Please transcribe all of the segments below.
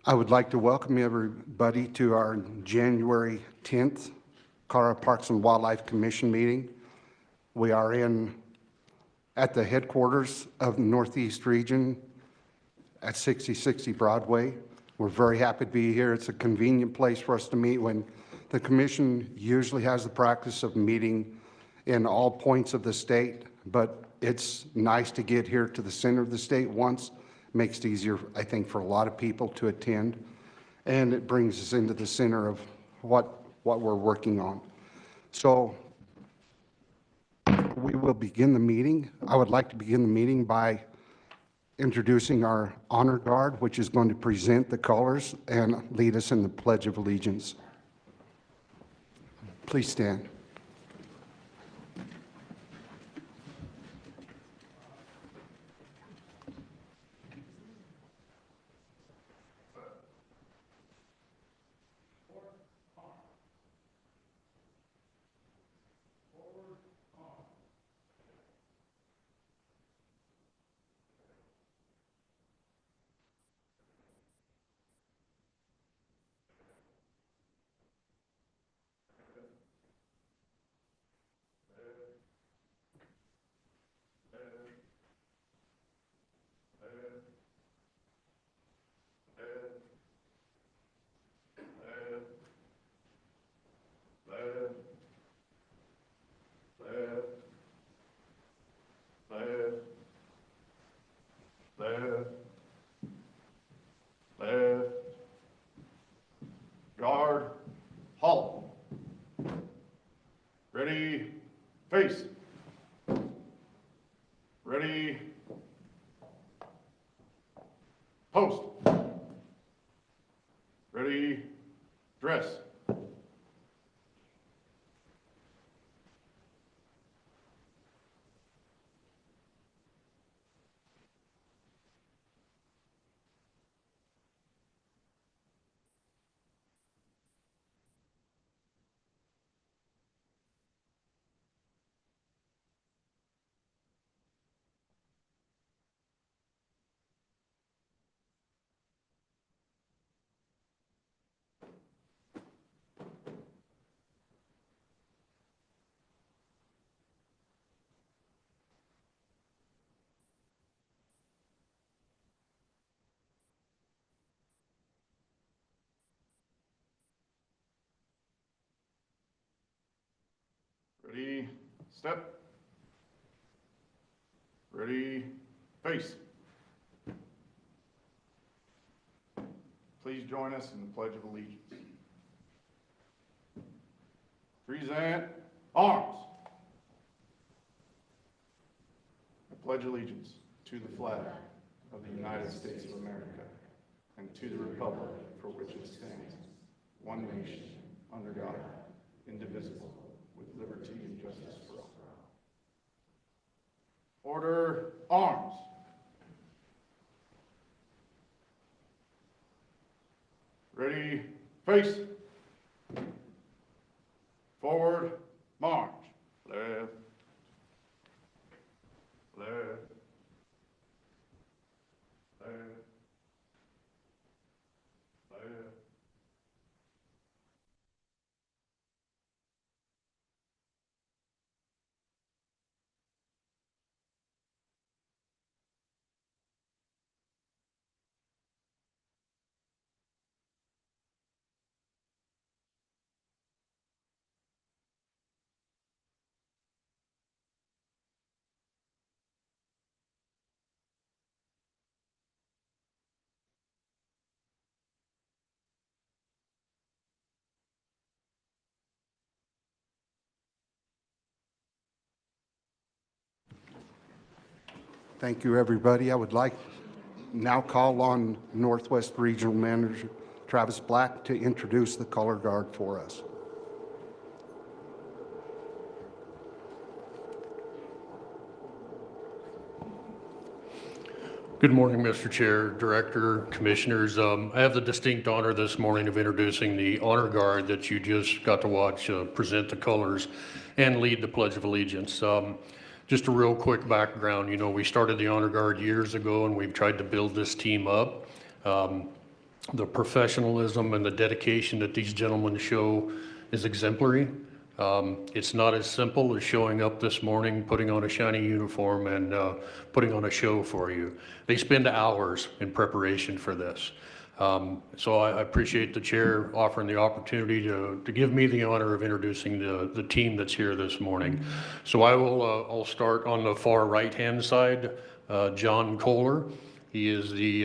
I would like to welcome everybody to our January 10th Colorado Parks and Wildlife Commission meeting. We are at the headquarters of the Northeast Region at 6060 Broadway. We're very happy to be here. It's a convenient place for us to meet when the Commission usually has the practice of meeting in all points of the state, but it's nice to get here to the center of the state once. Makes it easier, I think, for a lot of people to attend, and it brings us into the center of what we're working on. So we will begin the meeting. I would like to begin the meeting by introducing our honor guard, which is going to present the colors and lead us in the Pledge of Allegiance. Please stand. Guard, halt. Ready, face. Ready, post. Ready, dress. Ready, step. Ready, face. Please join us in the Pledge of Allegiance. Present arms. I pledge allegiance to the flag of the United States of America and to the republic for which it stands, one nation, under God, indivisible, with liberty and justice for all. Order, arms. Ready, face. Forward, march. Left, left, left, left. Thank you, everybody. I would like now call on Northwest Regional Manager Travis Black to introduce the color guard for us. Good morning, Mr. Chair, Director, Commissioners. I have the distinct honor this morning of introducing the Honor Guard that you just got to watch present the colors and lead the Pledge of Allegiance. Just a real quick background, we started the Honor Guard years ago and we've tried to build this team up. The professionalism and the dedication that these gentlemen show is exemplary. It's not as simple as showing up this morning, putting on a shiny uniform, and putting on a show for you. They spend hours in preparation for this. So I appreciate the chair offering the opportunity to give me the honor of introducing the team that's here this morning. So I'll start on the far right-hand side, John Kohler. He is the,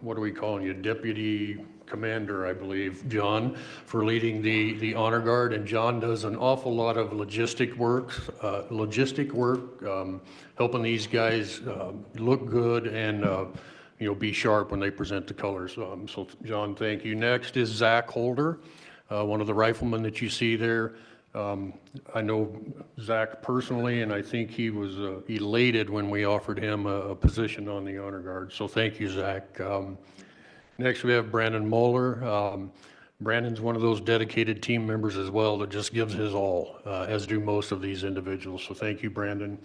what are we calling you, Deputy Commander, I believe, John, for leading the Honor Guard. And John does an awful lot of logistic work, helping these guys look good and be sharp when they present the colors. So John, thank you. Next is Zach Holder, one of the riflemen that you see there. I know Zach personally, and I think he was elated when we offered him a position on the Honor Guard. So thank you, Zach. Next, we have Brandon Moeller. Brandon's one of those dedicated team members as well that just gives his all, as do most of these individuals. So thank you, Brandon.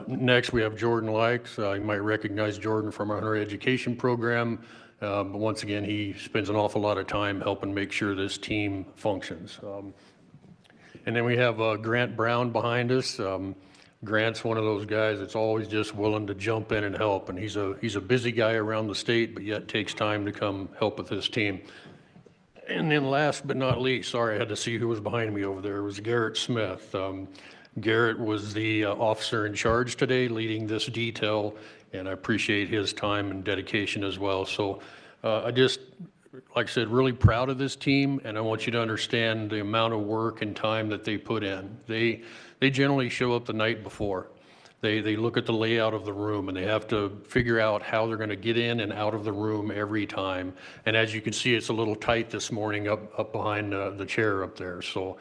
Next, we have Jordan Likes. You might recognize Jordan from our education program. But once again, he spends an awful lot of time helping make sure this team functions. And then we have Grant Brown behind us. Grant's one of those guys that's always just willing to jump in and help. And he's a busy guy around the state, but yet takes time to come help with his team. And then last but not least, sorry, I had to see who was behind me over there, it was Garrett Smith. Garrett was the officer in charge today leading this detail, and I appreciate his time and dedication as well. So like I said, really proud of this team, and I want you to understand the amount of work and time that they put in. They generally show up the night before. They look at the layout of the room, and they have to figure out how they're going to get in and out of the room every time. And as you can see, it's a little tight this morning up behind the chair up there. So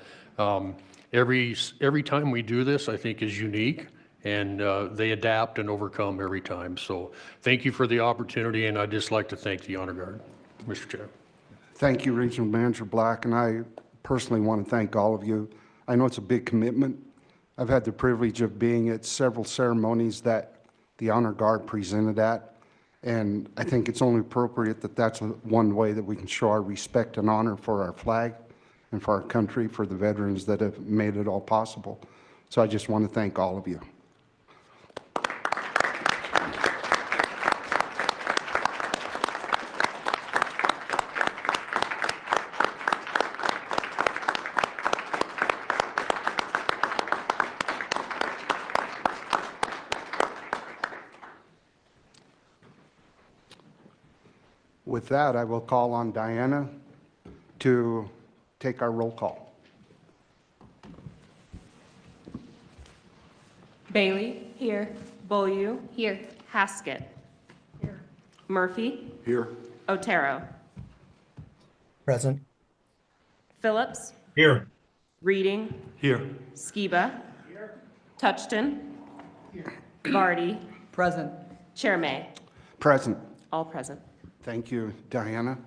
every time we do this, I think is unique, and they adapt and overcome every time. So thank you for the opportunity, and I'd just like to thank the Honor Guard, Mr. Chair. Thank you, Regional Manager Black, and I personally want to thank all of you. I know it's a big commitment. I've had the privilege of being at several ceremonies that the Honor Guard presented at, and I think it's only appropriate that that's one way that we can show our respect and honor for our flag and for our country, for the veterans that have made it all possible. So I just want to thank all of you. With that, I will call on Diana to take our roll call. Bailey. Here. Beaulieu. Here. Haskett. Here. Murphy. Here. Otero. Present. Phillips. Here. Reading. Here. Skiba. Here. Touchton. Here. Vardy. Present. Chair May. Present. All present. Thank you, Diana.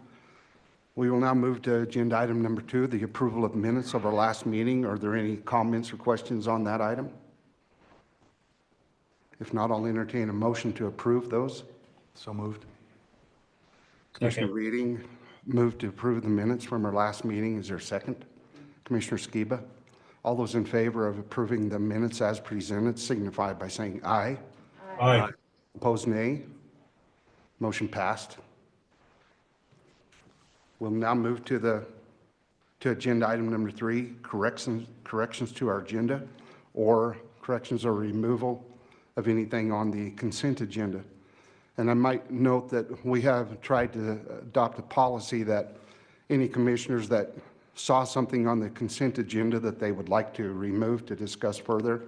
We will now move to agenda item number 2, the approval of minutes of our last meeting. Are there any comments or questions on that item? If not, I'll entertain a motion to approve those. So moved. Commissioner Reading moved to approve the minutes from our last meeting. Is there a second? Commissioner Skiba. All those in favor of approving the minutes as presented signify by saying aye. Aye. Opposed, nay. Motion passed. We'll now move to agenda item number 3, corrections to our agenda, or corrections or removal of anything on the consent agenda. And I might note that we have tried to adopt a policy that any commissioners that saw something on the consent agenda that they would like to remove to discuss further,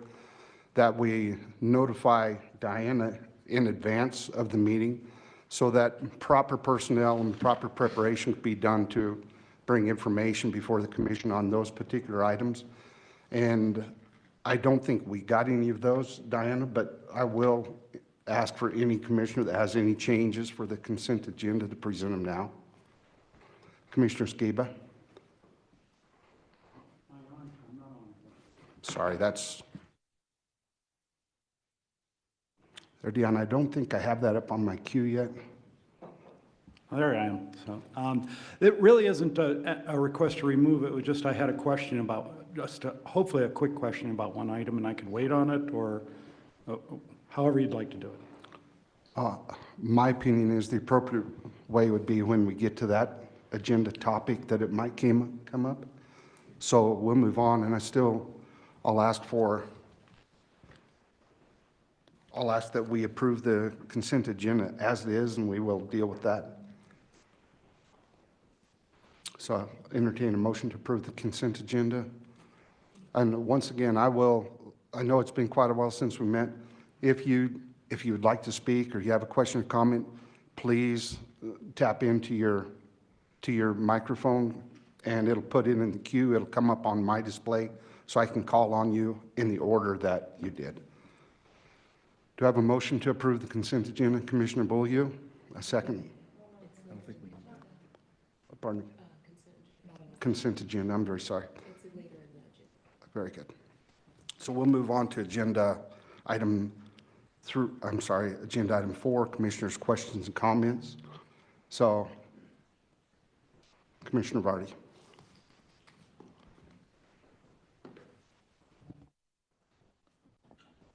that we notify Diana in advance of the meeting, so that proper personnel and proper preparation could be done to bring information before the commission on those particular items. And I don't think we got any of those, Diana, but I will ask for any commissioner that has any changes for the consent agenda to present them now. Commissioner Skiba. Sorry, that's there, Dion. I don't think I have that up on my queue yet. There I am. So, it really isn't a request to remove it. It was just I had a question about, hopefully a quick question about one item, and I could wait on it, or however you'd like to do it. My opinion is the appropriate way would be when we get to that agenda topic that it might come up. So we'll move on, and I'll ask that we approve the consent agenda as it is, and we will deal with that. So I'll entertain a motion to approve the consent agenda. And once again, I know it's been quite a while since we met. If you would like to speak or you have a question or comment, please tap into your microphone, and it'll put it in the queue. It'll come up on my display so I can call on you in the order that you did. Do I have a motion to approve the consent agenda? Commissioner Beaulieu, a second. Pardon me. Consent agenda, I'm very sorry. Very good. So we'll move on to agenda item 4, Commissioners' questions and comments. So, Commissioner Vardy.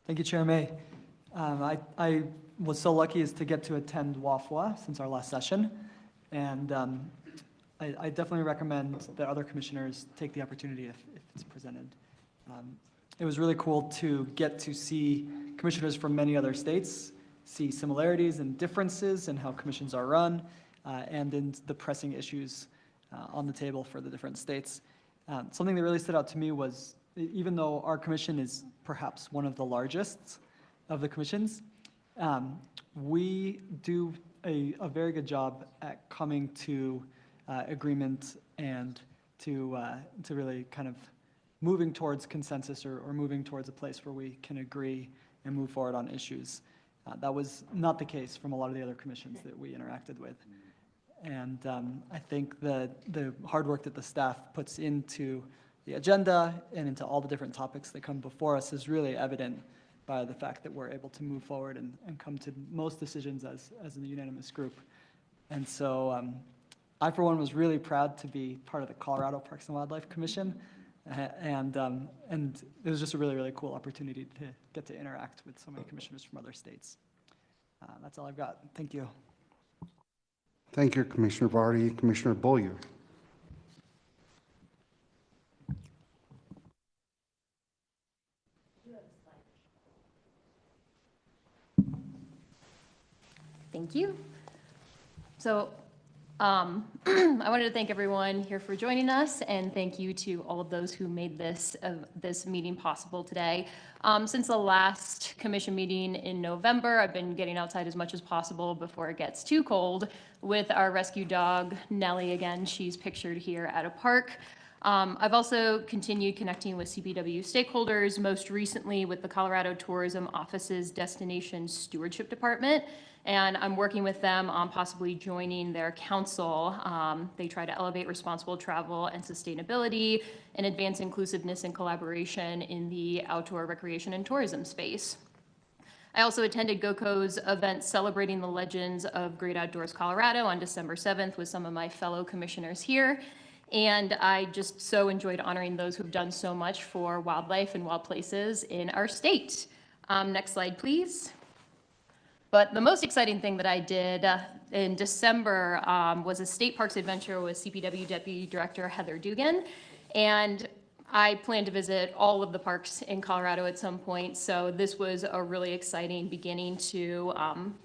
Thank you, Chair May. I was so lucky as to get to attend WAFWA since our last session, and I definitely recommend that other commissioners take the opportunity if it's presented. It was really cool to get to see commissioners from many other states, see similarities and differences in how commissions are run, and in the pressing issues on the table for the different states. Something that really stood out to me was, even though our commission is perhaps one of the largest of the commissions, we do a very good job at coming to agreement and to really kind of moving towards consensus or moving towards a place where we can agree and move forward on issues. That was not the case from a lot of the other commissions that we interacted with. And I think that the hard work that the staff puts into the agenda and into all the different topics that come before us is really evident by the fact that we're able to move forward and come to most decisions as a unanimous group. And so I, for one, was really proud to be part of the Colorado Parks and Wildlife Commission. And it was just a really, really cool opportunity to get to interact with so many commissioners from other states. That's all I've got. Thank you. Thank you, Commissioner Vardy. Commissioner Beaulieu. Thank you. So I wanted to thank everyone here for joining us, and thank you to all of those who made this meeting possible today. Since the last commission meeting in November, I've been getting outside as much as possible before it gets too cold with our rescue dog, Nellie. Again, she's pictured here at a park. I've also continued connecting with CPW stakeholders, most recently with the Colorado Tourism Office's Destination Stewardship Department, and I'm working with them on possibly joining their council. They try to elevate responsible travel and sustainability and advance inclusiveness and collaboration in the outdoor recreation and tourism space. I also attended GOCO's event celebrating the legends of Great Outdoors Colorado on December 7th with some of my fellow commissioners here. And I just so enjoyed honoring those who've done so much for wildlife and wild places in our state. Next slide, please. But the most exciting thing that I did in December was a state parks adventure with CPW Deputy Director Heather Dugan. And I plan to visit all of the parks in Colorado at some point. So this was a really exciting beginning to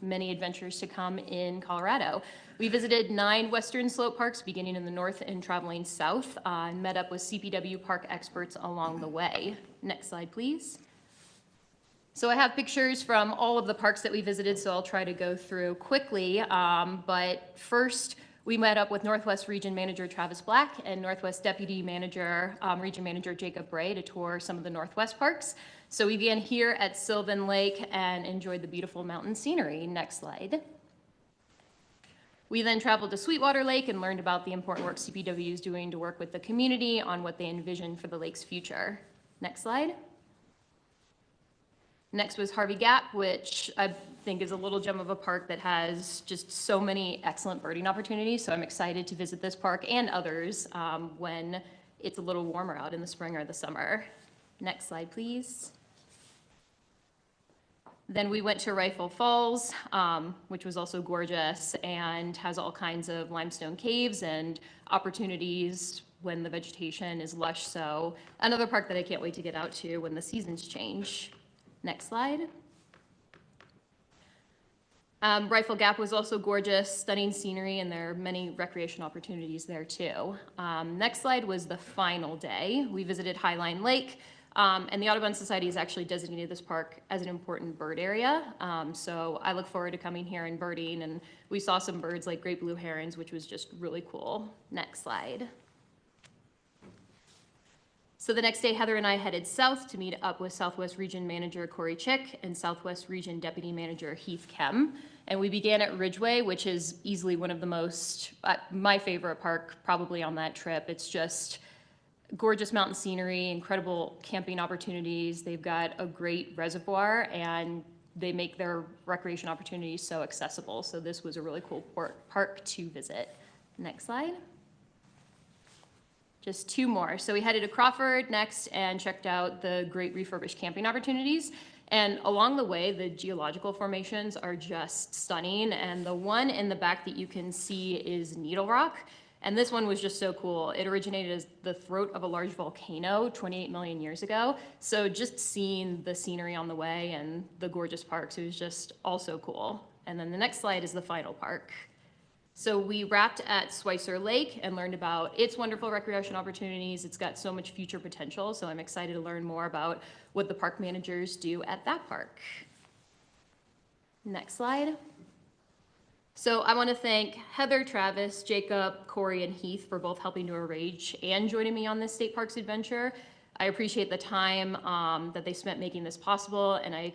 many adventures to come in Colorado. We visited 9 Western Slope parks beginning in the north and traveling south, and met up with CPW park experts along the way. Next slide, please. So I have pictures from all of the parks that we visited, so I'll try to go through quickly. But first, we met up with Northwest Region Manager Travis Black and Northwest Deputy Manager, Region Manager Jacob Bray to tour some of the Northwest parks. So we began here at Sylvan Lake and enjoyed the beautiful mountain scenery. Next slide. We then traveled to Sweetwater Lake and learned about the important work CPW is doing to work with the community on what they envision for the lake's future. Next slide. Next was Harvey Gap, which I think is a little gem of a park that has just so many excellent birding opportunities. So I'm excited to visit this park and others when it's a little warmer out in the spring or the summer. Next slide, please. Then we went to Rifle Falls, which was also gorgeous and has all kinds of limestone caves and opportunities when the vegetation is lush. So another park that I can't wait to get out to when the seasons change. Next slide. Rifle Gap was also gorgeous, stunning scenery, and there are many recreation opportunities there too. Next slide was the final day. We visited Highline Lake, and the Audubon Society has actually designated this park as an important bird area. So I look forward to coming here and birding, and we saw some birds like great blue herons, which was just really cool. Next slide. So the next day, Heather and I headed south to meet up with Southwest Region Manager Corey Chick and Southwest Region Deputy Manager Heath Kem. And we began at Ridgeway, which is easily one of the most, my favorite park probably on that trip. It's just gorgeous mountain scenery, incredible camping opportunities. They've got a great reservoir and they make their recreation opportunities so accessible. So this was a really cool park to visit. Next slide. Just two more. So we headed to Crawford next and checked out the great refurbished camping opportunities. And along the way, the geological formations are just stunning. And the one in the back that you can see is Needle Rock. And this one was just so cool. It originated as the throat of a large volcano 28 million years ago. So just seeing the scenery on the way and the gorgeous parks, it was just also cool. And then the next slide is the final park. So we wrapped at Schweitzer Lake and learned about its wonderful recreation opportunities. It's got so much future potential, so I'm excited to learn more about what the park managers do at that park. Next slide. So I want to thank Heather, Travis, Jacob, Corey, and Heath for both helping to arrange and joining me on this state parks adventure. I appreciate the time that they spent making this possible, and I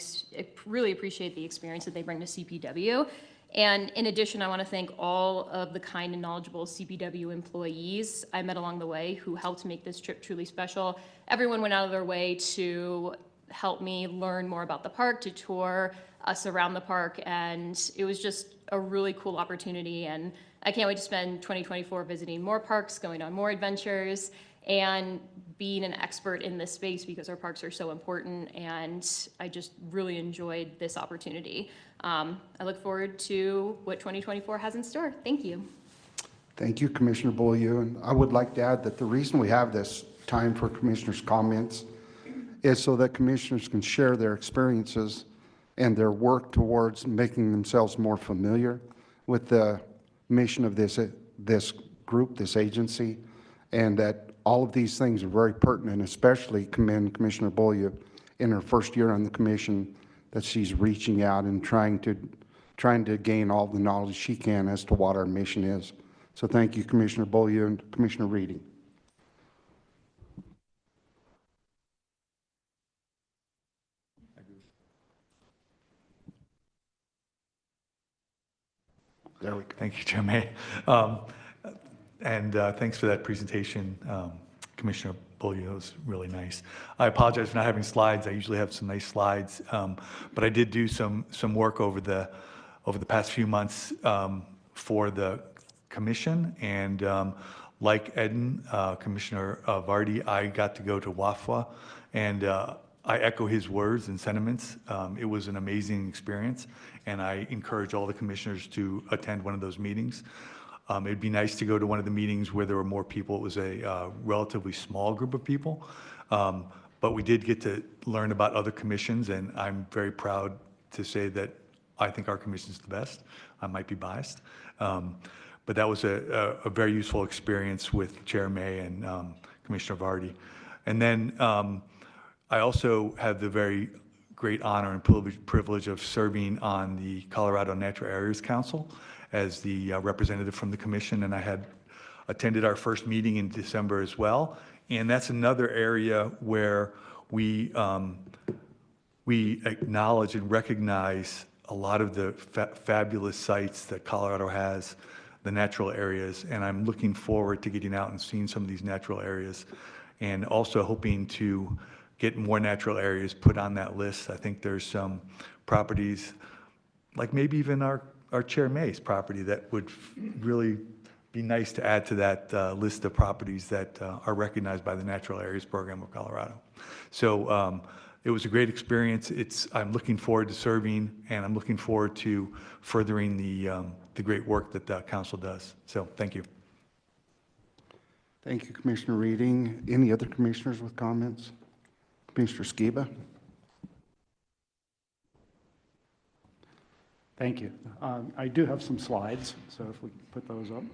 really appreciate the experience that they bring to CPW. And in addition, I want to thank all of the kind and knowledgeable CPW employees I met along the way who helped make this trip truly special. Everyone went out of their way to help me learn more about the park, to tour us around the park, and it was just a really cool opportunity. And I can't wait to spend 2024 visiting more parks, going on more adventures, and being an expert in this space because our parks are so important, and I just really enjoyed this opportunity. I look forward to what 2024 has in store. Thank you. Thank you, Commissioner Beaulieu. And I would like to add that the reason we have this time for commissioners' comments is so that commissioners can share their experiences and their work towards making themselves more familiar with the mission of this group, this agency, and that all of these things are very pertinent, especially commend Commissioner Beaulieu in her first year on the commission, that she's reaching out and trying to gain all the knowledge she can as to what our mission is. So thank you, Commissioner Beaulieu and Commissioner Reading. There we go. Thank you, Chair May. Thanks for that presentation, Commissioner Beaulieu. It was really nice. I apologize for not having slides. I usually have some nice slides, but I did do some work over the past few months for the commission, and like Eden, Commissioner Vardy, I got to go to WAFWA, and I echo his words and sentiments. It was an amazing experience, and I encourage all the commissioners to attend one of those meetings. It'd be nice to go to one of the meetings where there were more people. It was a relatively small group of people, but we did get to learn about other commissions, and I'm very proud to say that I think our commission is the best. I might be biased, but that was a very useful experience with Chair May and Commissioner Vardy. And then I also have the very great honor and privilege of serving on the Colorado Natural Areas Council as the representative from the commission, and I had attended our first meeting in December as well. And that's another area where we acknowledge and recognize a lot of the fabulous sites that Colorado has, the natural areas, and I'm looking forward to getting out and seeing some of these natural areas, and also hoping to get more natural areas put on that list. I think there's some properties, like maybe even our Chair May's property, that would really be nice to add to that list of properties that are recognized by the Natural Areas Program of Colorado. So it was a great experience. I'm looking forward to serving, and I'm looking forward to furthering the great work that the council does. So thank you. Thank you, Commissioner Reading. Any other commissioners with comments? Commissioner Skiba? Thank you. I do have some slides, so if we put those up.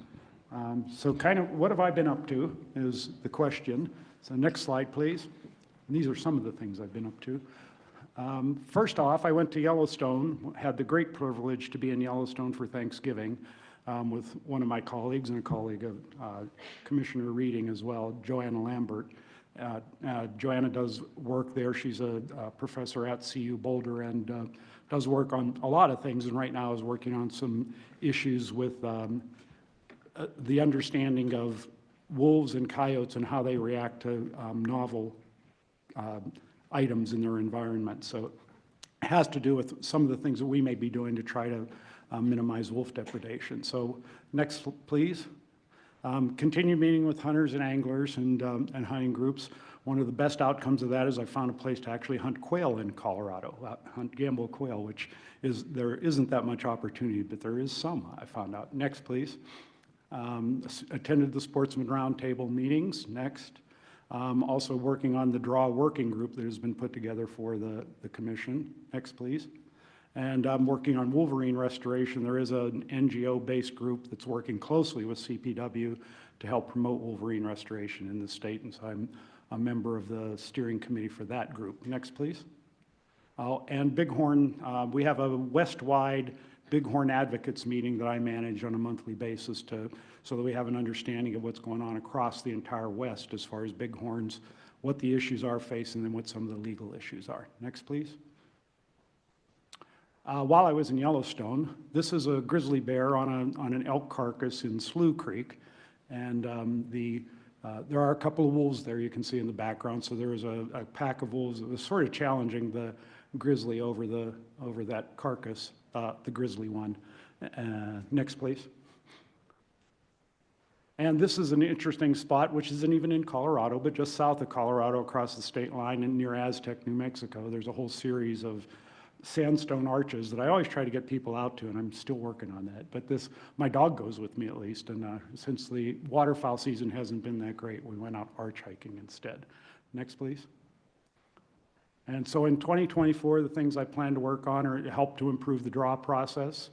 So kind of what have I been up to is the question. So next slide, please. And these are some of the things I've been up to. First off, I went to Yellowstone, had the great privilege to be in Yellowstone for Thanksgiving with one of my colleagues and a colleague of Commissioner Reading as well, Joanna Lambert. Joanna does work there. She's a professor at CU Boulder and does work on a lot of things, and right now is working on some issues with the understanding of wolves and coyotes and how they react to novel items in their environment. So it has to do with some of the things that we may be doing to try to minimize wolf depredation. So next, please. Continue meeting with hunters and anglers and hunting groups. One of the best outcomes of that is I found a place to actually hunt quail in Colorado, hunt gamble quail, which there isn't that much opportunity, but there is some, I found out. Next, please. Attended the Sportsman Roundtable meetings. Next. Also working on the DRAW working group that has been put together for the commission. Next, please. And I'm working on wolverine restoration. There is an NGO-based group that's working closely with CPW to help promote wolverine restoration in the state, and so I'm a member of the steering committee for that group. Next, please. And Bighorn, we have a West-wide Bighorn Advocates meeting that I manage on a monthly basis so that we have an understanding of what's going on across the entire West as far as bighorns, what the issues are facing, and what some of the legal issues are. Next, please. While I was in Yellowstone, this is a grizzly bear on an elk carcass in Slough Creek, and there are a couple of wolves there you can see in the background. So there was a pack of wolves that was sort of challenging the grizzly over that carcass, the grizzly one. Next, please. And this is an interesting spot, which isn't even in Colorado, but just south of Colorado across the state line and near Aztec, New Mexico. There's a whole series of sandstone arches that I always try to get people out to, and I'm still working on that. But my dog goes with me at least, and since the waterfowl season hasn't been that great, we went out arch hiking instead. Next, please. And so in 2024, the things I plan to work on are to help to improve the draw process.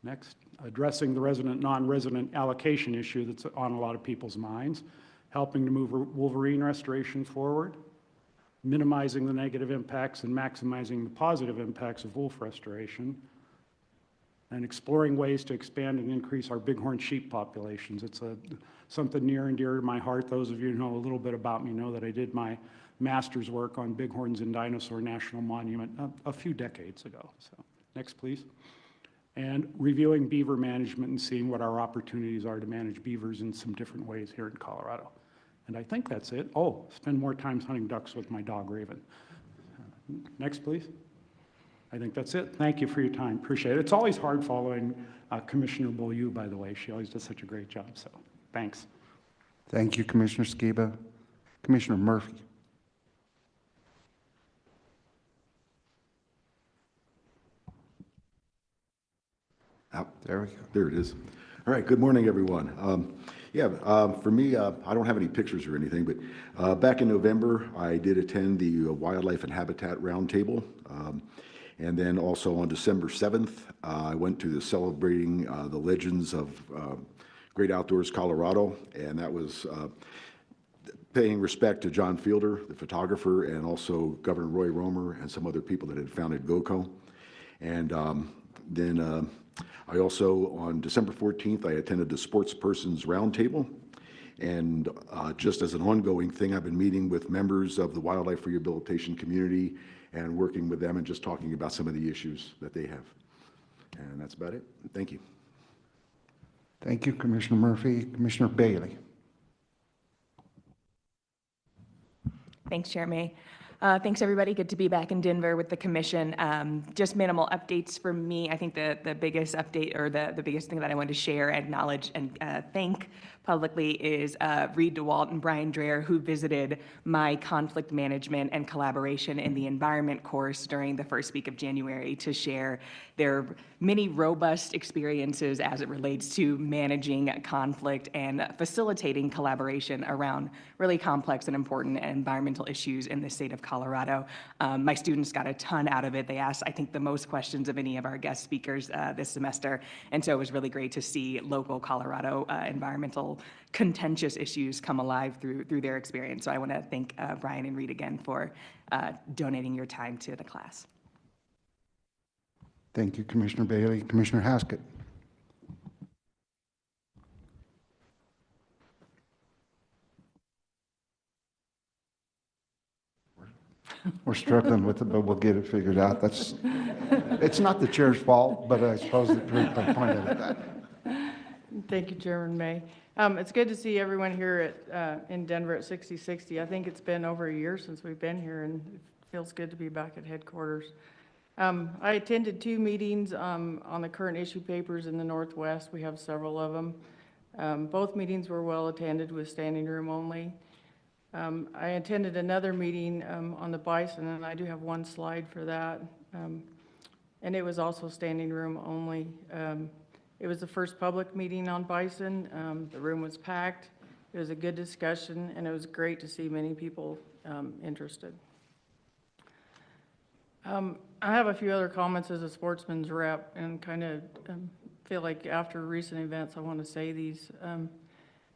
Next, addressing the resident, non-resident allocation issue that's on a lot of people's minds, helping to move wolverine restoration forward, minimizing the negative impacts and maximizing the positive impacts of wolf restoration, and exploring ways to expand and increase our bighorn sheep populations. It's something near and dear to my heart. Those of you who know a little bit about me know that I did my master's work on bighorns in Dinosaur National Monument a few decades ago. So next, please. And reviewing beaver management and seeing what our opportunities are to manage beavers in some different ways here in Colorado. And I think that's it. Oh, spend more time hunting ducks with my dog, Raven. Next, please. I think that's it. Thank you for your time. Appreciate it. It's always hard following Commissioner Beaulieu, by the way. She always does such a great job, so thanks. Thank you, Commissioner Skiba. Commissioner Murphy. There we go. There it is. All right, good morning, everyone. For me, I don't have any pictures or anything, but back in November, I did attend the Wildlife and Habitat Roundtable. And then also on December 7th, I went to the Celebrating the Legends of Great Outdoors Colorado, and that was paying respect to John Fielder, the photographer, and also Governor Roy Romer and some other people that had founded GOCO. And then I also, on December 14th, I attended the Sports Persons Roundtable. And just as an ongoing thing, I've been meeting with members of the wildlife rehabilitation community and working with them and just talking about some of the issues that they have. And that's about it. Thank you. Thank you, Commissioner Murphy. Commissioner Bailey. Thanks, Chair May. Thanks, everybody. Good to be back in Denver with the commission. Just minimal updates from me. I think the biggest update or the biggest thing that I wanted to share, acknowledge, and thank publicly is Reed DeWalt and Brian Dreher, who visited my conflict management and collaboration in the environment course during the first week of January to share their many robust experiences as it relates to managing conflict and facilitating collaboration around really complex and important environmental issues in the state of Colorado. My students got a ton out of it. They asked, I think, the most questions of any of our guest speakers this semester. And so it was really great to see local Colorado environmental contentious issues come alive through their experience. So I want to thank Brian and Reed again for donating your time to the class. Thank you, Commissioner Bailey. Commissioner Haskett. We're struggling with it, but we'll get it figured out. It's not the chair's fault, but I suppose the group pointed at that. Thank you, Chairman May. It's good to see everyone here in Denver at 6060. I think it's been over a year since we've been here, and it feels good to be back at headquarters. I attended 2 meetings on the current issue papers in the Northwest. We have several of them. Both meetings were well attended with standing room only. I attended another meeting on the bison, and I do have one slide for that. And it was also standing room only. It was the first public meeting on bison. The room was packed. It was a good discussion, and it was great to see many people interested. I have a few other comments as a sportsman's rep, and kind of feel like after recent events, I want to say these.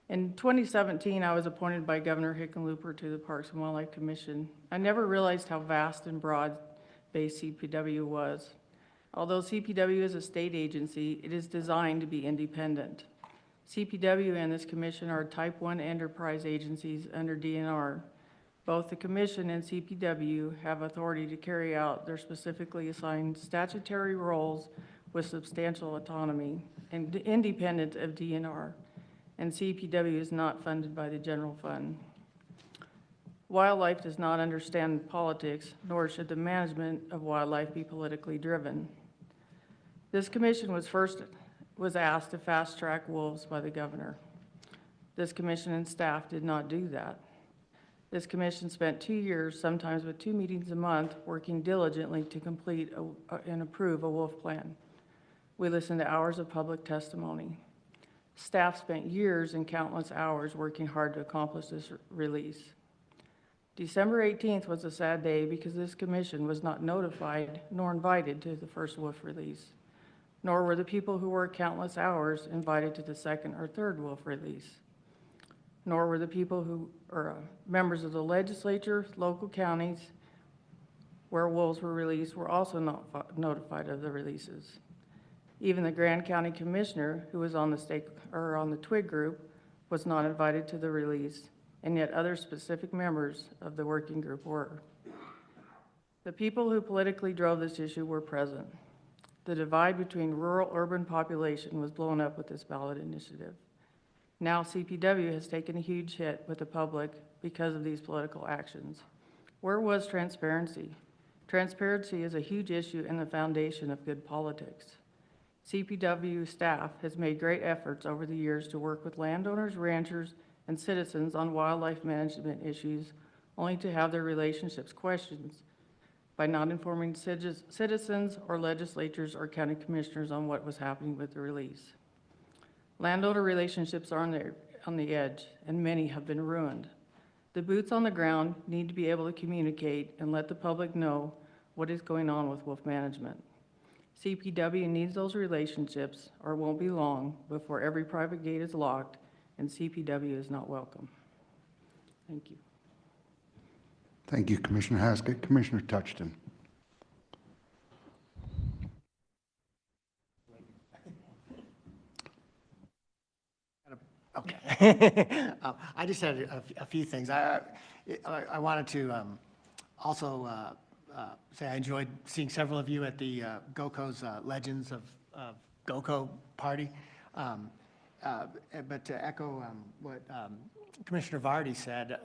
In 2017, I was appointed by Governor Hickenlooper to the Parks and Wildlife Commission. I never realized how vast and broad-based CPW was. Although CPW is a state agency, it is designed to be independent. CPW and this commission are Type 1 enterprise agencies under DNR. Both the commission and CPW have authority to carry out their specifically assigned statutory roles with substantial autonomy and independent of DNR. And CPW is not funded by the general fund. Wildlife does not understand politics, nor should the management of wildlife be politically driven. This commission was asked to fast-track wolves by the governor. This commission and staff did not do that. This commission spent 2 years, sometimes with 2 meetings a month, working diligently to complete and approve a wolf plan. We listened to hours of public testimony. Staff spent years and countless hours working hard to accomplish this release. December 18th was a sad day because this commission was not notified nor invited to the first wolf release, nor were the people who worked countless hours invited to the second or third wolf release, nor were the people who are members of the legislature, local counties where wolves were released were also not notified of the releases. Even the Grand County Commissioner, who was on the Twig group, was not invited to the release, and yet other specific members of the working group were. The people who politically drove this issue were present. The divide between rural-urban population was blown up with this ballot initiative. Now CPW has taken a huge hit with the public because of these political actions. Where was transparency? Transparency is a huge issue and the foundation of good politics. CPW staff has made great efforts over the years to work with landowners, ranchers, and citizens on wildlife management issues, only to have their relationships questioned by not informing citizens or legislatures or county commissioners on what was happening with the release. Landowner relationships are on the edge, and many have been ruined. The boots on the ground need to be able to communicate and let the public know what is going on with wolf management. CPW needs those relationships, or it won't be long before every private gate is locked and CPW is not welcome. Thank you. Thank you, Commissioner Haskett. Commissioner Touchton. Okay. I just had a few things. I wanted to also say I enjoyed seeing several of you at the GOCO's Legends of GOCO party. But to echo what Commissioner Vardy said,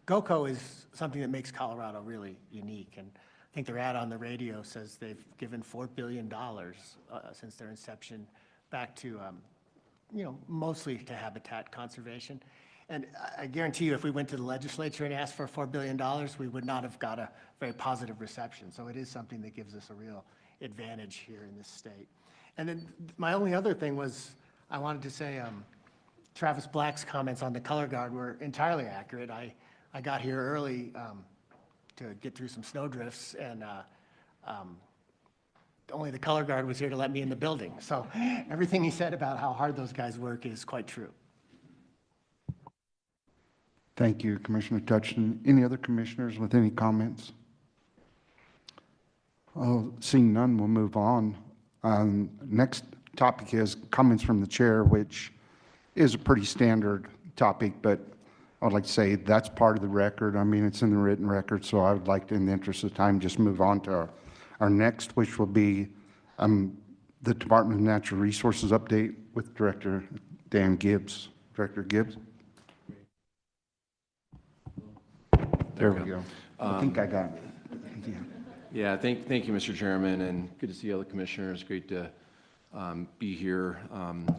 GOCO is something that makes Colorado really unique. And I think their ad on the radio says they've given $4 billion since their inception back to, mostly to habitat conservation. And I guarantee you, if we went to the legislature and asked for $4 billion, we would not have got a very positive reception. So it is something that gives us a real advantage here in this state. And then my only other thing was, I wanted to say, Travis Black's comments on the color guard were entirely accurate. I got here early to get through some snow drifts, and only the color guard was here to let me in the building. So everything he said about how hard those guys work is quite true. Thank you, Commissioner Touchton. Any other commissioners with any comments? Oh, seeing none, we'll move on. Next topic is comments from the chair, which is a pretty standard topic, but I would like to say that's part of the record. I mean, it's in the written record, so I would like to, in the interest of time, just move on to our next, which will be the Department of Natural Resources update with Director Dan Gibbs. Director Gibbs? There we go. I think I got it. Yeah. Yeah, thank you, Mr. Chairman, and good to see all the commissioners. Great to be here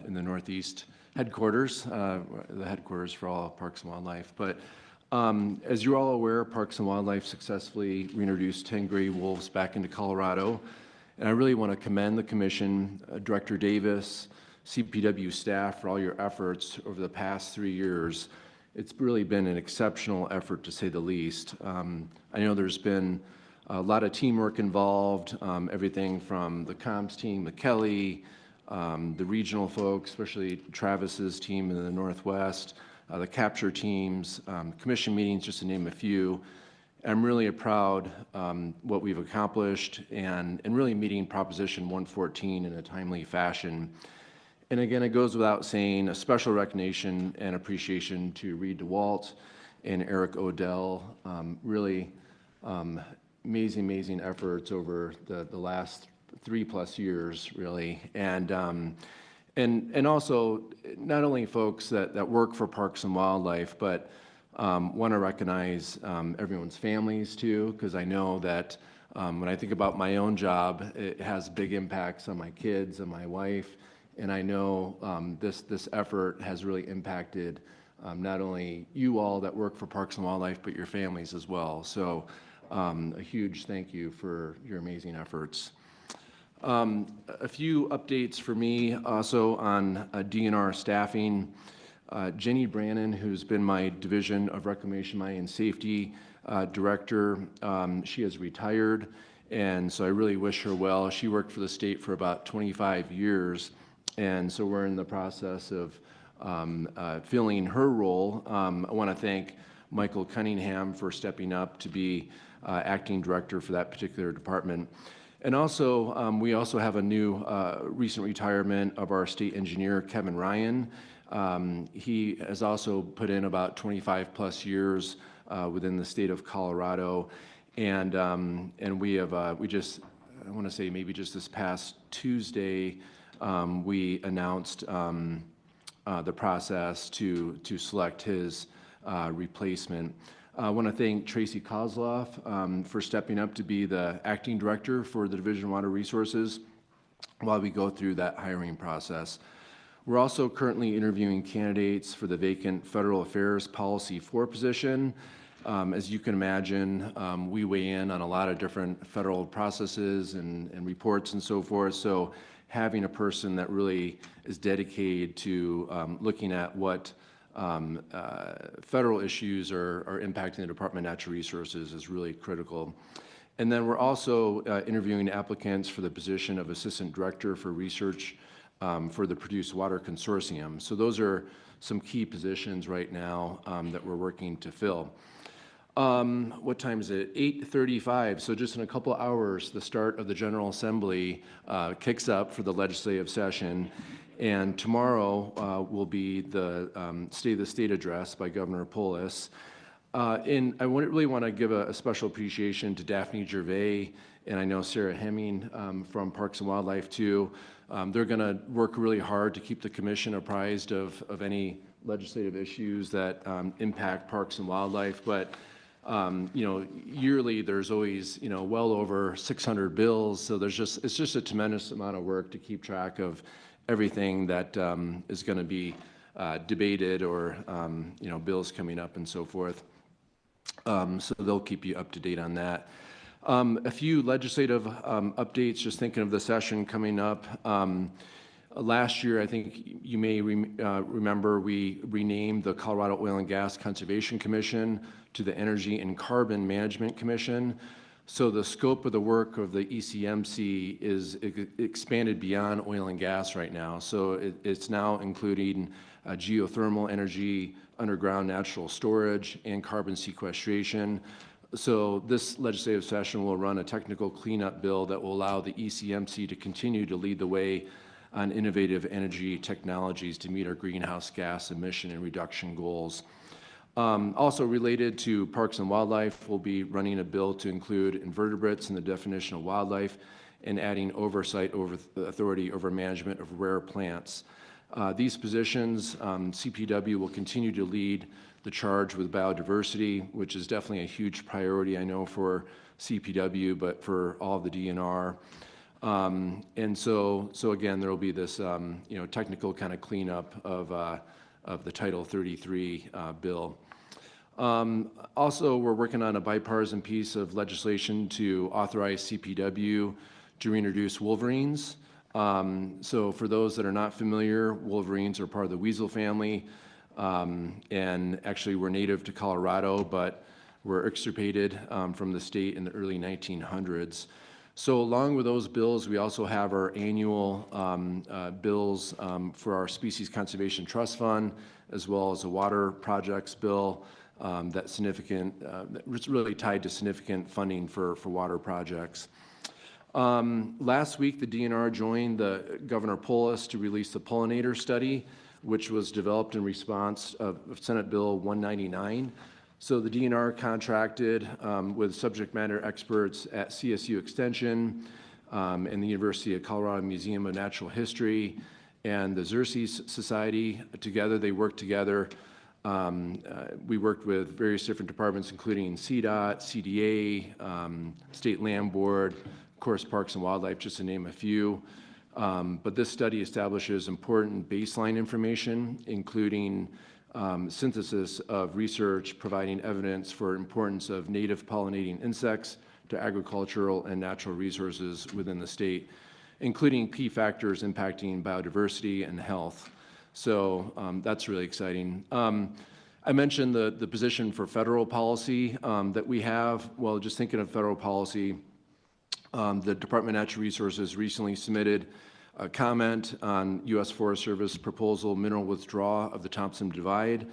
in the Northeast headquarters, the headquarters for all Parks and Wildlife. But as you're all aware, Parks and Wildlife successfully reintroduced 10 gray wolves back into Colorado. And I really want to commend the Commission, Director Davis, CPW staff for all your efforts over the past 3 years. It's really been an exceptional effort, to say the least. I know there's been a lot of teamwork involved, everything from the comms team, McKelly, the regional folks, especially Travis's team in the Northwest, the capture teams, commission meetings, just to name a few. I'm really proud what we've accomplished and really meeting Proposition 114 in a timely fashion. And again, it goes without saying, a special recognition and appreciation to Reed DeWalt and Eric Odell. Really amazing efforts over the last 3+ years, really. And also, not only folks that work for Parks and Wildlife, but want to recognize everyone's families too, because I know that when I think about my own job, it has big impacts on my kids and my wife. And I know this effort has really impacted not only you all that work for Parks and Wildlife, but your families as well. So a huge thank you for your amazing efforts. A few updates for me also on DNR staffing. Jenny Brannon, who's been my Division of Reclamation, Mining, and Safety Director, she has retired, and so I really wish her well. She worked for the state for about 25 years, and so we're in the process of filling her role. I want to thank Michael Cunningham for stepping up to be acting director for that particular department. And also, we also have a new recent retirement of our state engineer, Kevin Ryan. He has also put in about 25+ years within the state of Colorado. And we have, we just, I want to say maybe just this past Tuesday, we announced the process to select his replacement. I want to thank Tracy Kozloff for stepping up to be the acting director for the Division of Water Resources while we go through that hiring process. We're also currently interviewing candidates for the vacant Federal Affairs Policy 4 position. As you can imagine, we weigh in on a lot of different federal processes and reports and so forth. So having a person that really is dedicated to looking at what federal issues are impacting the Department of Natural Resources is really critical. And then we're also interviewing applicants for the position of Assistant Director for Research for the Produced Water Consortium. So those are some key positions right now that we're working to fill. What time is it? 8:35. So just in a couple hours, the start of the General Assembly kicks up for the legislative session. And tomorrow will be the State of the State address by Governor Polis. And I really want to give a special appreciation to Daphne Gervais and I know Sarah Hemming from Parks and Wildlife too. They're going to work really hard to keep the commission apprised of any legislative issues that impact parks and wildlife, but yearly, there's always, well over 600 bills, so it's just a tremendous amount of work to keep track of everything that is going to be debated or, bills coming up and so forth. So they'll keep you up to date on that. A few legislative updates, just thinking of the session coming up. Last year, I think you may remember, we renamed the Colorado Oil and Gas Conservation Commission to the Energy and Carbon Management Commission. So the scope of the work of the ECMC is expanded beyond oil and gas right now. So it's now including geothermal energy, underground natural storage, and carbon sequestration. So this legislative session will run a technical cleanup bill that will allow the ECMC to continue to lead the way on innovative energy technologies to meet our greenhouse gas emission and reduction goals. Also related to parks and wildlife, we'll be running a bill to include invertebrates in the definition of wildlife and adding oversight over the authority over management of rare plants. These positions, CPW will continue to lead the charge with biodiversity, which is definitely a huge priority, I know, for CPW, but for all of the DNR. And so again, there will be this, technical kind of cleanup of the Title 33 bill. Also, we're working on a bipartisan piece of legislation to authorize CPW to reintroduce wolverines. So for those that are not familiar, wolverines are part of the weasel family, and actually were native to Colorado, but were extirpated from the state in the early 1900s. So along with those bills, we also have our annual bills for our Species Conservation Trust Fund, as well as a water projects bill that's really tied to significant funding for water projects. Last week, the DNR joined the Governor Polis to release the pollinator study, which was developed in response of Senate Bill 199. So the DNR contracted with subject matter experts at CSU Extension and the University of Colorado Museum of Natural History and the Xerces Society. Together, they worked together. We worked with various different departments, including CDOT, CDA, State Land Board, of course, Parks and Wildlife, just to name a few. But this study establishes important baseline information, including synthesis of research providing evidence for importance of native pollinating insects to agricultural and natural resources within the state, including key factors impacting biodiversity and health. So that's really exciting. I mentioned the position for federal policy that we have. Well, just thinking of federal policy, the Department of Natural Resources recently submitted a comment on U.S. Forest Service proposal mineral withdrawal of the Thompson Divide.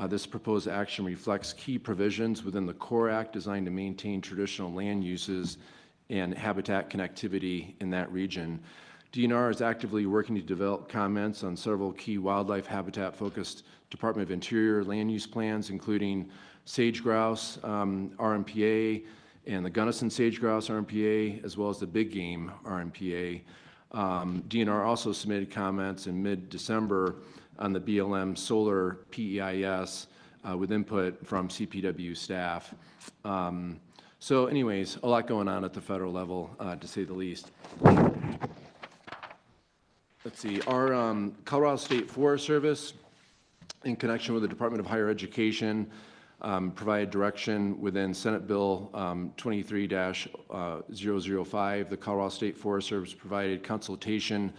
This proposed action reflects key provisions within the CORE Act designed to maintain traditional land uses and habitat connectivity in that region. DNR is actively working to develop comments on several key wildlife habitat-focused Department of Interior land use plans, including sage grouse RMPA and the Gunnison sage grouse RMPA, as well as the big game RMPA. DNR also submitted comments in mid-December on the BLM solar PEIS with input from CPW staff. So anyways, a lot going on at the federal level, to say the least. Let's see, our Colorado State Forest Service, in connection with the Department of Higher Education, provided direction within Senate Bill 23-005. The Colorado State Forest Service provided consultation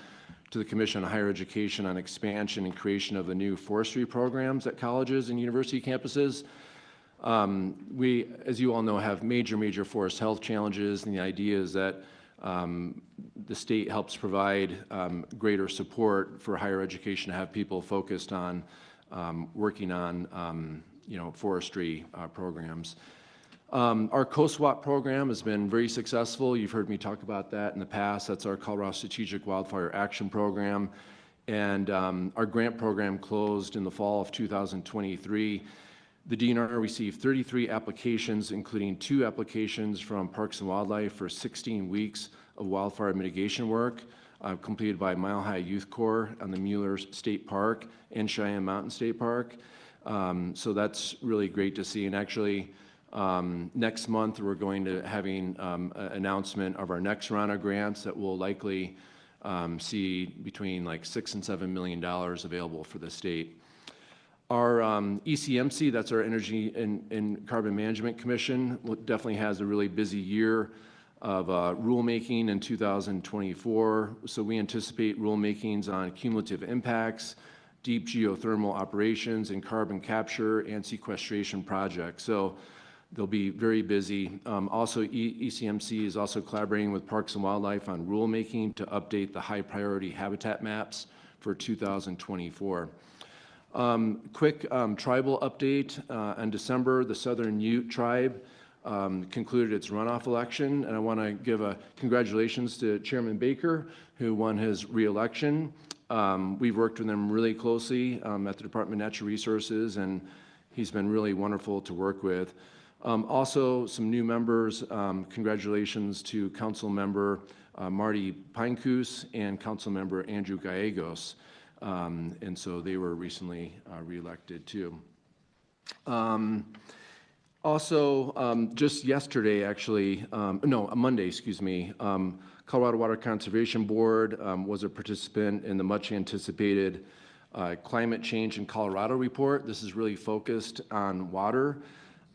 to the Commission on Higher Education on expansion and creation of the new forestry programs at colleges and university campuses. We, as you all know, have major forest health challenges, and the idea is that the state helps provide greater support for higher education to have people focused on working on forestry programs. Our COSWAP program has been very successful. You've heard me talk about that in the past. That's our Colorado Strategic Wildfire Action Program. And our grant program closed in the fall of 2023. The DNR received 33 applications, including 2 applications from Parks and Wildlife for 16 weeks of wildfire mitigation work. completed by Mile High Youth Corps on the Mueller State Park and Cheyenne Mountain State Park. So that's really great to see. And actually, next month, we're going to having an announcement of our next round of grants that will likely see between like $6 and $7 million available for the state. Our ECMC, that's our Energy and Carbon Management Commission, definitely has a really busy year of rulemaking in 2024. So we anticipate rulemakings on cumulative impacts, deep geothermal operations, and carbon capture and sequestration projects. So they'll be very busy. Also, ECMC is also collaborating with Parks and Wildlife on rulemaking to update the high priority habitat maps for 2024. Quick tribal update. In December, the Southern Ute Tribe concluded its runoff election, and I want to give a congratulations to Chairman Baker, who won his reelection. We've worked with him really closely at the Department of Natural Resources, and he's been really wonderful to work with. Also, some new members. Congratulations to Council Member Marty Pinecus and Council Member Andrew Gallegos. And so they were recently reelected too. Also, just yesterday, actually, Monday, excuse me, Colorado Water Conservation Board was a participant in the much anticipated Climate Change in Colorado report. This is really focused on water.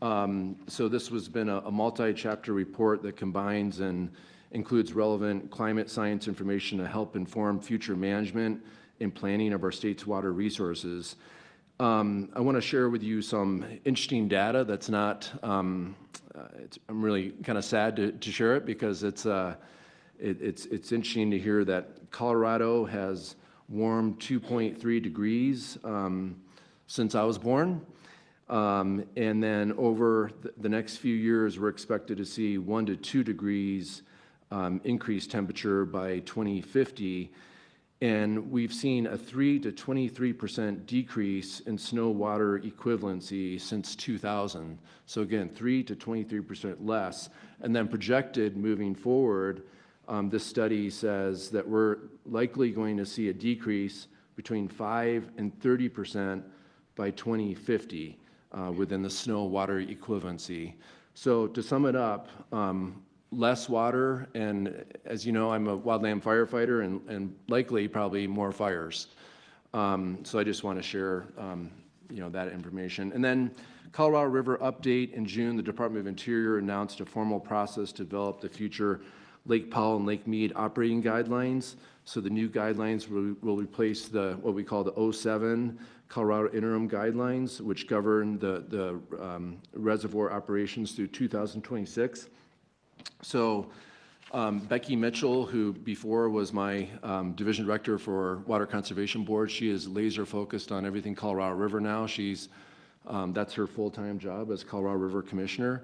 So this has been a multi-chapter report that combines and includes relevant climate science information to help inform future management and planning of our state's water resources. I want to share with you some interesting data that's not, I'm really kind of sad to share it because it's interesting to hear that Colorado has warmed 2.3 degrees since I was born. And then over the next few years, we're expected to see 1 to 2 degrees increased temperature by 2050. And we've seen a 3 to 23% decrease in snow water equivalency since 2000. So again, 3 to 23% less. And then projected moving forward, this study says that we're likely going to see a decrease between 5 and 30% by 2050 within the snow water equivalency. So to sum it up, less water, and as you know, I'm a wildland firefighter, and likely probably more fires. So I just want to share, that information. And then Colorado River update in June, the Department of Interior announced a formal process to develop the future Lake Powell and Lake Mead operating guidelines. So the new guidelines will replace what we call the 07 Colorado interim guidelines, which govern the reservoir operations through 2026. So Becky Mitchell, who before was my division director for Water Conservation Board, she is laser focused on everything Colorado River now. That's her full-time job as Colorado River Commissioner,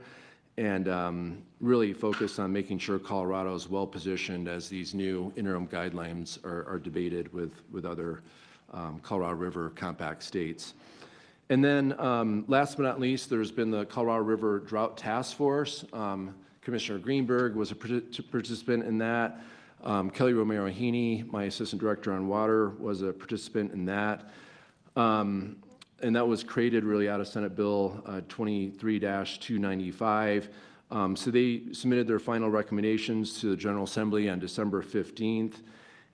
and really focused on making sure Colorado is well positioned as these new interim guidelines are debated with other Colorado River compact states. And then last but not least, there's been the Colorado River Drought Task Force. Commissioner Greenberg was a participant in that. Kelly Romero-Heaney, my assistant director on water, was a participant in that. And that was created really out of Senate Bill 23-295. So they submitted their final recommendations to the General Assembly on December 15th.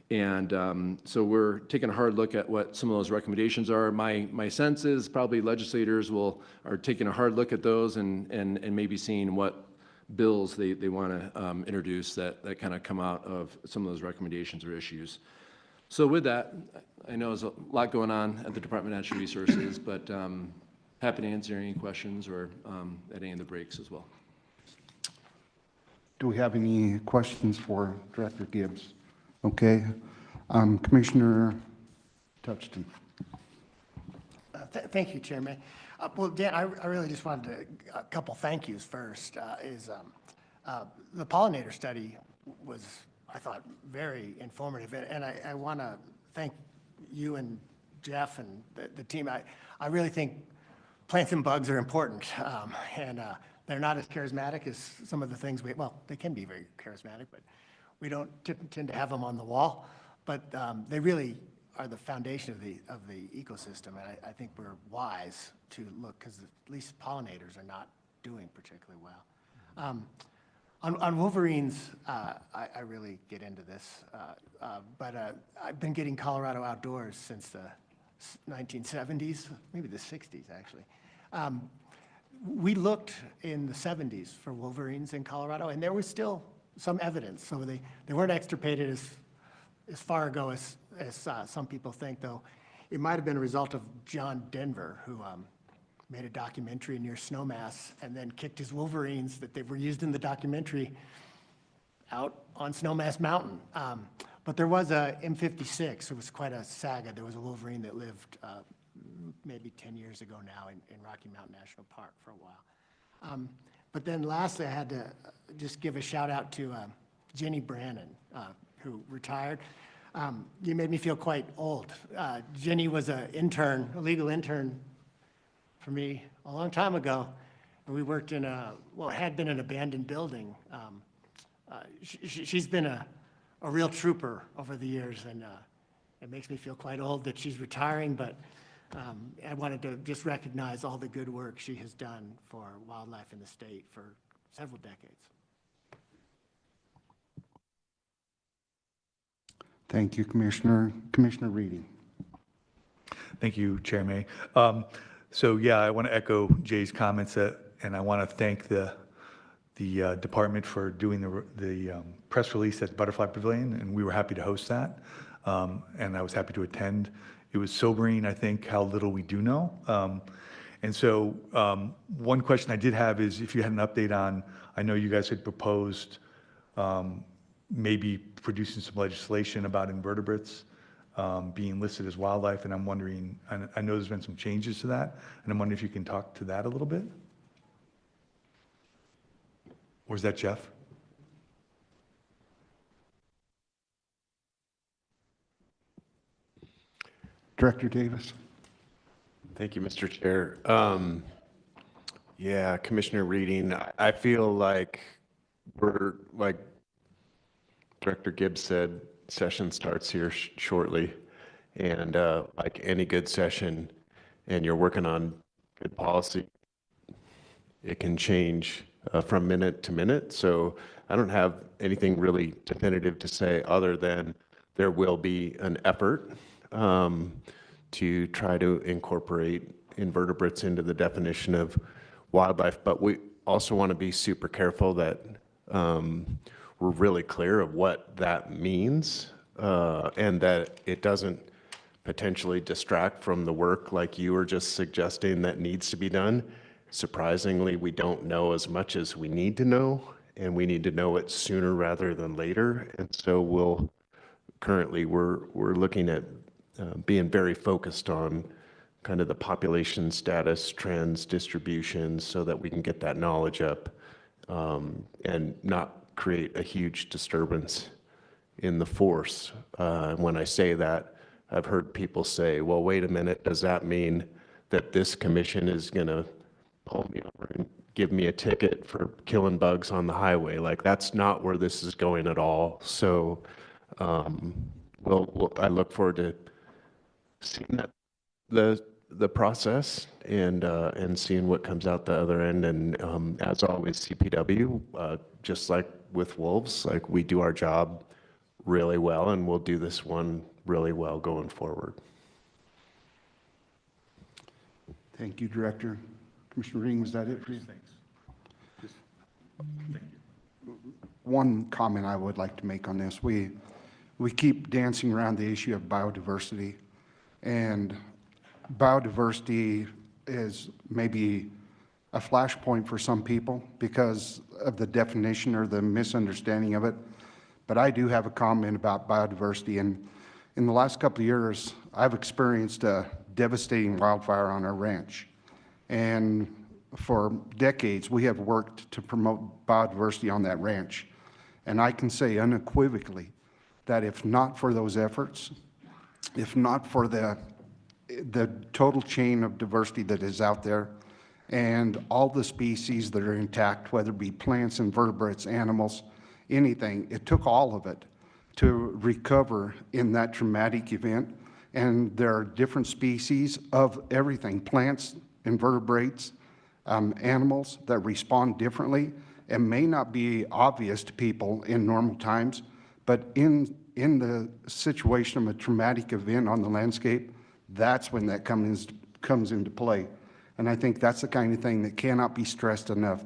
And so we're taking a hard look at what some of those recommendations are. My sense is probably legislators are taking a hard look at those and maybe seeing what bills they want to introduce that kind of come out of some of those recommendations or issues. So with that, I know there's a lot going on at the Department of Natural Resources, but happy to answer any questions or at any of the breaks as well. Do we have any questions for Director Gibbs? Okay. Commissioner Touchton. Thank you, Chairman. Well, Dan, I really just wanted a couple thank yous first. The pollinator study was, I thought, very informative, and I want to thank you and Jeff and the team. I really think plants and bugs are important, and they're not as charismatic as some of the things they can be very charismatic, but we don't tend to have them on the wall, but they really are the foundation of the ecosystem. And I think we're wise to look, because at least pollinators are not doing particularly well. On wolverines, I really get into this, but I've been getting Colorado outdoors since the 1970s, maybe the 60s, actually. We looked in the 70s for wolverines in Colorado, and there was still some evidence. So they weren't extirpated as far ago as some people think, though. It might have been a result of John Denver, who made a documentary near Snowmass and then kicked his wolverines that they were used in the documentary out on Snowmass Mountain. But there was a M56. It was quite a saga. There was a wolverine that lived maybe 10 years ago now in Rocky Mountain National Park for a while. But then lastly, I had to just give a shout out to Jenny Brannon, who retired. You made me feel quite old. Jenny was an intern, a legal intern for me a long time ago. And we worked in it had been an abandoned building. She's been a real trooper over the years, and it makes me feel quite old that she's retiring, but I wanted to just recognize all the good work she has done for wildlife in the state for several decades. Thank you, Commissioner. Commissioner Reading. Thank you, Chair May. So yeah, I want to echo Jay's comments, and I want to thank the department for doing the press release at the Butterfly Pavilion, and we were happy to host that, and I was happy to attend. It was sobering, I think, how little we do know. And so one question I did have is if you had an update on, I know you guys had proposed maybe producing some legislation about invertebrates being listed as wildlife, and I'm wondering, I know there's been some changes to that, and I'm wondering if you can talk to that a little bit? Or is that Jeff? Director Davis. Thank you, Mr. Chair. Yeah, Commissioner Reading, I feel like we're, like Director Gibbs said, session starts here shortly. And like any good session, and you're working on good policy, it can change from minute to minute. So I don't have anything really definitive to say other than there will be an effort to try to incorporate invertebrates into the definition of wildlife. But we also want to be super careful that we're really clear of what that means and that it doesn't potentially distract from the work like you were just suggesting that needs to be done. Surprisingly, we don't know as much as we need to know, and we need to know it sooner rather than later. And so we're looking at being very focused on kind of the population status, trends, distributions, so that we can get that knowledge up and not create a huge disturbance in the force. When I say that, I've heard people say, well, wait a minute, does that mean that this commission is going to pull me over and give me a ticket for killing bugs on the highway? Like, that's not where this is going at all. So I look forward to seeing the process and seeing what comes out the other end. And as always, CPW, just like with wolves, like we do our job really well, and we'll do this one really well going forward. Thank you, Director. Commissioner Ring, was that it for you? Thanks. Thank you. One comment I would like to make on this. We keep dancing around the issue of biodiversity, and biodiversity is maybe a flashpoint for some people because of the definition or the misunderstanding of it. But I do have a comment about biodiversity. And in the last couple of years, I've experienced a devastating wildfire on our ranch. And for decades, we have worked to promote biodiversity on that ranch. And I can say unequivocally that if not for those efforts, if not for the total chain of diversity that is out there and all the species that are intact, whether it be plants, invertebrates, animals, anything. It took all of it to recover in that traumatic event. And there are different species of everything, plants, invertebrates, animals that respond differently and may not be obvious to people in normal times, but in the situation of a traumatic event on the landscape, that's when that comes into play. And I think that's the kind of thing that cannot be stressed enough.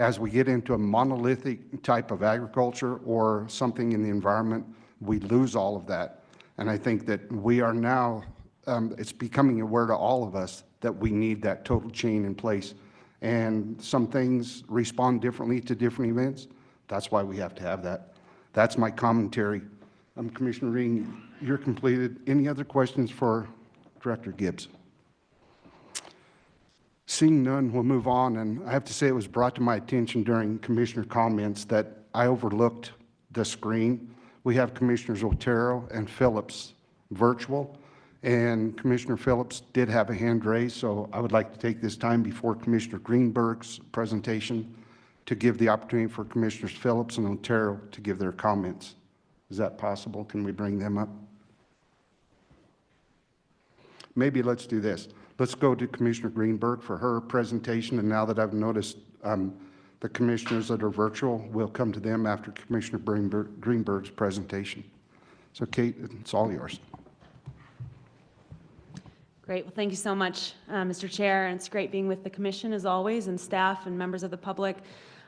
As we get into a monolithic type of agriculture or something in the environment, we lose all of that. And I think that we are now, it's becoming aware to all of us that we need that total chain in place. And some things respond differently to different events. That's why we have to have that. That's my commentary. Commissioner Ring, you're completed. Any other questions for Director Gibbs? Seeing none, we'll move on. And I have to say it was brought to my attention during commissioner comments that I overlooked the screen. We have Commissioners Otero and Phillips virtual, and Commissioner Phillips did have a hand raised, so I would like to take this time before Commissioner Greenberg's presentation to give the opportunity for Commissioners Phillips and Otero to give their comments. Is that possible? Can we bring them up? Maybe let's do this. Let's go to Commissioner Greenberg for her presentation, and now that I've noticed the commissioners that are virtual, we'll come to them after Commissioner Greenberg's presentation. So Kate, it's all yours. Great. Well, thank you so much, Mr. Chair, and it's great being with the commission as always, and staff and members of the public.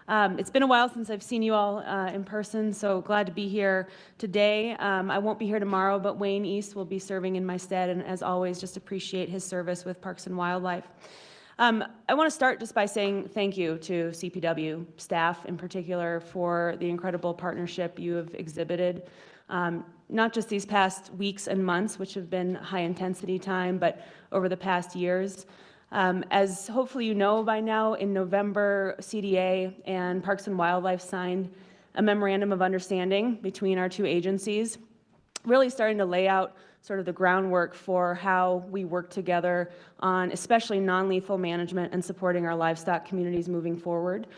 It's been a while since I've seen you all in person, so glad to be here today. I won't be here tomorrow, but Wayne East will be serving in my stead, and as always, just appreciate his service with Parks and Wildlife. I want to start just by saying thank you to CPW staff in particular for the incredible partnership you have exhibited, not just these past weeks and months, which have been high intensity time, but over the past years. As hopefully you know by now, in November, CDA and Parks and Wildlife signed a memorandum of understanding between our two agencies, really starting to lay out sort of the groundwork for how we work together on especially non-lethal management and supporting our livestock communities moving forward.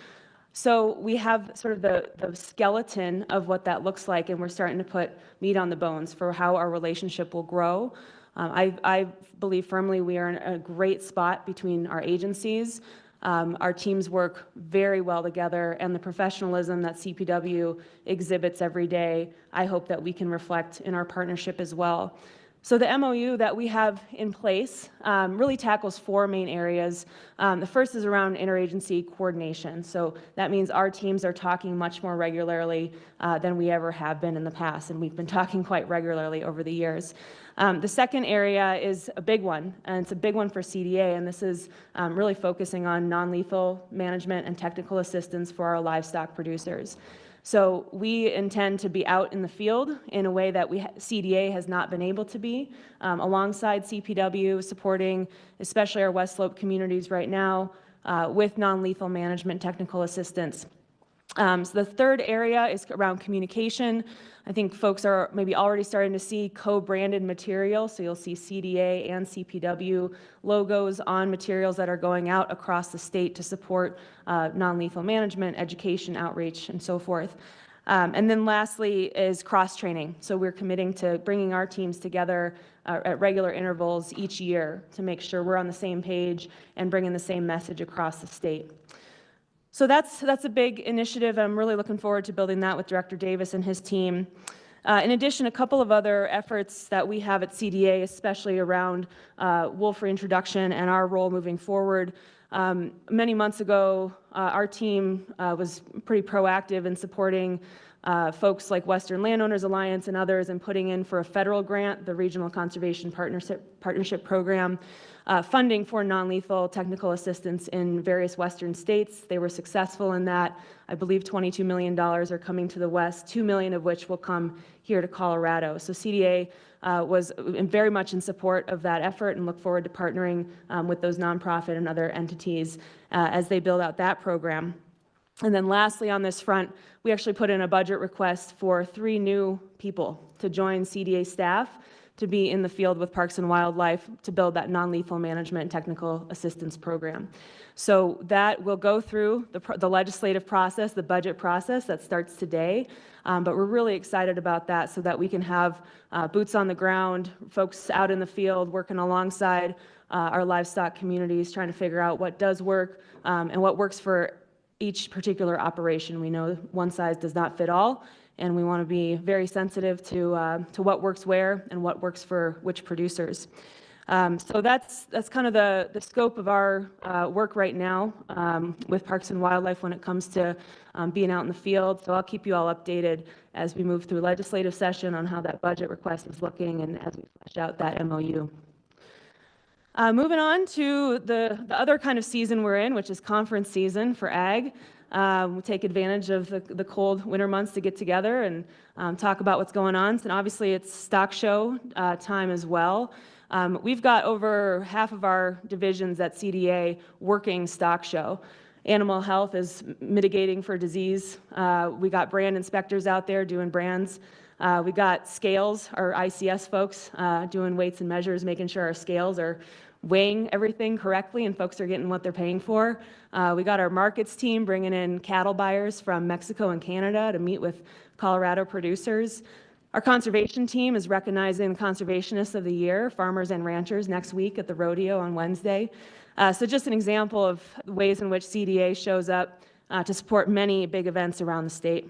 So we have sort of the skeleton of what that looks like, and we're starting to put meat on the bones for how our relationship will grow. I believe firmly we are in a great spot between our agencies. Our teams work very well together, and the professionalism that CPW exhibits every day, I hope that we can reflect in our partnership as well. So the MOU that we have in place really tackles four main areas. The first is around interagency coordination. So that means our teams are talking much more regularly than we ever have been in the past, and we've been talking quite regularly over the years. The second area is a big one, and it's a big one for CDA, and this is really focusing on non-lethal management and technical assistance for our livestock producers. So we intend to be out in the field in a way that CDA has not been able to be, alongside CPW, supporting especially our West Slope communities right now with non-lethal management technical assistance. So the third area is around communication. I think folks are maybe already starting to see co-branded material, so you'll see CDA and CPW logos on materials that are going out across the state to support non-lethal management, education, outreach, and so forth. And then lastly is cross-training. So we're committing to bringing our teams together at regular intervals each year to make sure we're on the same page and bringing the same message across the state. So that's a big initiative. I'm really looking forward to building that with Director Davis and his team. In addition, a couple of other efforts that we have at CDA, especially around wolf reintroduction and our role moving forward. Many months ago, our team was pretty proactive in supporting folks like Western Landowners Alliance and others in putting in for a federal grant, the Regional Conservation Partnership Program, funding for non-lethal technical assistance in various Western states. They were successful in that. I believe $22 million are coming to the West, $2 million of which will come here to Colorado. So CDA was very much in support of that effort and look forward to partnering with those nonprofit and other entities as they build out that program. And then lastly on this front, we actually put in a budget request for 3 new people to join CDA staff to be in the field with Parks and Wildlife to build that non-lethal management and technical assistance program. So that will go through the legislative process, the budget process that starts today. But we're really excited about that so that we can have boots on the ground, folks out in the field working alongside our livestock communities, trying to figure out what does work and what works for each particular operation. We know one size does not fit all, and we want to be very sensitive to what works where and what works for which producers. So that's kind of the scope of our work right now with Parks and Wildlife when it comes to being out in the field. So I'll keep you all updated as we move through legislative session on how that budget request is looking and as we flesh out that MOU. Moving on to the other kind of season we're in, which is conference season for ag. We take advantage of the cold winter months to get together and talk about what's going on. And obviously it's stock show time as well. We've got over half of our divisions at CDA working stock show. Animal health is mitigating for disease. We got brand inspectors out there doing brands. We got scales, our ICS folks doing weights and measures, making sure our scales are weighing everything correctly and folks are getting what they're paying for. We got our markets team bringing in cattle buyers from Mexico and Canada to meet with Colorado producers. Our conservation team is recognizing the Conservationists of the Year, farmers and ranchers, next week at the rodeo on Wednesday. So just an example of ways in which CDA shows up to support many big events around the state.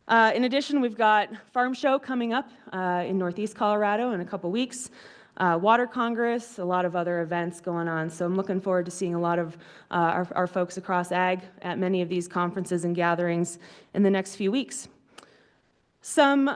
In addition, we've got Farm Show coming up in Northeast Colorado in a couple weeks. Water Congress, a lot of other events going on. So I'm looking forward to seeing a lot of our folks across ag at many of these conferences and gatherings in the next few weeks. Some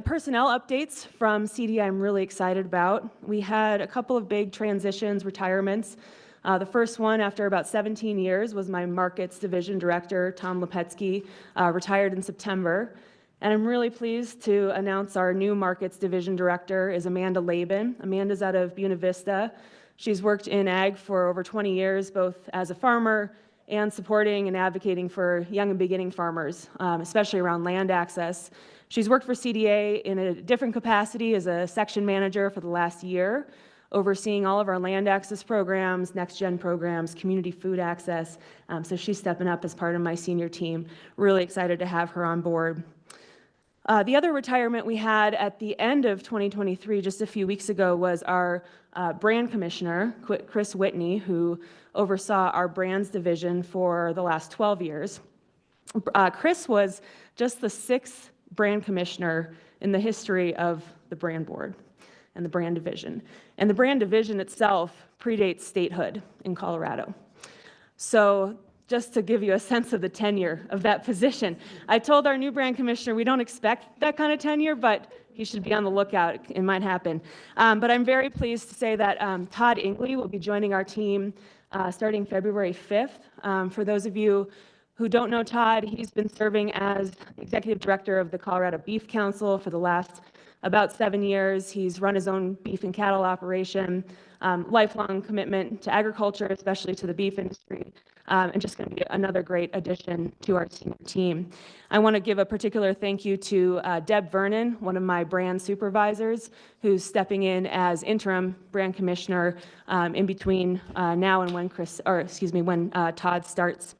personnel updates from CDA I'm really excited about. We had a couple of big transitions, retirements. The first one, after about 17 years, was my markets division director, Tom Lepetsky, retired in September. And I'm really pleased to announce our new markets division director is Amanda Laban. Amanda's out of Buena Vista. She's worked in ag for over 20 years, both as a farmer and supporting and advocating for young and beginning farmers, especially around land access. She's worked for CDA in a different capacity as a section manager for the last year, overseeing all of our land access programs, next-gen programs, community food access. So she's stepping up as part of my senior team. Really excited to have her on board. The other retirement we had at the end of 2023, just a few weeks ago, was our brand commissioner, Chris Whitney, who oversaw our brands division for the last 12 years. Chris was just the 6th brand commissioner in the history of the brand board and the brand division. And the brand division itself predates statehood in Colorado. So just to give you a sense of the tenure of that position. I told our new brand commissioner we don't expect that kind of tenure, but he should be on the lookout. It might happen. But I'm very pleased to say that Todd Ingley will be joining our team starting February 5th. For those of you who don't know Todd, he's been serving as executive director of the Colorado Beef Council for the last about 7 years. He's run his own beef and cattle operation, lifelong commitment to agriculture, especially to the beef industry, and just going to be another great addition to our senior team. I want to give a particular thank you to Deb Vernon, one of my brand supervisors, who's stepping in as interim brand commissioner in between now and when Todd starts.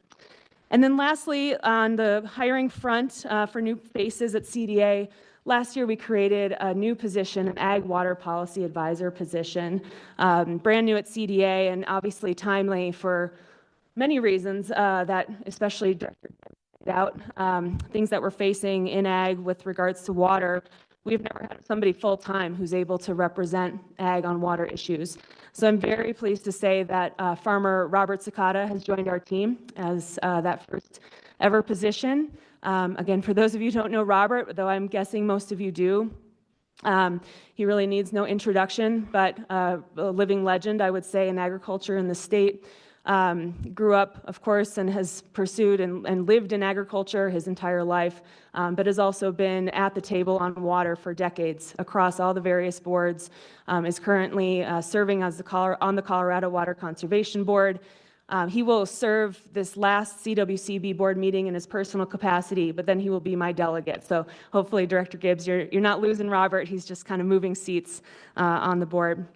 And then lastly, on the hiring front for new faces at CDA, last year we created a new position, an Ag Water Policy Advisor position, brand new at CDA and obviously timely for many reasons that especially Director out, things that we're facing in ag with regards to water. We've never had somebody full-time who's able to represent ag on water issues. So I'm very pleased to say that farmer Robert Sakata has joined our team as that first ever position. Again, for those of you who don't know Robert, though I'm guessing most of you do, he really needs no introduction, but a living legend, I would say, in agriculture in the state. Grew up, of course, and has pursued and lived in agriculture his entire life, but has also been at the table on water for decades across all the various boards, is currently serving as on the Colorado Water Conservation Board, He will serve this last CWCB board meeting in his personal capacity, but then he will be my delegate. So hopefully, Director Gibbs, you're not losing Robert. He's just kind of moving seats on the board.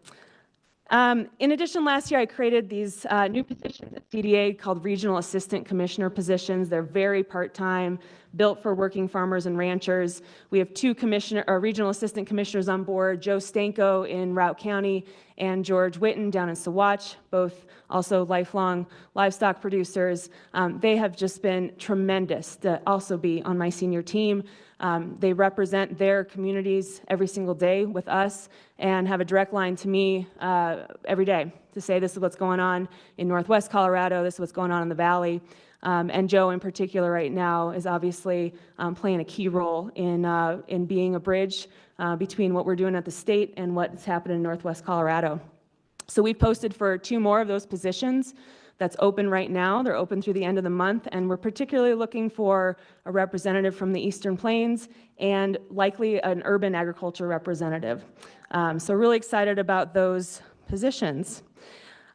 In addition, last year I created these new positions at CDA called Regional Assistant Commissioner positions. They're very part-time, built for working farmers and ranchers. We have two regional assistant commissioners on board, Joe Stanko in Routt County and George Witten down in Saguache, both also lifelong livestock producers. They have just been tremendous to also be on my senior team. They represent their communities every single day with us and have a direct line to me every day to say this is what's going on in Northwest Colorado, this is what's going on in the Valley. And Joe in particular right now is obviously playing a key role in being a bridge between what we're doing at the state and what's happening in Northwest Colorado. So we've posted for 2 more of those positions. That's open right now. They're open through the end of the month, and we're particularly looking for a representative from the Eastern Plains and likely an urban agriculture representative. So really excited about those positions.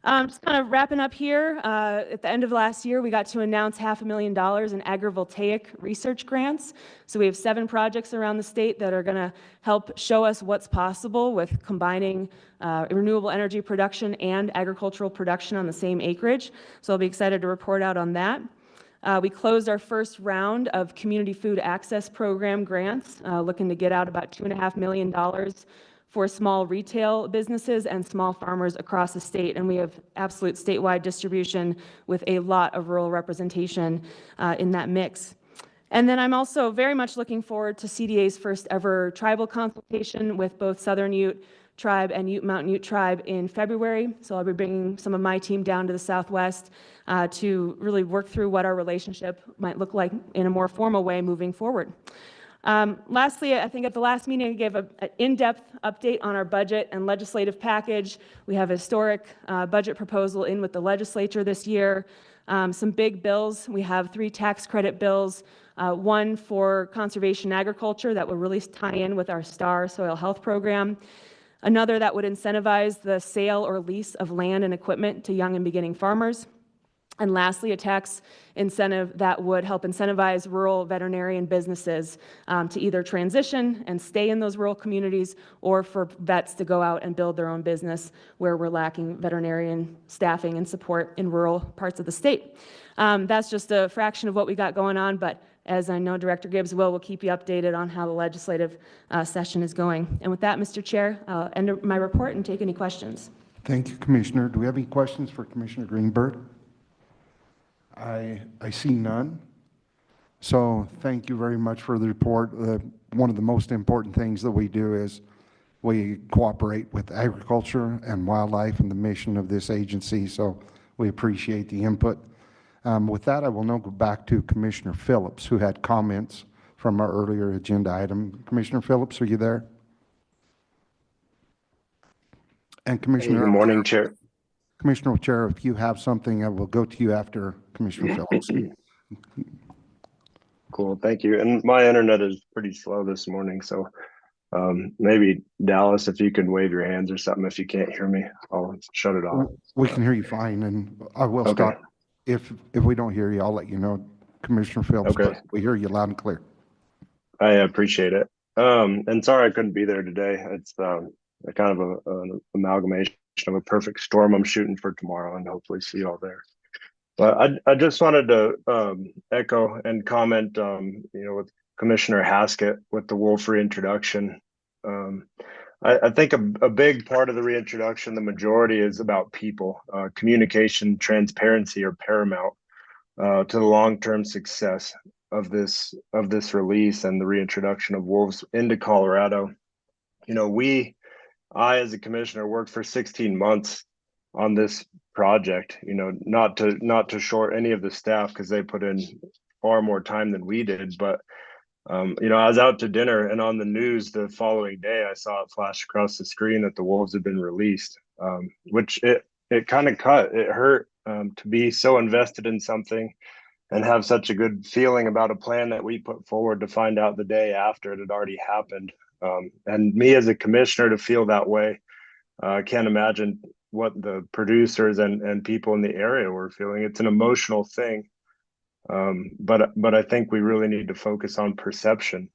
Just kind of wrapping up here, at the end of last year, we got to announce $500,000 in agrivoltaic research grants. So we have 7 projects around the state that are going to help show us what's possible with combining renewable energy production and agricultural production on the same acreage. So I'll be excited to report out on that. We closed our first round of Community Food Access Program grants, looking to get out about $2.5 million for small retail businesses and small farmers across the state. And we have absolute statewide distribution with a lot of rural representation in that mix. And then I'm also very much looking forward to CDA's first ever tribal consultation with both Southern Ute Tribe and Mountain Ute Tribe in February. So I'll be bringing some of my team down to the Southwest to really work through what our relationship might look like in a more formal way moving forward. Lastly, I think at the last meeting, I gave an in-depth update on our budget and legislative package. We have a historic budget proposal in with the legislature this year. Some big bills. We have 3 tax credit bills, one for conservation agriculture that will really tie in with our STAR soil health program. Another that would incentivize the sale or lease of land and equipment to young and beginning farmers. And lastly, a tax incentive that would help incentivize rural veterinarian businesses to either transition and stay in those rural communities or for vets to go out and build their own business where we're lacking veterinarian staffing and support in rural parts of the state. That's just a fraction of what we got going on, but as I know Director Gibbs will, we'll keep you updated on how the legislative session is going. And with that, Mr. Chair, I'll end my report and take any questions. Thank you, Commissioner. Do we have any questions for Commissioner Greenberg? I see none. So thank you very much for the report. One of the most important things that we do is we cooperate with agriculture and wildlife and the mission of this agency, so we appreciate the input. With that, I will now go back to Commissioner Phillips, who had comments from our earlier agenda item. Commissioner Phillips, are you there? And Commissioner... Good morning, Chair. Commissioner Chair, if you have something, I will go to you after Commissioner Phillips. Cool, thank you. And my internet is pretty slow this morning, so maybe Dallas, if you can wave your hands or something, if you can't hear me, I'll shut it off. We can hear you fine, and I will stop. If we don't hear you, I'll let you know, Commissioner Phillips. Okay. We hear you loud and clear. I appreciate it. And sorry I couldn't be there today. It's a kind of an amalgamation of a perfect storm I'm shooting for tomorrow, and hopefully see you all there. But I just wanted to echo and comment, with Commissioner Haskett with the wolf reintroduction. I think a big part of the reintroduction, the majority, is about people. Communication, transparency are paramount to the long-term success of this release and the reintroduction of wolves into Colorado. I, as a commissioner, worked for 16 months on this project, not to short any of the staff because they put in far more time than we did. But, I was out to dinner, and on the news the following day, I saw it flash across the screen that the wolves had been released, which it kind of cut. It hurt to be so invested in something and have such a good feeling about a plan that we put forward to find out the day after it had already happened. And me as a commissioner to feel that way, I can't imagine, what the producers and people in the area were feeling. It's an emotional thing. But I think we really need to focus on perception.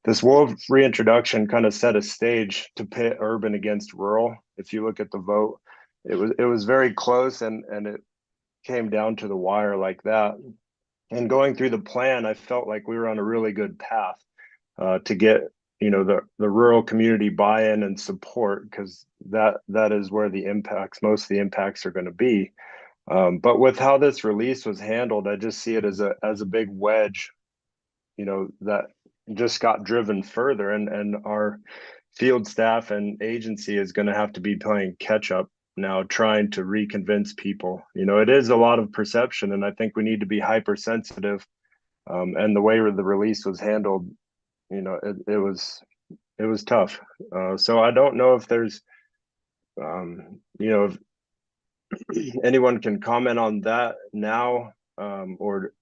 This wolf reintroduction kind of set a stage to pit urban against rural. If you look at the vote, it was very close, and it came down to the wire like that. And going through the plan, I felt like we were on a really good path to get the rural community buy-in and support, because that is where most of the impacts are going to be. But with how this release was handled, I just see it as a big wedge, that just got driven further, and our field staff and agency is going to have to be playing catch up now, trying to reconvince people. It is a lot of perception, and I think we need to be hypersensitive. And the way the release was handled, it was tough. So I don't know if there's, if anyone can comment on that now, or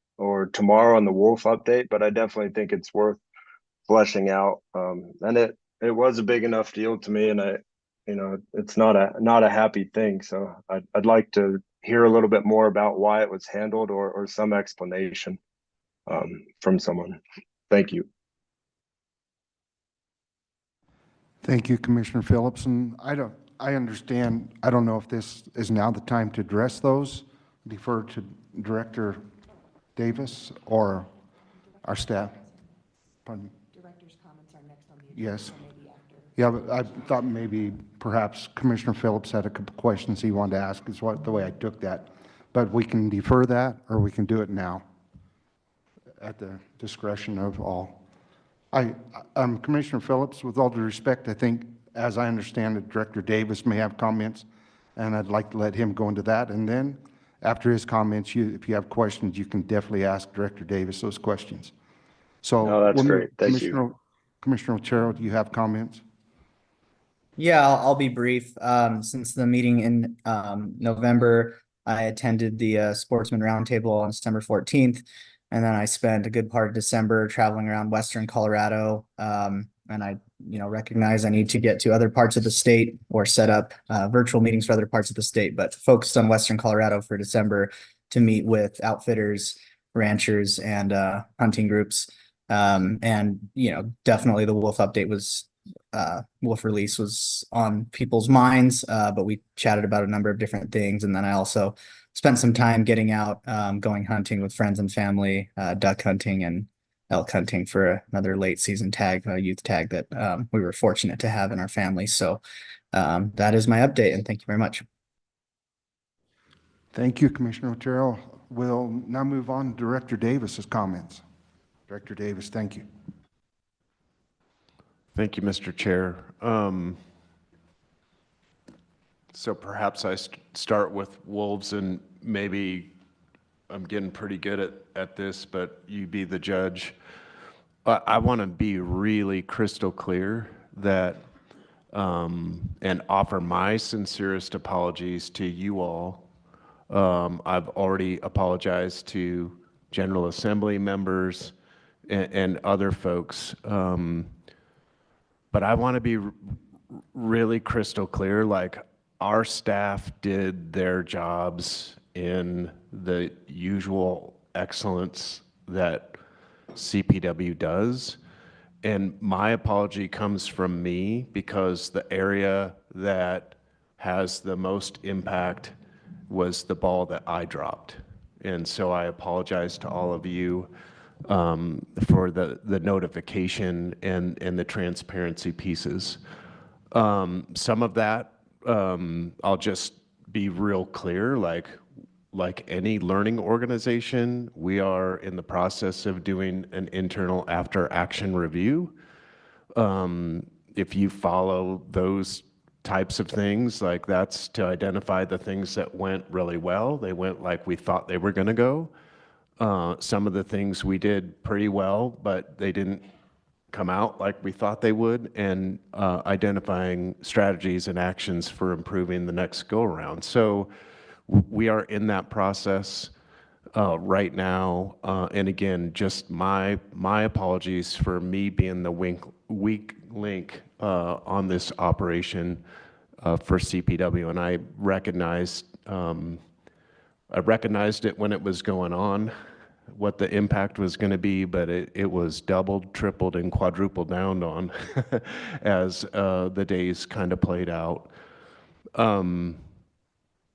tomorrow on the wolf update, but I definitely think it's worth fleshing out. And it was a big enough deal to me, and it's not a happy thing. So I'd like to hear a little bit more about why it was handled, or some explanation from someone. Thank you. Thank you, Commissioner Phillips. And I understand, I don't know if this is now the time to address those. Defer to Director Davis or our staff. Pardon me. Director's comments are next on the agenda. Yes. So maybe after. Yeah, but I thought maybe perhaps Commissioner Phillips had a couple questions he wanted to ask, is the way I took that. But we can defer that, or we can do it now at the discretion of all. Commissioner Phillips, with all due respect, I think, as I understand it, Director Davis may have comments, and I'd like to let him go into that. And then after his comments, if you have questions, you can definitely ask Director Davis those questions. So, no, that's great. Thank you. Commissioner Otero, do you have comments? Yeah, I'll be brief. Since the meeting in November, I attended the Sportsman Roundtable on December 14th. And then I spent a good part of December traveling around Western Colorado. And I, recognize I need to get to other parts of the state or set up virtual meetings for other parts of the state, but focused on Western Colorado for December to meet with outfitters, ranchers, and hunting groups. And, definitely the wolf update wolf release was on people's minds, but we chatted about a number of different things. And then I also spent some time getting out, going hunting with friends and family, duck hunting and elk hunting for another late season tag, youth tag that we were fortunate to have in our family. So that is my update, and thank you very much. Thank you, Commissioner Otero. We'll now move on to Director Davis's comments. Director Davis, thank you. Thank you, Mr. Chair. So perhaps I start with wolves, and maybe I'm getting pretty good at this, but you be the judge. I want to be really crystal clear that, and offer my sincerest apologies to you all. I've already apologized to General Assembly members and other folks. But I want to be really crystal clear, like our staff did their jobs in the usual excellence that CPW does. And my apology comes from me because the area that has the most impact was the ball that I dropped. And so I apologize to all of you for the notification and the transparency pieces. Some of that, I'll just be real clear, like any learning organization, we are in the process of doing an internal after action review. If you follow those types of things, like that's to identify the things that went really well. They went like we thought they were going to go. Some of the things we did pretty well, but they didn't come out like we thought they would, and identifying strategies and actions for improving the next go around. So we are in that process right now. And again, just my apologies for me being the weak link on this operation. for CPW, and I recognized it when it was going on, what the impact was going to be, but it was doubled, tripled, and quadrupled down on as the days kind of played out.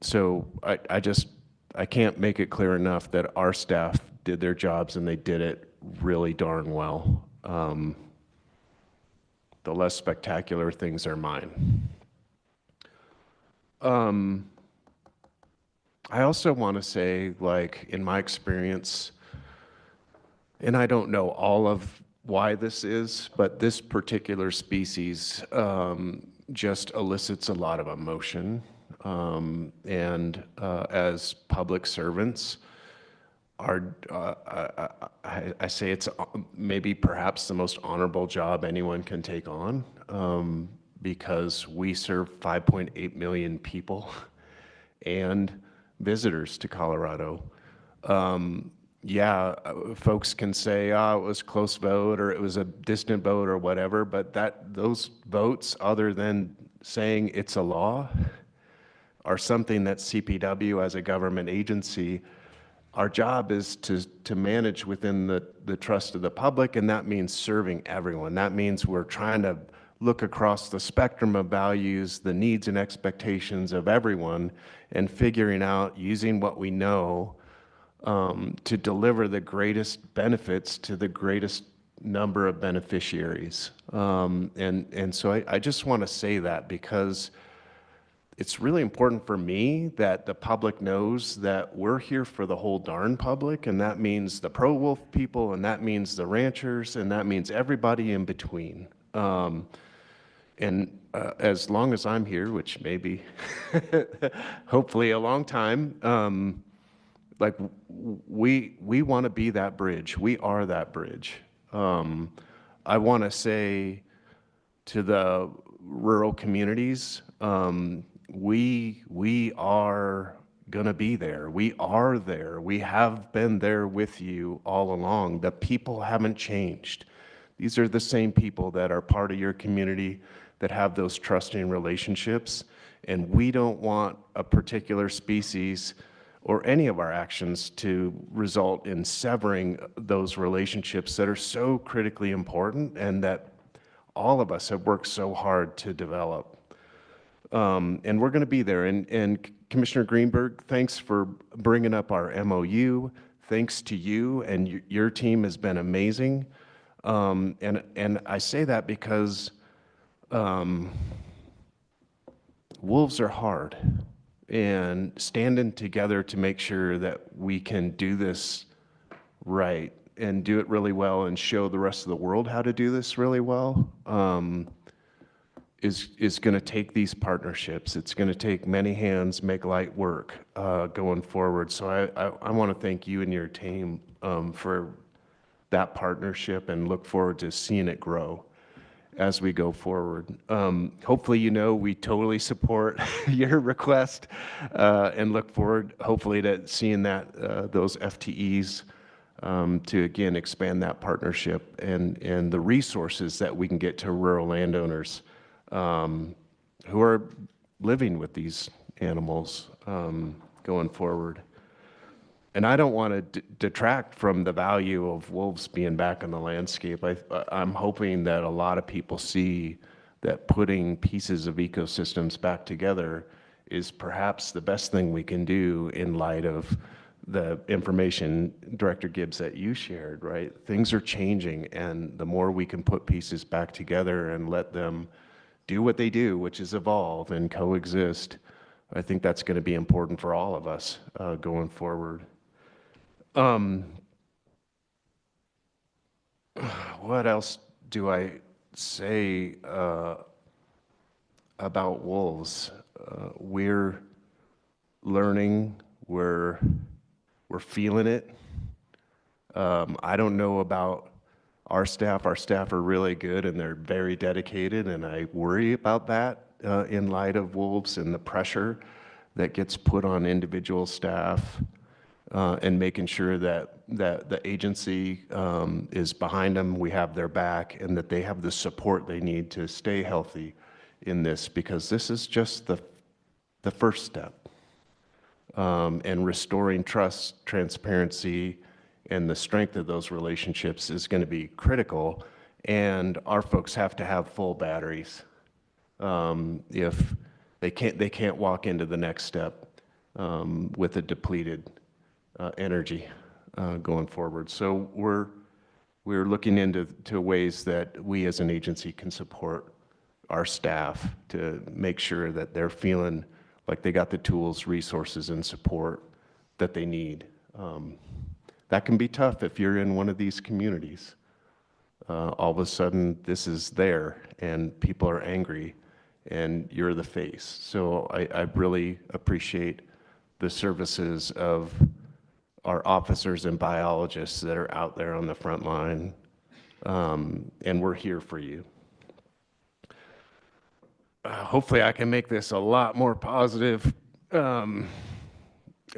So I can't make it clear enough that our staff did their jobs and they did it really darn well. The less spectacular things are mine. I also want to say, like, in my experience, and I don't know all of why this is, but this particular species just elicits a lot of emotion. As public servants, I say it's maybe perhaps the most honorable job anyone can take on, because we serve 5.8 million people and visitors to Colorado. Yeah, folks can say, oh, it was a close vote or it was a distant vote or whatever, but those votes, other than saying it's a law, are something that CPW as a government agency, our job is to manage within the trust of the public, and that means serving everyone. That means we're trying to look across the spectrum of values, the needs and expectations of everyone, and figuring out, using what we know, to deliver the greatest benefits to the greatest number of beneficiaries. And so I just want to say that, because it's really important for me that the public knows that we're here for the whole darn public, and that means the pro-wolf people, and that means the ranchers, and that means everybody in between. As long as I'm here, which may be hopefully a long time, like we want to be that bridge. We are that bridge. I want to say to the rural communities, we are going to be there. We are there. We have been there with you all along. The people haven't changed. These are the same people that are part of your community, that have those trusting relationships. And we don't want a particular species or any of our actions to result in severing those relationships that are so critically important and that all of us have worked so hard to develop. And we're going to be there. And Commissioner Greenberg, thanks for bringing up our MOU. Thanks to you, and your team has been amazing. And I say that because wolves are hard, and standing together to make sure that we can do this right and do it really well and show the rest of the world how to do this really well is going to take these partnerships. It's going to take many hands, make light work going forward. So I want to thank you and your team for that partnership, and look forward to seeing it grow as we go forward. Hopefully, we totally support your request and look forward, hopefully, to seeing that those FTEs to, again, expand that partnership and the resources that we can get to rural landowners who are living with these animals going forward. And I don't want to detract from the value of wolves being back in the landscape. I'm hoping that a lot of people see that putting pieces of ecosystems back together is perhaps the best thing we can do in light of the information, Director Gibbs, that you shared, right? Things are changing, and the more we can put pieces back together and let them do what they do, which is evolve and coexist, I think that's going to be important for all of us going forward. What else do I say about wolves? We're learning, we're feeling it. I don't know about our staff. Our staff are really good and they're very dedicated, and I worry about that in light of wolves and the pressure that gets put on individual staff. And making sure that the agency is behind them, we have their back, and that they have the support they need to stay healthy in this, because this is just the first step. And restoring trust, transparency, and the strength of those relationships is going to be critical. And our folks have to have full batteries. If they can't walk into the next step with a depleted energy going forward. So we're looking into ways that we as an agency can support our staff to make sure that they're feeling like they got the tools, resources, and support that they need. That can be tough if you're in one of these communities. All of a sudden, this is there, and people are angry, and you're the face. So I really appreciate the services of our officers and biologists that are out there on the front line, and we're here for you. Hopefully I can make this a lot more positive. I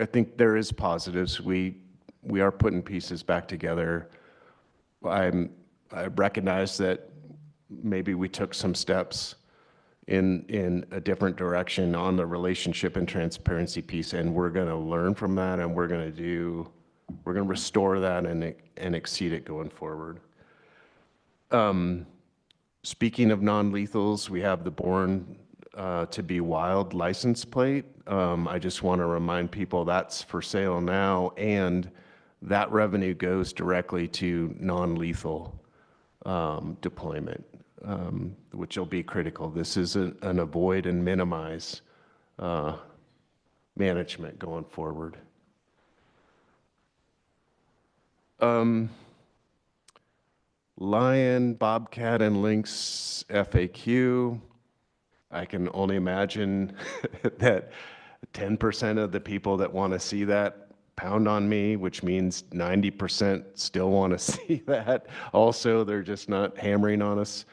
think there is positives. We are putting pieces back together. I recognize that maybe we took some steps in a different direction on the relationship and transparency piece, and we're going to learn from that, and we're going to restore that and exceed it going forward. Speaking of non-lethals, we have the Born to Be Wild license plate. I just want to remind people that's for sale now, and that revenue goes directly to non-lethal deployment, which will be critical. This is an avoid and minimize management going forward. Lion, bobcat, and lynx FAQ. I can only imagine that 10% of the people that want to see that pound on me, which means 90% still want to see that. Also, they're just not hammering on us.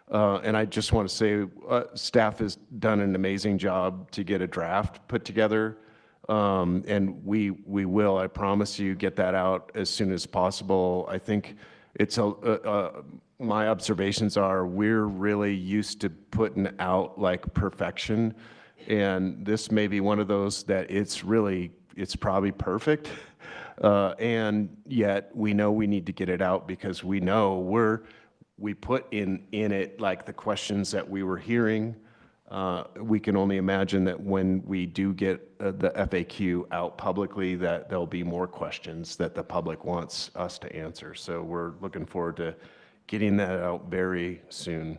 And I just want to say, staff has done an amazing job to get a draft put together. And we will, I promise you, get that out as soon as possible. I think it's my observations are we're really used to putting out like perfection, and this may be one of those that it's probably perfect, and yet we know we need to get it out because we know we put in it like the questions that we were hearing. We can only imagine that when we do get the FAQ out publicly, that there'll be more questions that the public wants us to answer. So we're looking forward to getting that out very soon.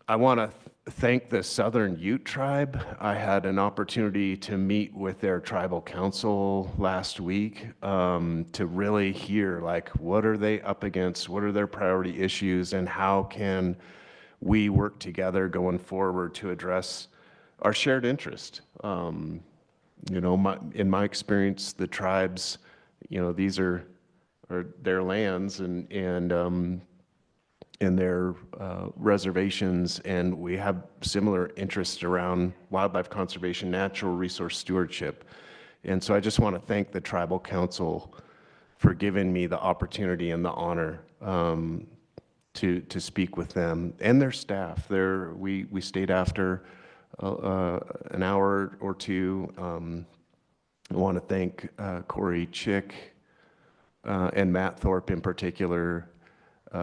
I want to thank the Southern Ute Tribe. I had an opportunity to meet with their tribal council last week to really hear, like, what are they up against? What are their priority issues? And how can we work together going forward to address our shared interest? In my experience, the tribes, these are their lands and their reservations, and we have similar interests around wildlife conservation, natural resource stewardship. And so I just want to thank the Tribal Council for giving me the opportunity and the honor to speak with them and their staff. We stayed after an hour or two. I want to thank Corey Chick and Matt Thorpe in particular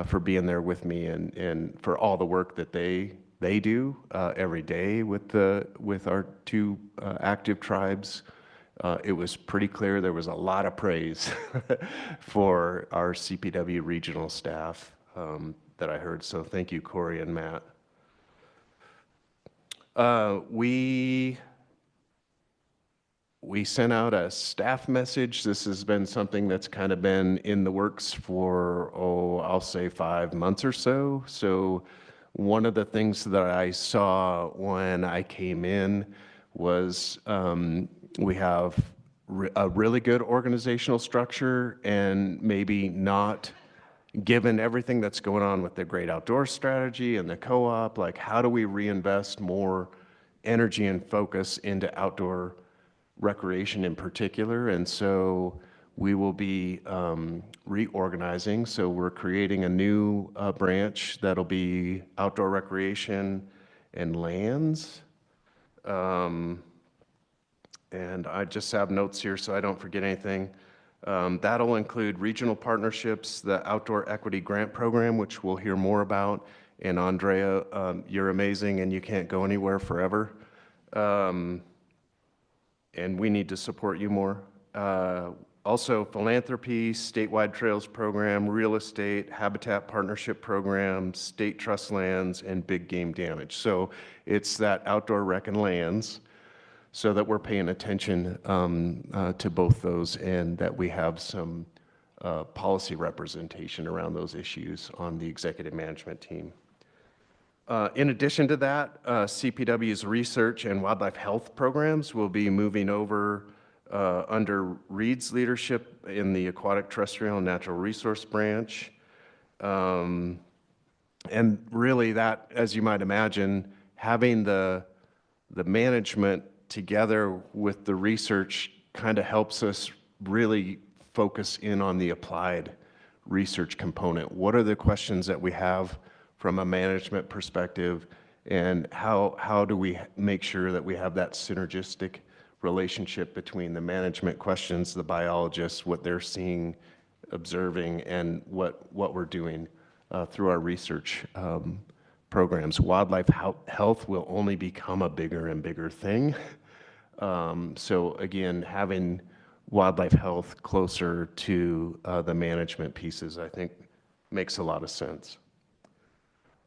for being there with me and for all the work that they do every day with our two active tribes. It was pretty clear there was a lot of praise for our CPW regional staff that I heard. So thank you, Corey and Matt. We sent out a staff message. This has been something that's kind of been in the works for, I'll say 5 months or so. So one of the things that I saw when I came in was we have a really good organizational structure, and maybe not given everything that's going on with the Great Outdoors Strategy and the co-op, like how do we reinvest more energy and focus into outdoor recreation in particular? And so we will be reorganizing. So we're creating a new branch that'll be outdoor recreation, and Lands. And I just have notes here so I don't forget anything. That'll include regional partnerships, the Outdoor Equity Grant Program, which we'll hear more about. And Andrea, you're amazing and you can't go anywhere forever. And we need to support you more. Also, philanthropy, statewide trails program, real estate, habitat partnership program, state trust lands, and big game damage. So it's that outdoor rec and lands, so that we're paying attention to both those and that we have some policy representation around those issues on the executive management team. In addition to that, CPW's research and wildlife health programs will be moving over under Reed's leadership in the Aquatic, Terrestrial, and Natural Resource Branch. And really that, as you might imagine, having the management together with the research kind of helps us really focus in on the applied research component. What are the questions that we have from a management perspective, and how do we make sure that we have that synergistic relationship between the management questions, the biologists, what they're seeing, observing, and what we're doing through our research programs. Wildlife health will only become a bigger and bigger thing. So again, having wildlife health closer to the management pieces, I think, makes a lot of sense.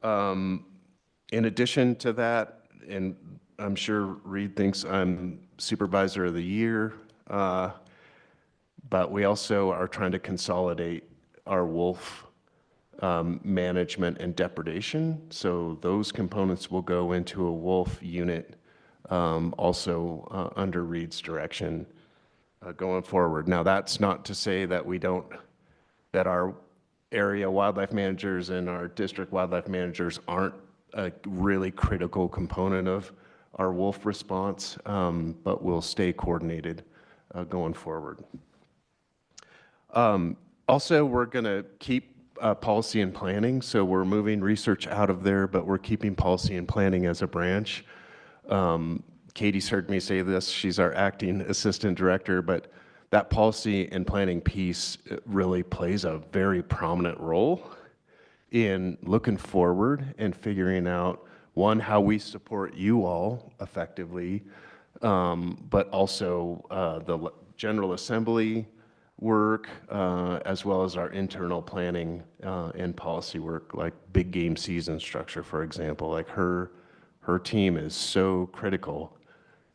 In addition to that, and I'm sure Reed thinks I'm Supervisor of the Year, but we also are trying to consolidate our wolf management and depredation. So those components will go into a wolf unit also under Reed's direction going forward. Now, that's not to say that that our area wildlife managers and our district wildlife managers aren't a really critical component of our wolf response, but we'll stay coordinated going forward. Also, we're going to keep policy and planning, so we're moving research out of there, but we're keeping policy and planning as a branch. Katie's heard me say this, she's our acting assistant director, but that policy and planning piece really plays a very prominent role in looking forward and figuring out, one, how we support you all effectively, but also the General Assembly work, as well as our internal planning and policy work, like big game season structure, for example. Like her team is so critical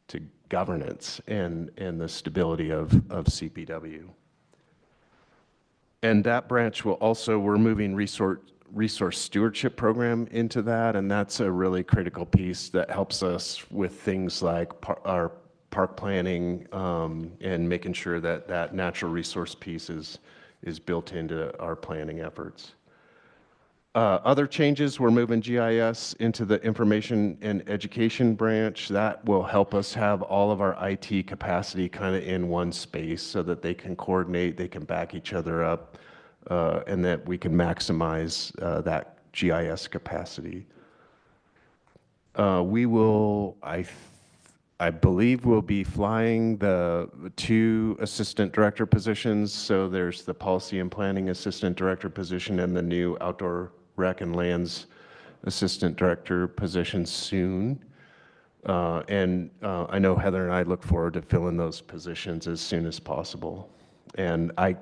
to governance and the stability of CPW. And that branch will also, we're moving resource stewardship program into that, and that's a really critical piece that helps us with things like our park planning and making sure that that natural resource piece is built into our planning efforts. Other changes, we're moving GIS into the information and education branch. That will help us have all of our IT capacity kind of in one space so that they can coordinate, they can back each other up, and that we can maximize that GIS capacity. We will, I believe we'll be flying the 2 assistant director positions. So there's the policy and planning assistant director position and the new outdoor rec and lands assistant director position soon. I know Heather and I look forward to filling those positions as soon as possible. And I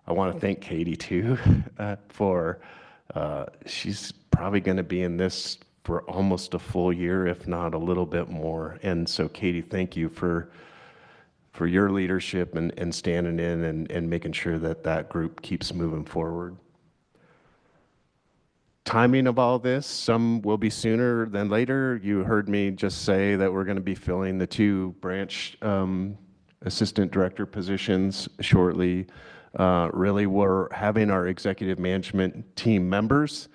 want to thank Katie too for, she's probably going to be in this for almost a full year, if not a little bit more. And so Katie, thank you for your leadership and standing in and making sure that that group keeps moving forward. Timing of all this, some will be sooner than later. You heard me just say that we're going to be filling the 2 branch assistant director positions shortly. Really, we're having our executive management team members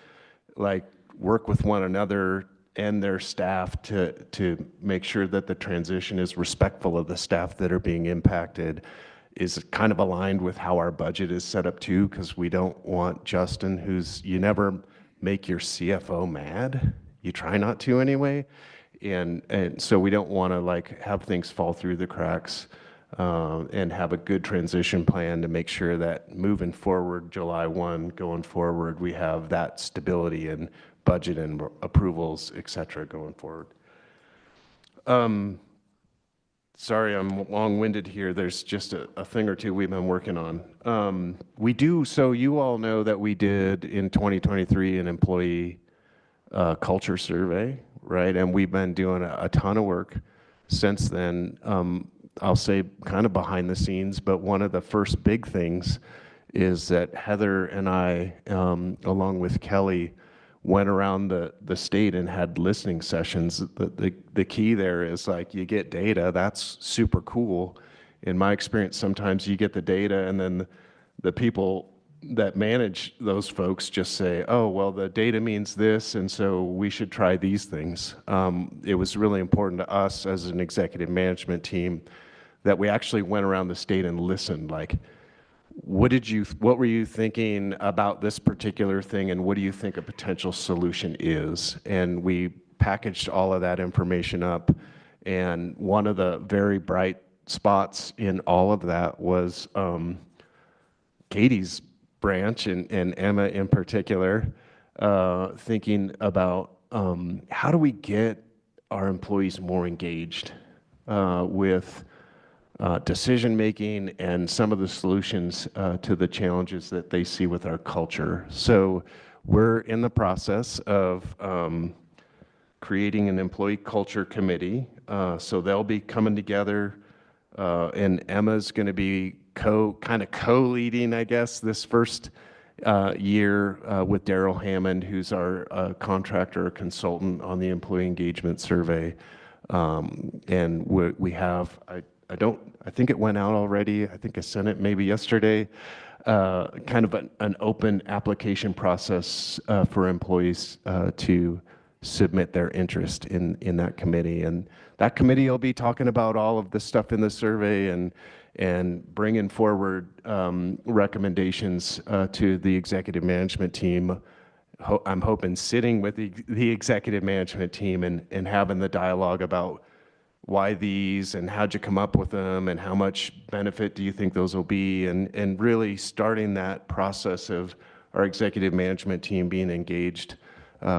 work with one another and their staff to make sure that the transition is respectful of the staff that are being impacted, is kind of aligned with how our budget is set up too, because we don't want Justin, you never make your CFO mad. you try not to anyway. And so we don't want to like have things fall through the cracks, and have a good transition plan to make sure that moving forward, July 1, going forward, we have that stability and budget and approvals, et cetera, going forward. Sorry, I'm long-winded here. There's just a thing or two we've been working on. So you all know that we did in 2023 an employee culture survey, right? And we've been doing a ton of work since then. I'll say kind of behind the scenes, but one of the first big things is that Heather and I, along with Kelly, went around the state and had listening sessions. The key there is like you get data, that's super cool. In my experience, sometimes you get the data and then the people that manage those folks just say, oh, well, the data means this, and so we should try these things. It was really important to us as an executive management team that we actually went around the state and listened, like, what were you thinking about this particular thing, and what do you think a potential solution is? And we packaged all of that information up, and one of the very bright spots in all of that was Katie's branch and Emma in particular, thinking about how do we get our employees more engaged with decision-making and some of the solutions to the challenges that they see with our culture. So we're in the process of creating an employee culture committee. So they'll be coming together, and Emma's going to be kind of co-leading, I guess, this first year with Daryl Hammond, who's our contractor consultant on the employee engagement survey. And we have, I think it went out already. I think I sent it maybe yesterday. Kind of an open application process for employees to submit their interest in that committee. And that committee will be talking about all of the stuff in the survey and bringing forward recommendations to the executive management team. I'm hoping sitting with the executive management team and having the dialogue about why these and how'd you come up with them and how much benefit do you think those will be, and really starting that process of our executive management team being engaged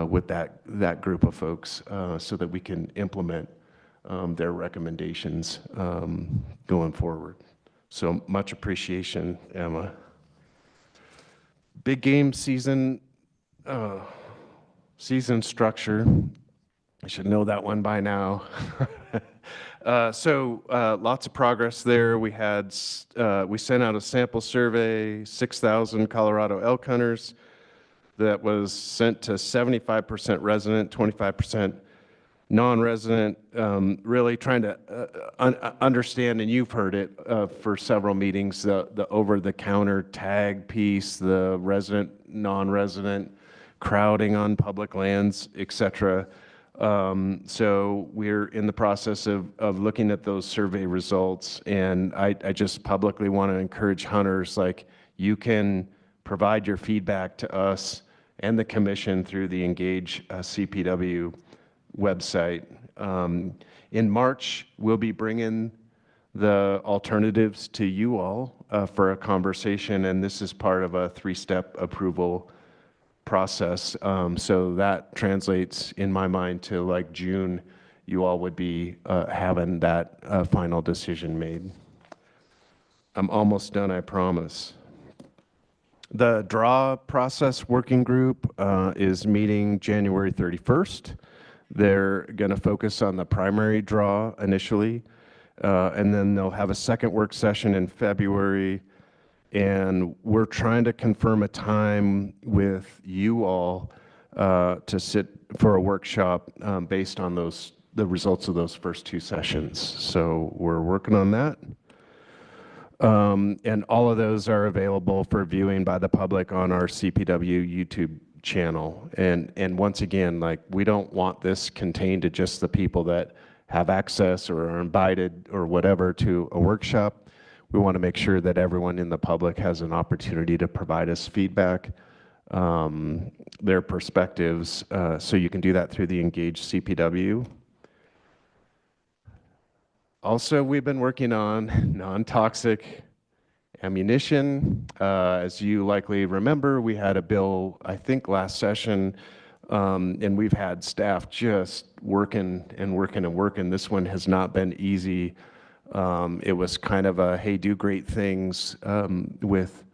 with that group of folks so that we can implement their recommendations going forward. So much appreciation, Emma. Big game season structure. I should know that one by now. So lots of progress there. We sent out a sample survey, 6,000 Colorado elk hunters, that was sent to 75% resident, 25% non-resident, really trying to understand, and you've heard it for several meetings, the over-the-counter tag piece, the resident, non-resident, crowding on public lands, et cetera. So we're in the process of looking at those survey results, and I just publicly want to encourage hunters, like, you can provide your feedback to us and the commission through the Engage CPW website. In March, we'll be bringing the alternatives to you all for a conversation, and this is part of a 3-step approval process. So that translates in my mind to like June, you all would be having that final decision made. I'm almost done, I promise. The draw process working group is meeting January 31st. They're going to focus on the primary draw initially, and then they'll have a second work session in February. And we're trying to confirm a time with you all to sit for a workshop based on the results of those first 2 sessions. So we're working on that. And all of those are available for viewing by the public on our CPW YouTube channel. And once again, like, we don't want this contained to just the people that have access or are invited or whatever to a workshop. We want to make sure that everyone in the public has an opportunity to provide us feedback their perspectives. So you can do that through the Engage CPW. Also, we've been working on non-toxic ammunition. As you likely remember, we had a bill, I think, last session, and we've had staff just working and working and working. This one has not been easy. It was kind of a, hey, do great things with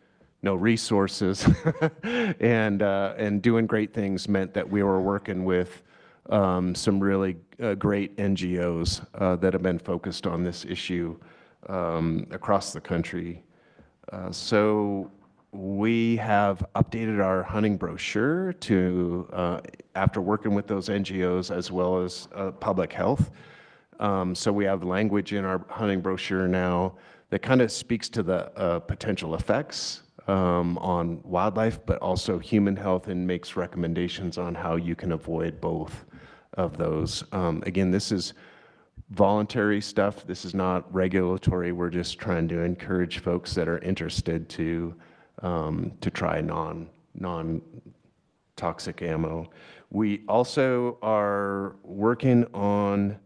no resources. And doing great things meant that we were working with some really great NGOs that have been focused on this issue across the country. So we have updated our hunting brochure to, after working with those NGOs as well as public health. So we have language in our hunting brochure now that kind of speaks to the potential effects on wildlife, but also human health, and makes recommendations on how you can avoid both of those. Again, this is voluntary stuff. This is not regulatory. We're just trying to encourage folks that are interested to try non-toxic ammo. We also are working on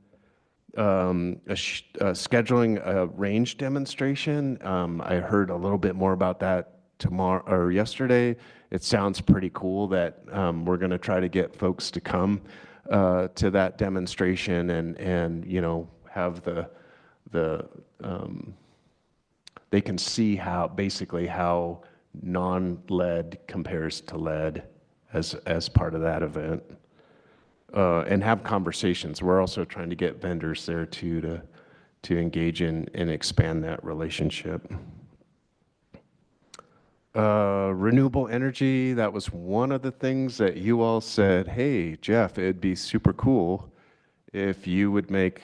scheduling a range demonstration. I heard a little bit more about that tomorrow or yesterday. It sounds pretty cool that we're going to try to get folks to come to that demonstration and you know, have they can see how basically how non-lead compares to lead as part of that event, and have conversations. We're also trying to get vendors there too to engage in and expand that relationship. Renewable energy, that was one of the things that you all said, hey, Jeff, it'd be super cool if you would make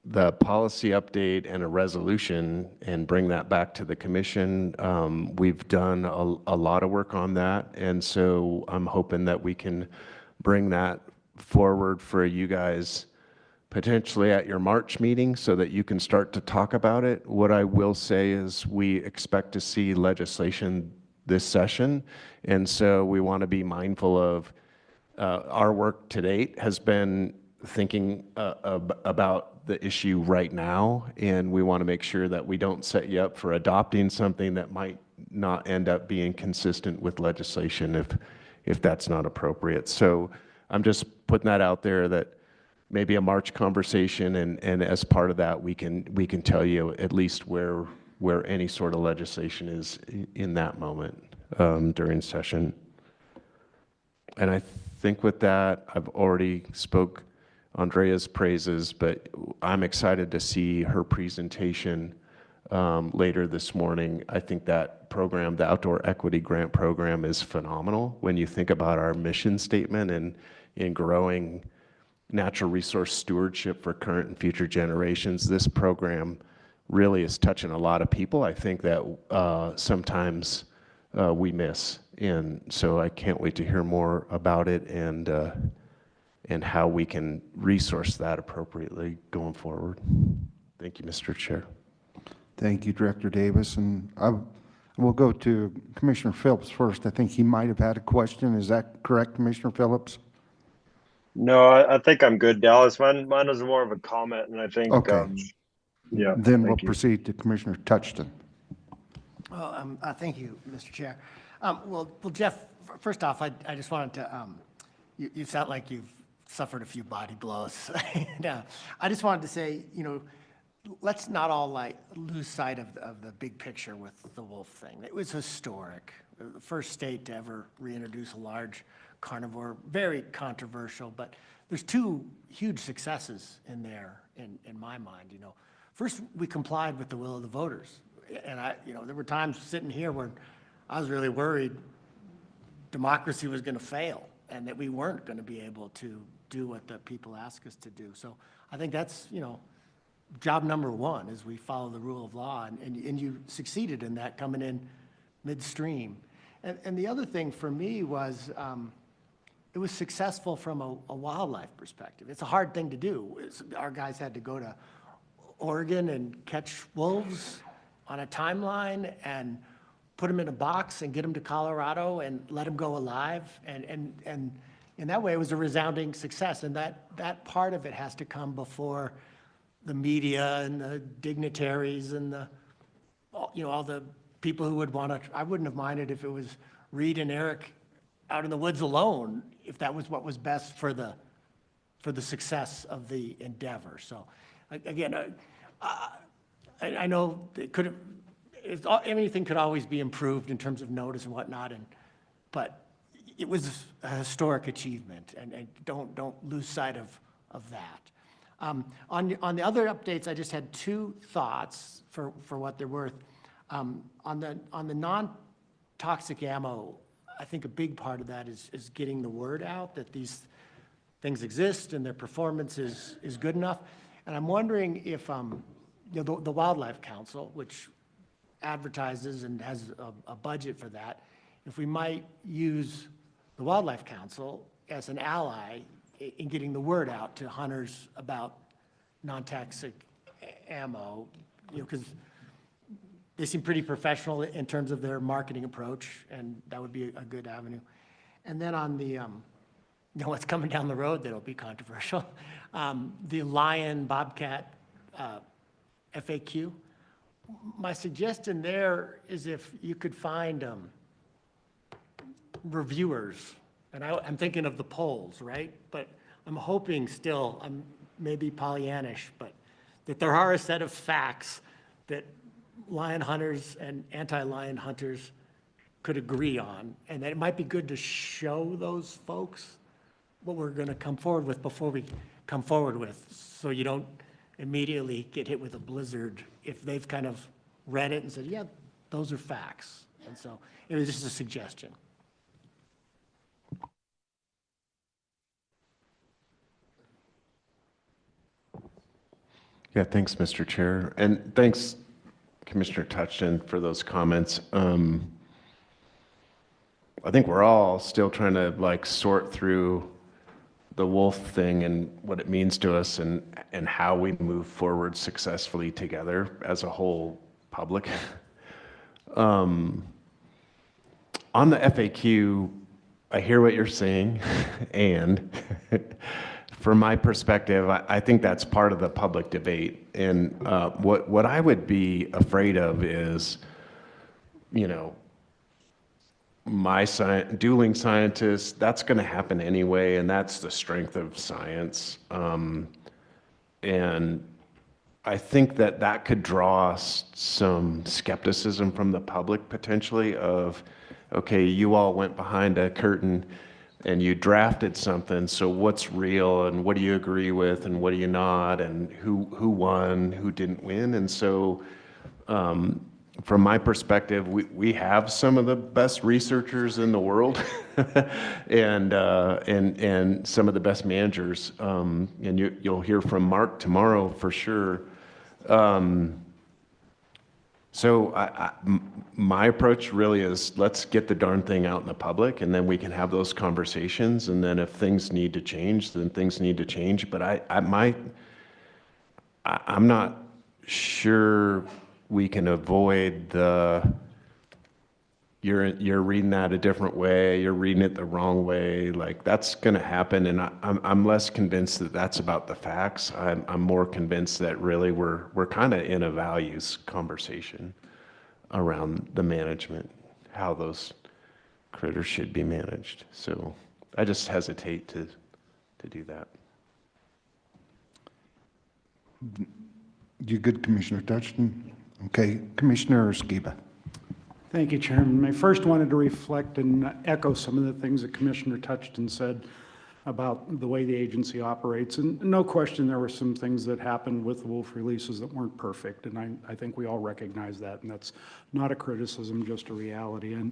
the policy update and a resolution and bring that back to the commission. We've done a lot of work on that, and so I'm hoping that we can bring that forward for you guys potentially at your March meeting so that you can start to talk about it. What I will say is we expect to see legislation this session, and so we want to be mindful of our work to date has been thinking about the issue right now, and we want to make sure that we don't set you up for adopting something that might not end up being consistent with legislation if that's not appropriate. So I'm just putting that out there, that maybe a March conversation, and as part of that, we can tell you at least where any sort of legislation is in that moment during session. And I think with that, I've already spoke Andrea's praises, but I'm excited to see her presentation later this morning. I think that program, the Outdoor Equity Grant Program, is phenomenal when you think about our mission statement and in growing natural resource stewardship for current and future generations. This program really is touching a lot of people. I think that sometimes we miss, and so I can't wait to hear more about it and how we can resource that appropriately going forward. Thank you, Mr. Chair. Thank you, Director Davis. And we'll go to Commissioner Phillips first. I think he might have had a question. Is that correct, Commissioner Phillips? No, I think I'm good, Dallas. Mine was more of a comment, and I think, okay. Yeah. Then we'll proceed to Commissioner Touchton. Well, thank you, Mr. Chair. Well, Jeff, first off, I just wanted to, you sound like you've suffered a few body blows. And, I just wanted to say, you know, let's not all lose sight of the big picture with the wolf thing. It was historic. The first state to ever reintroduce a large carnivore, very controversial, but there's two huge successes in there in my mind. You know, first, we complied with the will of the voters. And there were times sitting here where I was really worried democracy was going to fail and that we weren't going to be able to do what the people ask us to do. So I think that's, job number one, is we follow the rule of law, and you succeeded in that coming in midstream. And the other thing for me was it was successful from a wildlife perspective. It's a hard thing to do. Our guys had to go to Oregon and catch wolves on a timeline and put them in a box and get them to Colorado and let them go alive. And in that way, it was a resounding success. And that part of it has to come before the media and the dignitaries and all the people who would want to. I wouldn't have minded if it was Reed and Eric out in the woods alone, if that was what was best for the success of the endeavor. So again, I know it could have, anything could always be improved in terms of notice and whatnot, but it was a historic achievement, and don't lose sight of that. On the other updates, I just had two thoughts for what they're worth. On the non-toxic ammo, I think a big part of that is getting the word out that these things exist and their performance is good enough. And I'm wondering if the Wildlife Council, which advertises and has a budget for that, if we might use the Wildlife Council as an ally in getting the word out to hunters about non-toxic ammo, because they seem pretty professional in terms of their marketing approach, and that would be a good avenue. And then on the, what's coming down the road that'll be controversial, the lion bobcat FAQ. My suggestion there is if you could find reviewers, and I'm thinking of the polls, right? But I'm hoping still, I'm maybe Pollyannish, but that there are a set of facts that lion hunters and anti-lion hunters could agree on, and that it might be good to show those folks what we're going to come forward with before we come forward with, so you don't immediately get hit with a blizzard if they've kind of read it and said, yeah, those are facts. And so it was just a suggestion. Yeah, thanks, Mr. Chair. And thanks, Commissioner Touchton, for those comments. I think we're all still trying to sort through the wolf thing and what it means to us and how we move forward successfully together as a whole public. On the FAQ, I hear what you're saying, and from my perspective, I think that's part of the public debate. And what I would be afraid of is, my dueling scientists, that's going to happen anyway, and that's the strength of science. And I think that could draw some skepticism from the public potentially of, okay, you all went behind a curtain and you drafted something, so what's real and what do you agree with and what do you not, and who won, who didn't win. And so from my perspective, we have some of the best researchers in the world and some of the best managers. And you'll hear from Mark tomorrow for sure. So my approach really is, let's get the darn thing out in the public, and then we can have those conversations. And then if things need to change, then things need to change. But I'm not sure we can avoid you're reading that a different way, you're reading it the wrong way. That's going to happen, and I'm less convinced that that's about the facts. I'm more convinced that really we're kind of in a values conversation around the management, how those critters should be managed. So I just hesitate to do that. You good, Commissioner Touchton? Okay, Commissioner Skiba. Thank you, Chairman. I first wanted to reflect and echo some of the things that Commissioner Touchton said about the way the agency operates. And no question, there were some things that happened with the wolf releases that weren't perfect, and I think we all recognize that, and that's not a criticism, just a reality. And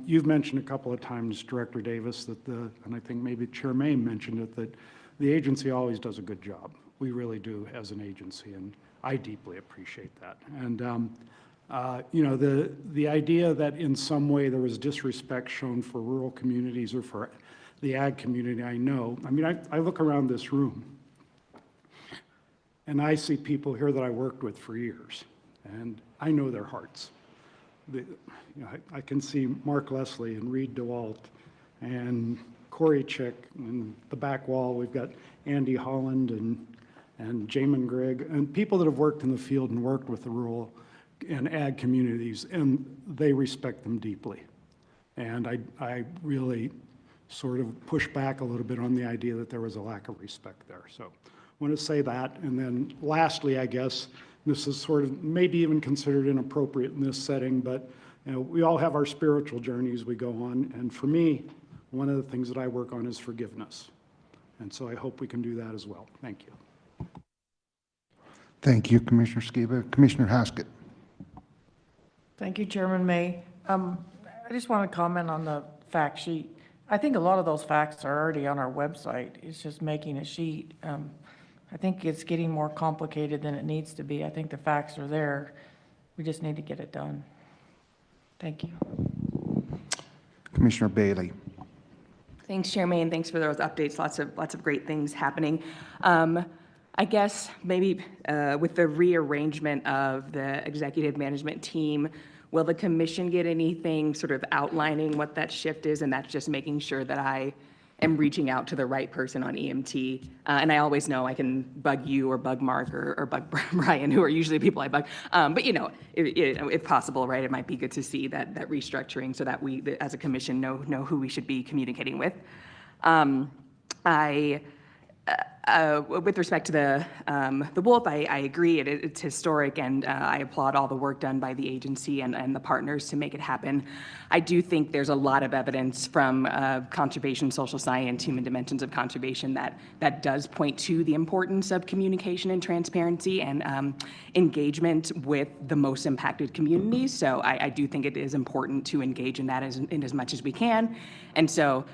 you've mentioned a couple of times, Director Davis, that and I think maybe Chair May mentioned it, that the agency always does a good job. We really do as an agency, and I deeply appreciate that. And the idea that in some way there was disrespect shown for rural communities or for the ag community, I look around this room and I see people here that I worked with for years, and I know their hearts. I can see Mark Leslie and Reed DeWalt and Corey Chick. And the back wall, we've got Andy Holland and Jamin Grigg, and people that have worked in the field and worked with the rural and ag communities, and they respect them deeply. And I really sort of push back a little bit on the idea that there was a lack of respect there. So I want to say that. And then lastly, I guess, this is sort of maybe even considered inappropriate in this setting, but we all have our spiritual journeys we go on. And for me, one of the things that I work on is forgiveness. And so I hope we can do that as well. Thank you. Thank you, Commissioner Skiba. Commissioner Haskett. Thank you, Chairman May. I just want to comment on the fact sheet. I think a lot of those facts are already on our website. It's just making a sheet. I think it's getting more complicated than it needs to be. I think the facts are there. We just need to get it done. Thank you. Commissioner Bailey. Thanks, Chairman, and thanks for those updates. Lots of great things happening. I guess maybe with the rearrangement of the executive management team, will the commission get anything sort of outlining what that shift is? And that's just making sure that I am reaching out to the right person on EMT. And I always know I can bug you or bug Mark or bug Brian, who are usually people I bug. But if possible, right, it might be good to see that restructuring so that we, as a commission, know who we should be communicating with. With respect to the wolf, I agree. It's historic, and I applaud all the work done by the agency and the partners to make it happen. I do think there's a lot of evidence from conservation, social science, human dimensions of conservation that does point to the importance of communication and transparency and engagement with the most impacted communities. So I do think it is important to engage in that in as much as we can. And so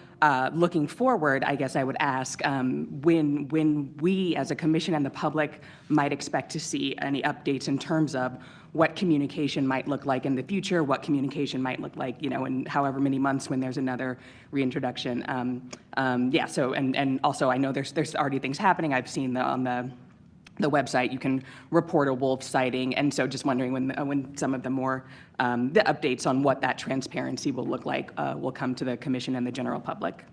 looking forward, I guess I would ask when we as a commission and the public might expect to see any updates in terms of what communication might look like in the future, what communication might look like, in however many months when there's another reintroduction. So, and also I know there's already things happening. I've seen on the website, you can report a wolf sighting. And so just wondering when some of the more, the updates on what that transparency will look like will come to the commission and the general public.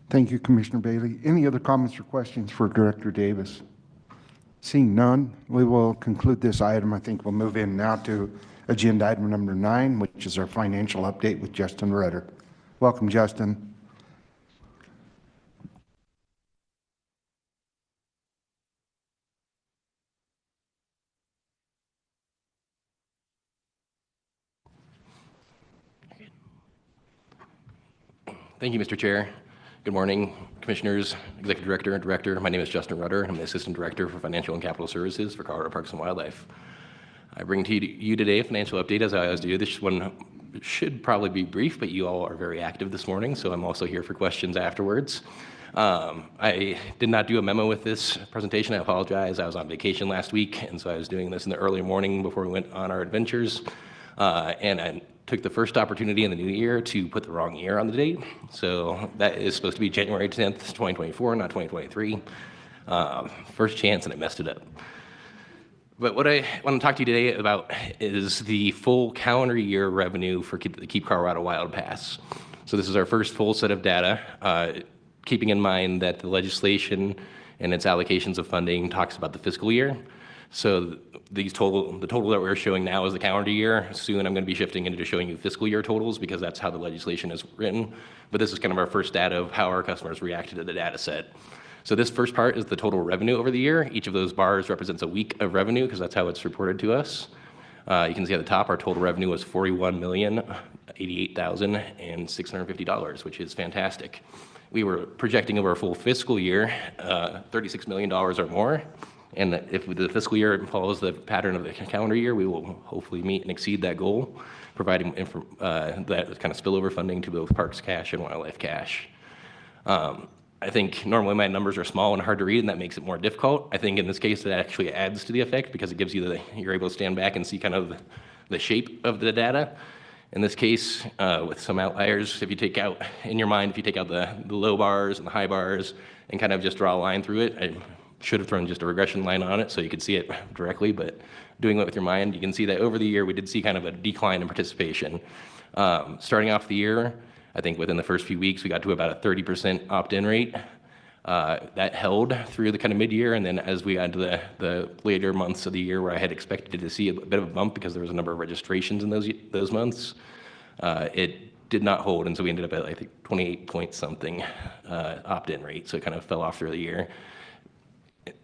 Thank you, Commissioner Bailey. Any other comments or questions for Director Davis? Seeing none, we will conclude this item. I think we'll move in now to agenda item number 9, which is our financial update with Justin Rudder. Welcome, Justin. Thank you, Mr. Chair. Good morning, Commissioners, Executive Director, and Director. My name is Justin Rudder. I'm the Assistant Director for Financial and Capital Services for Colorado Parks and Wildlife. I bring to you today a financial update, as I always do. This one should probably be brief, but you all are very active this morning, so I'm also here for questions afterwards. I did not do a memo with this presentation. I apologize. I was on vacation last week, and so I was doing this in the early morning before we went on our adventures. And I took the first opportunity in the new year to put the wrong year on the date. So that is supposed to be January 10th, 2024, not 2023. First chance, and I messed it up. But what I want to talk to you today about is the full calendar year revenue for the Keep Colorado Wild Pass. So this is our first full set of data, keeping in mind that the legislation and its allocations of funding talks about the fiscal year. So the total that we're showing now is the calendar year. Soon I'm going to be shifting into showing you fiscal year totals because that's how the legislation is written. But this is kind of our first data of how our customers reacted to the data set. So this first part is the total revenue over the year. Each of those bars represents a week of revenue because that's how it's reported to us. You can see at the top, our total revenue was $41,088,650, which is fantastic. We were projecting over a full fiscal year, $36 million or more. And if the fiscal year follows the pattern of the calendar year, we will hopefully meet and exceed that goal, providing that kind of spillover funding to both Parks Cash and Wildlife Cash. I think normally my numbers are small and hard to read, and that makes it more difficult. I think in this case, it actually adds to the effect because it gives you you're able to stand back and see kind of the shape of the data. In this case, with some outliers, if you take out, in your mind, if you take out the low bars and the high bars and kind of just draw a line through it, I should have thrown just a regression line on it so you could see it directly, but doing it with your mind, you can see that over the year, we did see kind of a decline in participation. Starting off the year, I think within the first few weeks, we got to about a 30% opt-in rate. That held through the kind of mid-year, and then as we got into the later months of the year where I had expected to see a bit of a bump because there was a number of registrations in those months, it did not hold, and so we ended up at, I think, 28 point something opt-in rate, so it kind of fell off through the year.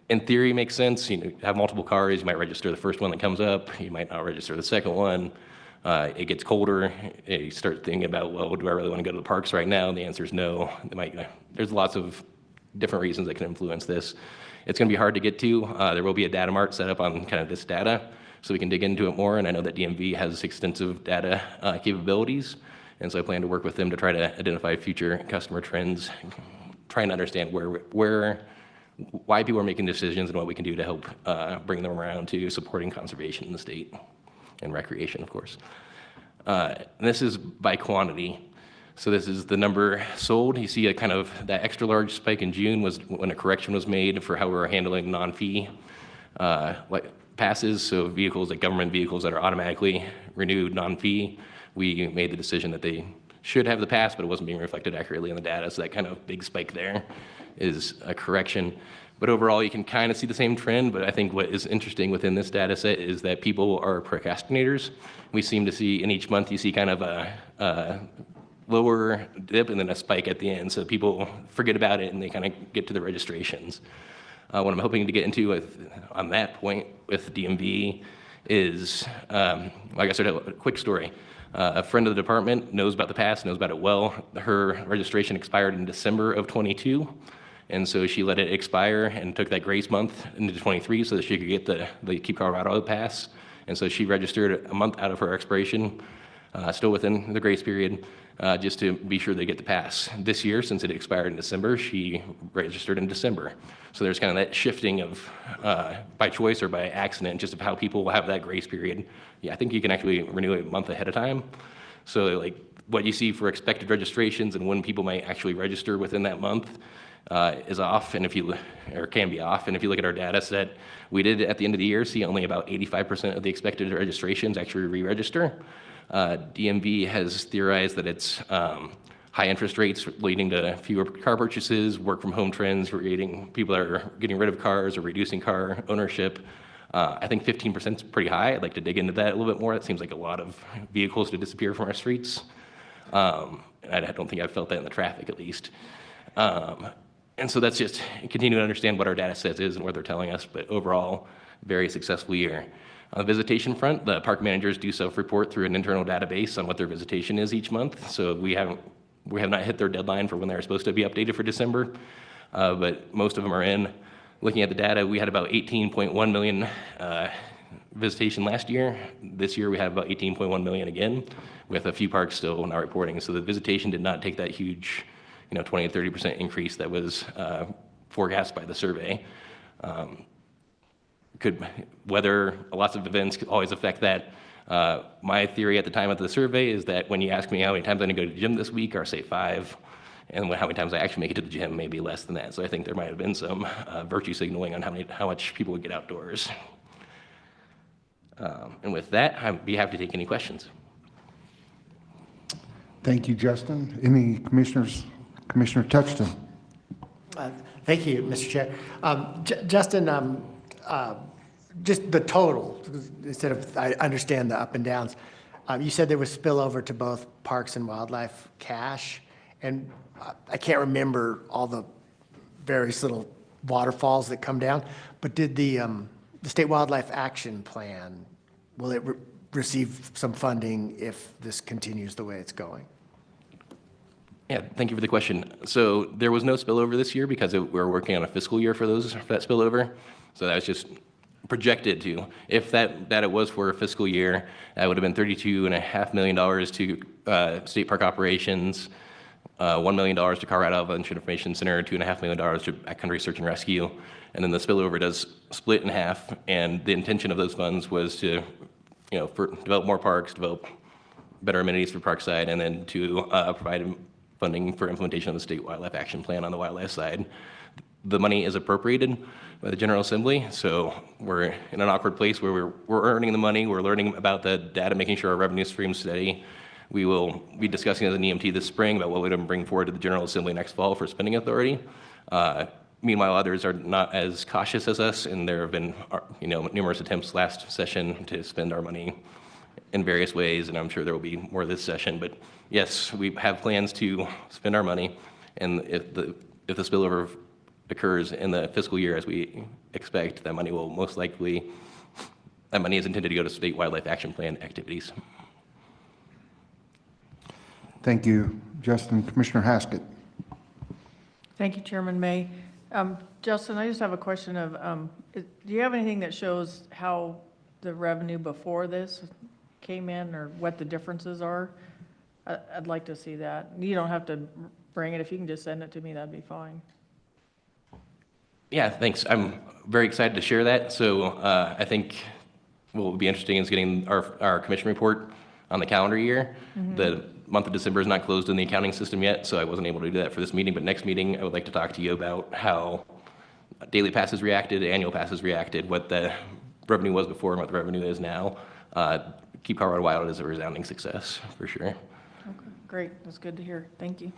In theory, it makes sense. You have multiple cars, you might register the first one that comes up, you might not register the second one. It gets colder, you start thinking about, well, do I really want to go to the parks right now? And the answer is no. There's lots of different reasons that can influence this. It's going to be hard to get to. There will be a data mart set up on kind of this data, so we can dig into it more, and I know that DMV has extensive data capabilities, and so I plan to work with them to try to identify future customer trends, try and understand why people are making decisions and what we can do to help bring them around to supporting conservation in the state and recreation, of course. And this is by quantity. So this is the number sold. You see a kind of that extra large spike in June was when a correction was made for how we were handling non-fee passes. So vehicles, like government vehicles that are automatically renewed non-fee, we made the decision that they should have the pass, but it wasn't being reflected accurately in the data. So that kind of big spike there is a correction. But overall, you can kind of see the same trend, but I think what is interesting within this data set is that people are procrastinators. We seem to see, in each month, you see kind of a lower dip and then a spike at the end. So people forget about it and they kind of get to the registrations. What I'm hoping to get into on that point with DMV is, like I said, a quick story. A friend of the department knows about the pass, knows about it well. Her registration expired in December of 22. And so she let it expire and took that grace month into 23 so that she could get the Keep Colorado pass. And so she registered a month out of her expiration, still within the grace period, just to be sure they get the pass. This year, since it expired in December, she registered in December. So there's kind of that shifting of, by choice or by accident, just of how people will have that grace period. Yeah, I think you can actually renew it a month ahead of time. So like what you see for expected registrations and when people might actually register within that month is off, and can be off. And if you look at our data set, we did at the end of the year see only about 85% of the expected registrations actually re-register. DMV has theorized that it's high interest rates leading to fewer car purchases, work from home trends, creating people that are getting rid of cars or reducing car ownership. I think 15% is pretty high. I'd like to dig into that a little bit more. It seems like a lot of vehicles to disappear from our streets. I don't think I've felt that in the traffic, at least. And so that's just continuing to understand what our data set is and what they're telling us, but overall, very successful year. On the visitation front, the park managers do self-report through an internal database on what their visitation is each month. So we have not hit their deadline for when they're supposed to be updated for December, but most of them are in. Looking at the data, we had about 18.1 million visitation last year. This year we have about 18.1 million again, with a few parks still not reporting. So the visitation did not take that huge 20 to 30% increase that was forecast by the survey. Lots of events could always affect that. My theory at the time of the survey is that when you ask me how many times I'm going to go to the gym this week, I'll say 5. And how many times I actually make it to the gym, maybe less than that. So I think there might have been some virtue signaling on how much people would get outdoors. And with that, I'd be happy to take any questions. Thank you, Justin. Any commissioners? Commissioner Touchton. Thank you, Mr. Chair. Justin, just the total, instead of, I understand the up and downs. You said there was spillover to both Parks and Wildlife cash, and I can't remember all the various little waterfalls that come down, but did the State Wildlife Action Plan, will it receive some funding if this continues the way it's going? Yeah, thank you for the question. So there was no spillover this year because we're working on a fiscal year for that spillover. So that was just projected to. If that it was for a fiscal year, that would have been $32.5 million to state park operations, $1 million to Colorado Avalanche Information Center, $2.5 million to Backcountry Search and Rescue, and then the spillover does split in half. And the intention of those funds was to, develop more parks, develop better amenities for Parkside, and then to provide funding for implementation of the State Wildlife Action Plan on the wildlife side. the money is appropriated by the General Assembly. So we're in an awkward place where we're earning the money, we're learning about the data, making sure our revenue stream's steady. We will be discussing as an EMT this spring about what we're going to bring forward to the General Assembly next fall for spending authority. Meanwhile, others are not as cautious as us, and there have been, numerous attempts last session to spend our money in various ways, and I'm sure there will be more this session. But yes, we have plans to spend our money, and if the spillover occurs in the fiscal year as we expect, that money is intended to go to state wildlife action plan activities. Thank you, Justin. Commissioner Haskett. Thank you, Chairman May. Justin, I just have a question of, do you have anything that shows how the revenue before this came in or what the differences are? I'd like to see that. You don't have to bring it. If you can just send it to me, that'd be fine. Yeah, thanks. I'm very excited to share that. So I think what will be interesting is getting our commission report on the calendar year. The month of December is not closed in the accounting system yet, so I wasn't able to do that for this meeting. But next meeting, I would like to talk to you about how daily passes reacted, annual passes reacted, what the revenue was before and what the revenue is now. Keep Colorado Wild is a resounding success, for sure. Okay, great. That's good to hear. Thank you.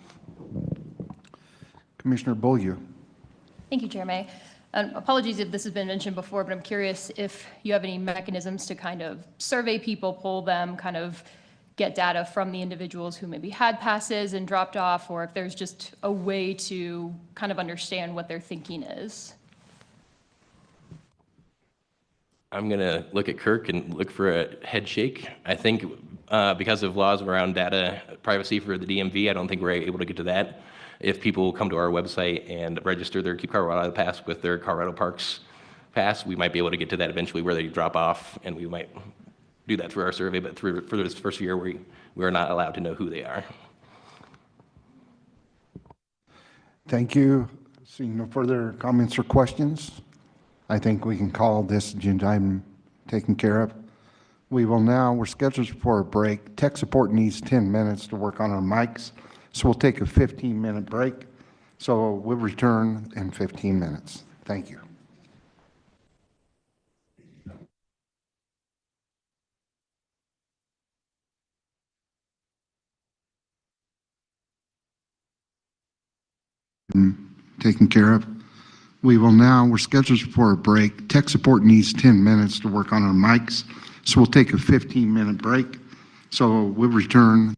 Commissioner Beaulieu. Thank you, Chair May. Apologies if this has been mentioned before, but I'm curious if you have any mechanisms to kind of survey people, poll them, kind of get data from the individuals who maybe had passes and dropped off, or if there's just a way to kind of understand what their thinking is. I'm going to look at Kirk and look for a head shake. I think because of laws around data privacy for the DMV, I don't think we're able to get to that. If people come to our website and register their Keep Colorado Pass with their Colorado Parks Pass, we might be able to get to that eventually where they drop off, and we might do that through our survey, but for this first year, we are not allowed to know who they are. Thank you. Seeing no further comments or questions, I think we can call this agenda item taken care of. We're scheduled for a break. Tech support needs 10 minutes to work on our mics, so we'll take a 15-minute break. So we'll return in 15 minutes. Thank you. Taken care of. We're scheduled for a break. Tech support needs 10 minutes to work on our mics, so we'll take a 15-minute break. So we'll return.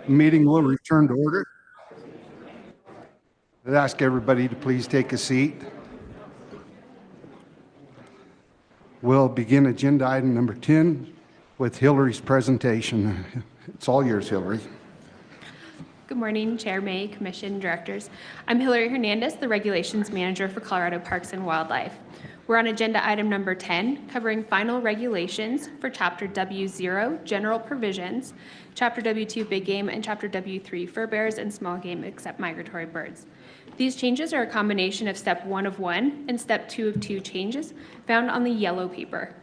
Meeting will return to order. I'd ask everybody to please take a seat. We'll begin agenda item number 10 with Hillary's presentation. It's all yours, Hillary. Good morning, Chair, May, Commission, Directors. I'm Hillary Hernandez, the Regulations Manager for Colorado Parks and Wildlife. We're on agenda item number 10, covering final regulations for Chapter W0, General Provisions, Chapter W2, Big Game, and Chapter W3, Fur Bears and Small Game except Migratory Birds. These changes are a combination of Step 1 of 1 and Step 2 of 2 changes found on the yellow paper.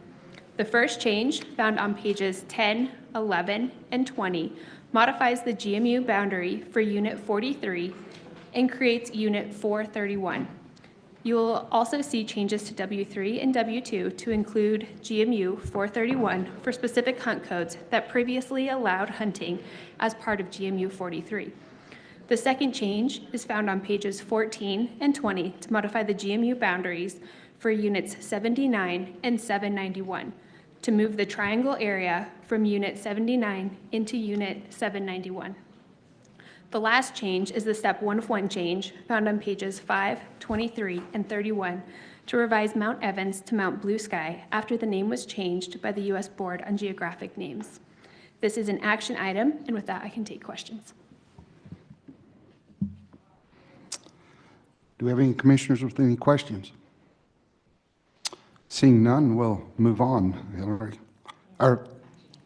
The first change, found on pages 10, 11, and 20, modifies the GMU boundary for Unit 43 and creates Unit 431. You will also see changes to W3 and W2 to include GMU 431 for specific hunt codes that previously allowed hunting as part of GMU 43. The second change is found on pages 14 and 20 to modify the GMU boundaries for Units 79 and 791 to move the triangle area from Unit 79 into Unit 791. The last change is the Step 1 of 1 change found on pages 5, 23, and 31 to revise Mount Evans to Mount Blue Sky after the name was changed by the U.S. Board on Geographic Names. This is an action item, and with that, I can take questions. Do we have any commissioners with any questions? Seeing none, we'll move on, Hillary.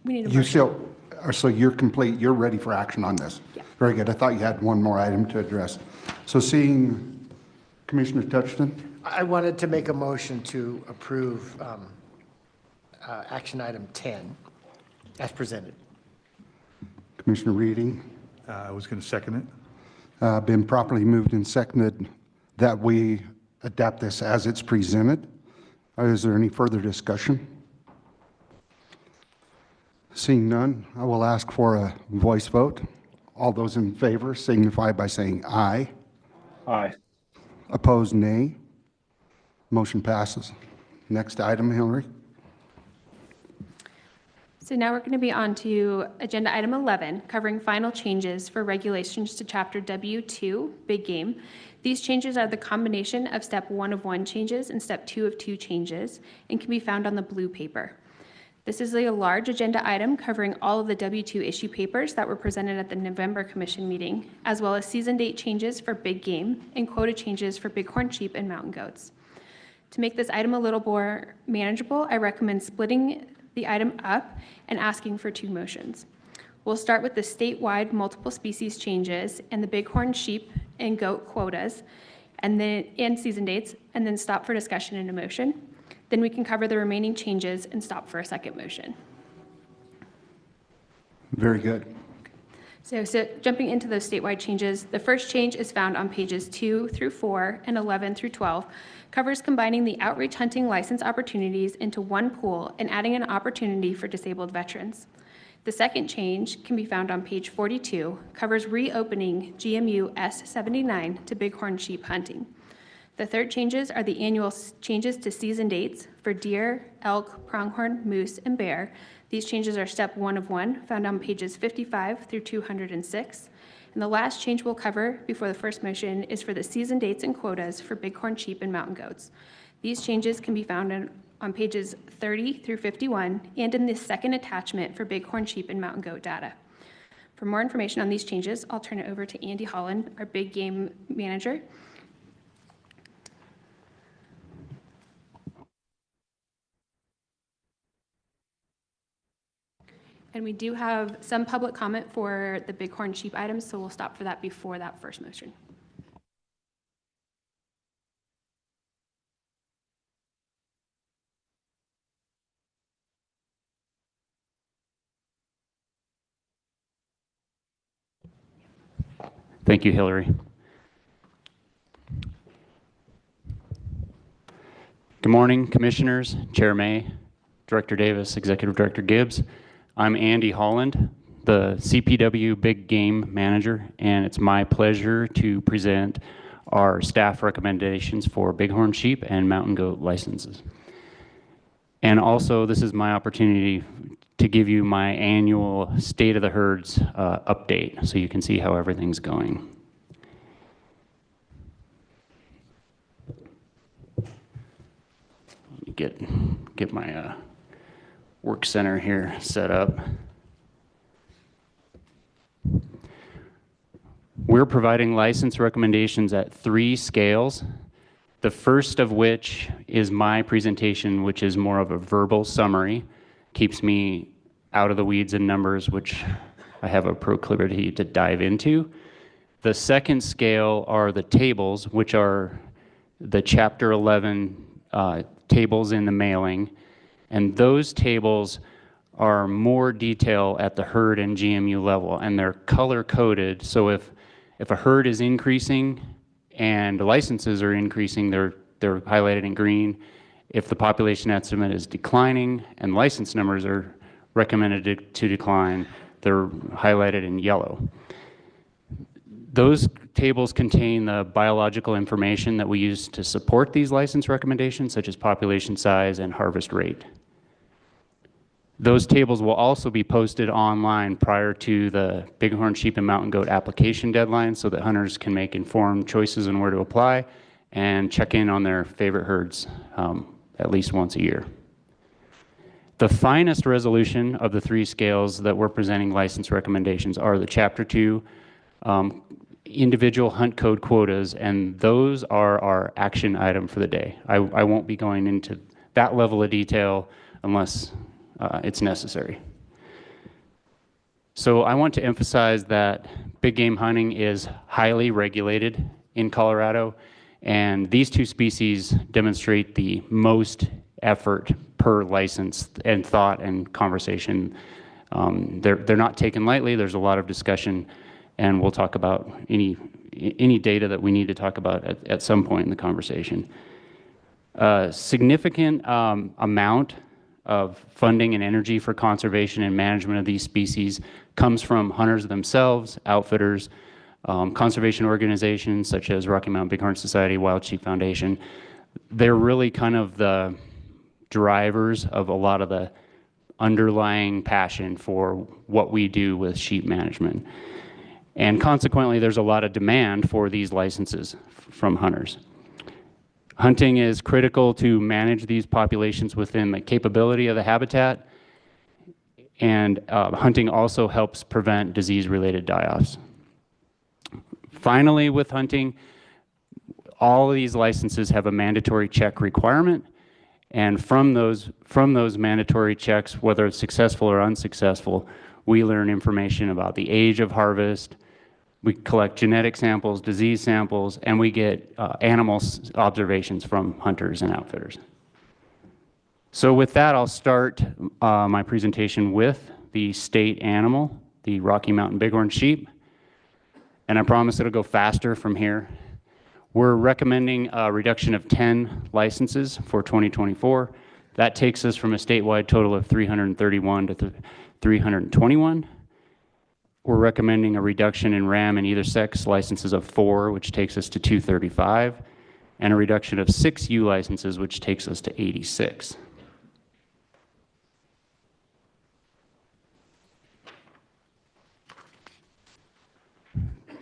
We need a You motion. still, so you're complete, you're ready for action on this? Yeah. Very good. I thought you had one more item to address. So seeing Commissioner Touchton? I wanted to make a motion to approve action item 10 as presented. Commissioner Reading? I was going to second it. Been properly moved and seconded that we adapt this as it's presented. Is there any further discussion? Seeing none, I will ask for a voice vote. All those in favor signify by saying aye. Aye. Opposed, nay. Motion passes. Next item, Hillary. So now we're going to be on to agenda item 11, covering final changes for regulations to Chapter W2, Big Game. These changes are the combination of Step 1 of 1 changes and Step 2 of 2 changes and can be found on the blue paper. This is a large agenda item covering all of the W2 issue papers that were presented at the November Commission meeting, as well as season date changes for Big Game and quota changes for bighorn sheep and mountain goats. To make this item a little more manageable, I recommend splitting the item up and asking for 2 motions. We'll start with the statewide multiple species changes and the bighorn sheep and goat quotas and season dates, and then stop for discussion and a motion. Then we can cover the remaining changes and stop for a second motion. Very good. So jumping into those statewide changes, the first change is found on pages 2 through 4 and 11 through 12, covers combining the outreach hunting license opportunities into one pool and adding an opportunity for disabled veterans. The second change can be found on page 42, covers reopening GMU S79 to bighorn sheep hunting. The third changes are the annual changes to season dates for deer, elk, pronghorn, moose, and bear. These changes are Step 1 of 1, found on pages 55 through 206. And the last change we'll cover before the first motion is for the season dates and quotas for bighorn sheep and mountain goats. These changes can be found on pages 30 through 51 and in the second attachment for bighorn sheep and mountain goat data. For more information on these changes, I'll turn it over to Andy Holland, our Big Game Manager. And we do have some public comment for the bighorn sheep items, so we'll stop for that before that first motion. Thank you, Hillary. Good morning, Commissioners, Chair May, Director Davis, Executive Director Gibbs. I'm Andy Holland, the CPW Big Game Manager, and it's my pleasure to present our staff recommendations for bighorn sheep and mountain goat licenses. And also, this is my opportunity to give you my annual state of the herds update, so you can see how everything's going. Get my work center here set up. We're providing license recommendations at 3 scales. The first of which is my presentation, which is more of a verbal summary, keeps me out of the weeds and numbers, which I have a proclivity to dive into. The second scale are the tables, which are the Chapter 11 tables in the mailing, and those tables are more detail at the herd and GMU level, and they're color-coded, so if a herd is increasing and the licenses are increasing, they're highlighted in green. If the population estimate is declining and license numbers are recommended to decline, they're highlighted in yellow. Those tables contain the biological information that we use to support these license recommendations, such as population size and harvest rate. Those tables will also be posted online prior to the Bighorn sheep and mountain goat application deadline, so that hunters can make informed choices on where to apply and check in on their favorite herds at least once a year. The finest resolution of the 3 scales that we're presenting license recommendations are the Chapter 2 individual hunt code quotas, and those are our action item for the day. I won't be going into that level of detail unless it's necessary. So I want to emphasize that big game hunting is highly regulated in Colorado, and these 2 species demonstrate the most effort per license and thought and conversation. They're not taken lightly. There's a lot of discussion, and we'll talk about any data that we need to talk about at some point in the conversation. Significant amount of funding and energy for conservation and management of these species comes from hunters themselves, outfitters, conservation organizations such as Rocky Mountain Bighorn Society, Wild Sheep Foundation. They're really kind of the drivers of a lot of the underlying passion for what we do with sheep management. And consequently, there's a lot of demand for these licenses from hunters. Hunting is critical to manage these populations within the capability of the habitat, and hunting also helps prevent disease-related die-offs. Finally, with hunting, all of these licenses have a mandatory check requirement, and from those mandatory checks, whether it's successful or unsuccessful, we learn information about the age of harvest, we collect genetic samples, disease samples, and we get animal observations from hunters and outfitters. So with that, I'll start my presentation with the state animal, the Rocky Mountain Bighorn sheep, and I promise it'll go faster from here. We're recommending a reduction of 10 licenses for 2024. That takes us from a statewide total of 331 to 321. We're recommending a reduction in ram and either sex licenses of 4, which takes us to 235, and a reduction of 6 U licenses, which takes us to 86.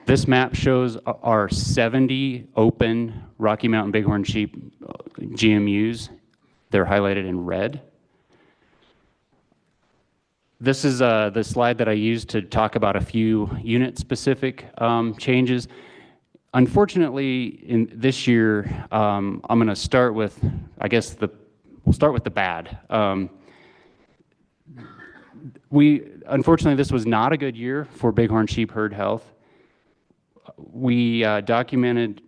This map shows our 70 open Rocky Mountain Bighorn sheep GMUs. They're highlighted in red. This is the slide that I used to talk about a few unit-specific changes. Unfortunately, in this year, I'm going to start with, I guess, we'll start with the bad. Unfortunately, this was not a good year for bighorn sheep herd health. We documented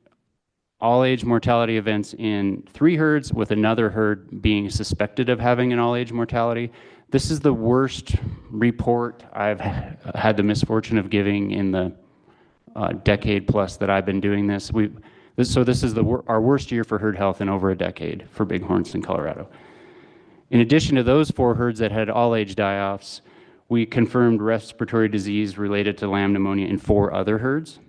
all-age mortality events in 3 herds, with another herd being suspected of having an all-age mortality. This is the worst report I've had the misfortune of giving in the decade plus that I've been doing this. So this is our worst year for herd health in over a decade for bighorns in Colorado. In addition to those 4 herds that had all-age die-offs, we confirmed respiratory disease related to lamb pneumonia in 4 other herds.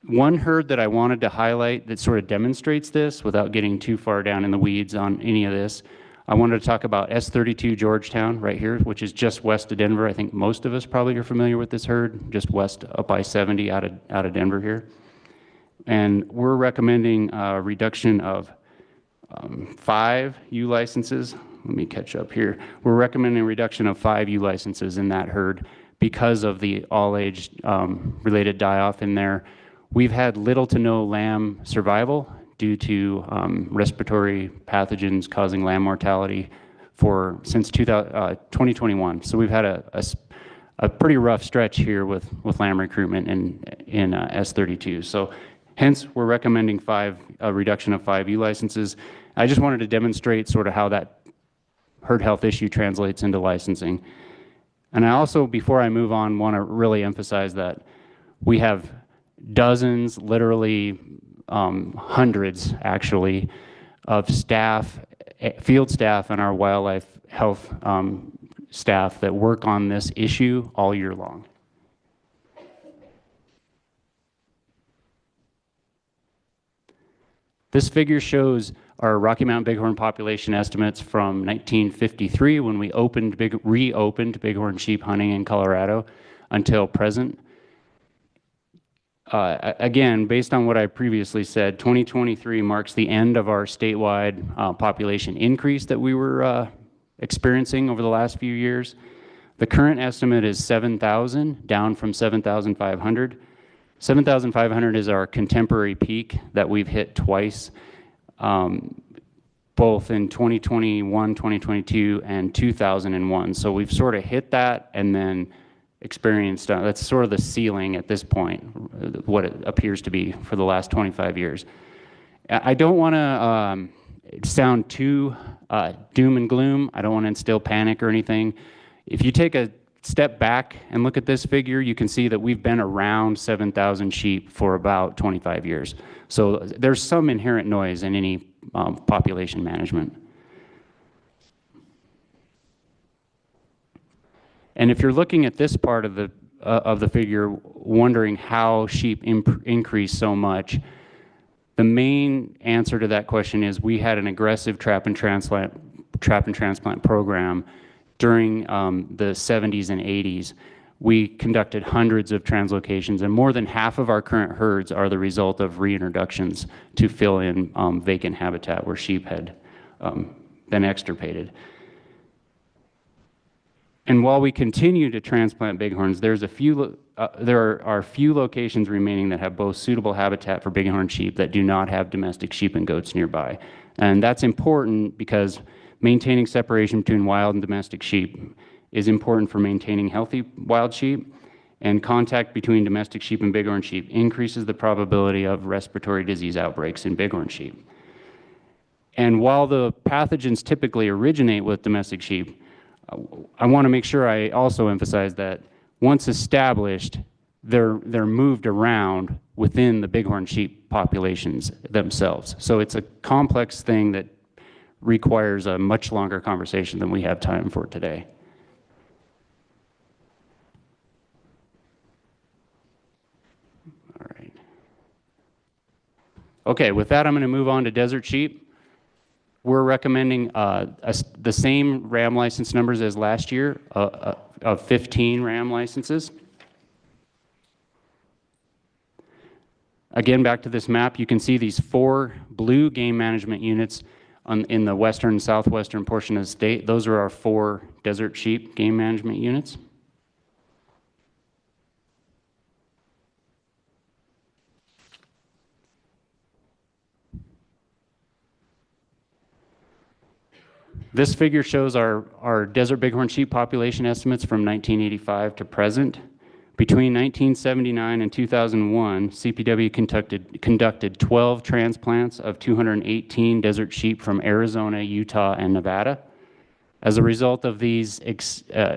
One herd that I wanted to highlight that sort of demonstrates this without getting too far down in the weeds on any of this I wanted to talk about S32 Georgetown right here, which is just west of Denver. I think most of us probably are familiar with this herd, just west up I-70 out of Denver here. And we're recommending a reduction of 5 U licenses. Let me catch up here. We're recommending a reduction of 5 U licenses in that herd because of the all-age related die-off in there. We've had little to no lamb survival due to respiratory pathogens causing lamb mortality since 2021. So we've had a pretty rough stretch here with lamb recruitment in S32. So hence, we're recommending a reduction of 5 U licenses. I just wanted to demonstrate sort of how that herd health issue translates into licensing. And I also, before I move on, want to really emphasize that we have dozens, literally hundreds actually, of staff, field staff and our wildlife health staff that work on this issue all year long. This figure shows our Rocky Mountain bighorn population estimates from 1953 when we reopened bighorn sheep hunting in Colorado until present. Again, based on what I previously said, 2023 marks the end of our statewide population increase that we were experiencing over the last few years. The current estimate is 7,000, down from 7,500. 7,500 is our contemporary peak that we've hit twice, both in 2021, 2022, and 2001. So we've sort of hit that and then experienced, that's sort of the ceiling at this point, what it appears to be for the last 25 years. I don't want to sound too doom and gloom. I don't want to instill panic or anything. If you take a step back and look at this figure, you can see that we've been around 7,000 sheep for about 25 years. So there's some inherent noise in any population management. And if you're looking at this part of the figure, wondering how sheep increase so much, the main answer to that question is we had an aggressive trap and transplant program during the 70s and 80s. We conducted hundreds of translocations, and more than half of our current herds are the result of reintroductions to fill in vacant habitat where sheep had been extirpated. And while we continue to transplant bighorns, there are few locations remaining that have both suitable habitat for bighorn sheep that do not have domestic sheep and goats nearby. And that's important because maintaining separation between wild and domestic sheep is important for maintaining healthy wild sheep, and contact between domestic sheep and bighorn sheep increases the probability of respiratory disease outbreaks in bighorn sheep. And while the pathogens typically originate with domestic sheep, I want to make sure I also emphasize that once established, they're moved around within the bighorn sheep populations themselves. So it's a complex thing that requires a much longer conversation than we have time for today. All right. Okay, with that, I'm going to move on to desert sheep. We're recommending the same RAM license numbers as last year, of 15 RAM licenses. Again, back to this map, you can see these 4 blue game management units in the western and southwestern portion of the state. Those are our 4 desert sheep game management units. This figure shows our desert bighorn sheep population estimates from 1985 to present. Between 1979 and 2001, CPW conducted 12 transplants of 218 desert sheep from Arizona, Utah, and Nevada. As a result of these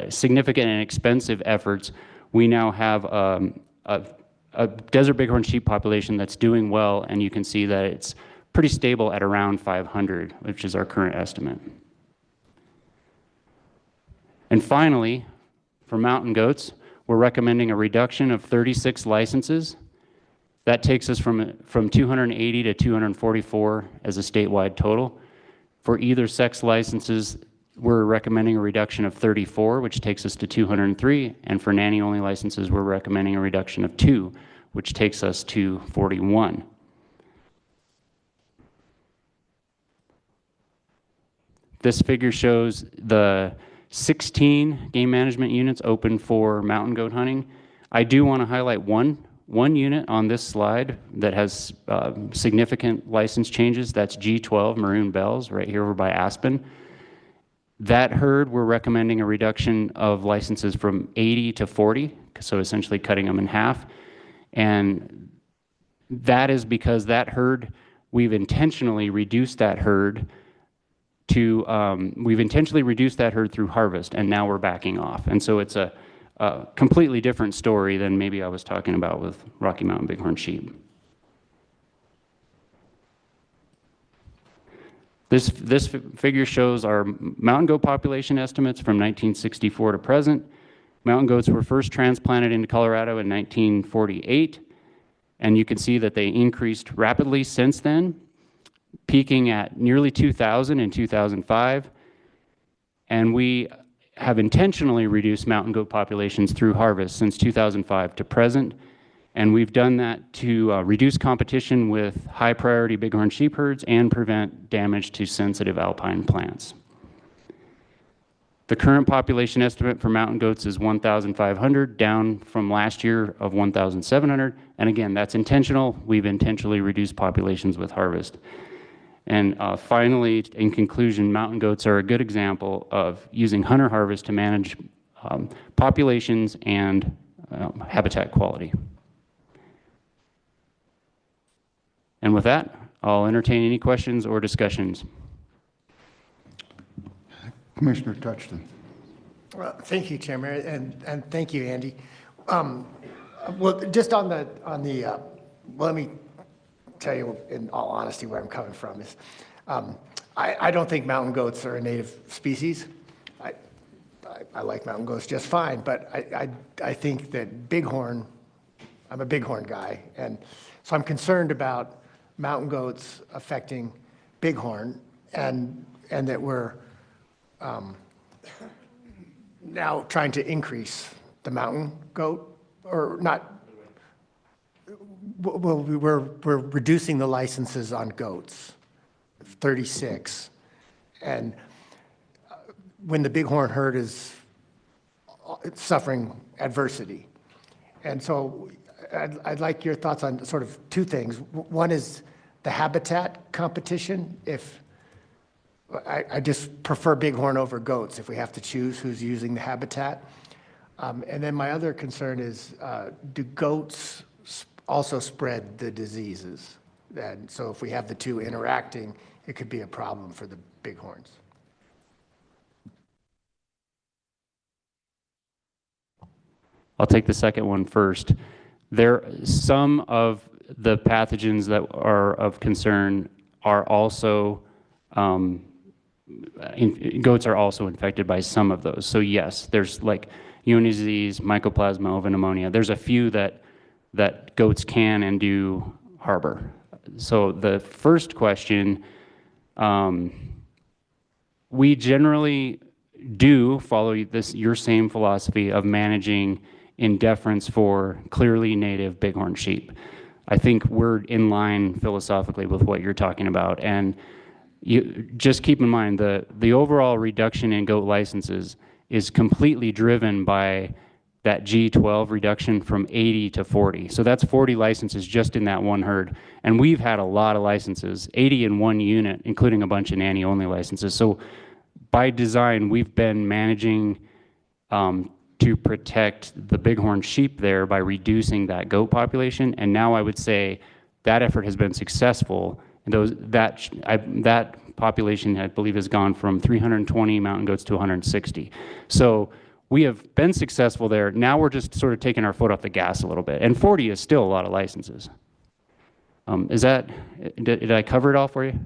significant and expensive efforts, we now have a desert bighorn sheep population that's doing well, and you can see that it's pretty stable at around 500, which is our current estimate. And finally, for mountain goats, we're recommending a reduction of 36 licenses. That takes us from 280 to 244 as a statewide total. For either sex licenses, we're recommending a reduction of 34, which takes us to 203. And for nanny-only licenses, we're recommending a reduction of 2, which takes us to 41. This figure shows the 16 game management units open for mountain goat hunting. I do want to highlight one unit on this slide that has significant license changes. That's G12 Maroon Bells right here over by Aspen. That herd, we're recommending a reduction of licenses from 80 to 40, so essentially cutting them in half. And that is because that herd, we've intentionally reduced that herd through harvest, and now we're backing off. And so it's a completely different story than maybe I was talking about with Rocky Mountain Bighorn sheep. This figure shows our mountain goat population estimates from 1964 to present. Mountain goats were first transplanted into Colorado in 1948, and you can see that they increased rapidly since then, peaking at nearly 2,000 in 2005. And we have intentionally reduced mountain goat populations through harvest since 2005 to present. And we've done that to reduce competition with high priority bighorn sheep herds and prevent damage to sensitive alpine plants. The current population estimate for mountain goats is 1,500, down from last year of 1,700. And again, that's intentional. We've intentionally reduced populations with harvest. And finally, in conclusion, mountain goats are a good example of using hunter harvest to manage populations and habitat quality. And with that, I'll entertain any questions or discussions. Commissioner Touchton. Well, thank you, Chairman, and thank you, Andy. Well, just on the let me tell you in all honesty where I'm coming from is, I don't think mountain goats are a native species. I like mountain goats just fine, but I think that bighorn, I'm a bighorn guy, and so I'm concerned about mountain goats affecting bighorn, and that we're now trying to increase the mountain goat, or not. Well, we're reducing the licenses on goats, 36, and when the bighorn herd is suffering adversity. And so I'd like your thoughts on sort of two things. One is the habitat competition. If I just prefer bighorn over goats if we have to choose who's using the habitat. And then my other concern is, do goats also spread the diseases? And so if we have the two interacting, it could be a problem for the bighorns. I'll take the second one first. Some of the pathogens that are of concern are also, goats are also infected by some of those. So yes, there's like Ewing disease, Mycoplasma, oven pneumonia. There's a few that goats can and do harbor. So the first question, we generally do follow your same philosophy of managing in deference for clearly native bighorn sheep. I think we're in line philosophically with what you're talking about. And you just keep in mind the overall reduction in goat licenses is completely driven by that G12 reduction from 80 to 40. So that's 40 licenses just in that one herd. And we've had a lot of licenses, 80 in one unit, including a bunch of nanny-only licenses. So by design, we've been managing to protect the bighorn sheep there by reducing that goat population. And now I would say that effort has been successful. And that population, I believe, has gone from 320 mountain goats to 160. So we have been successful there. Now we're just sort of taking our foot off the gas a little bit. And 40 is still a lot of licenses. Did I cover it all for you?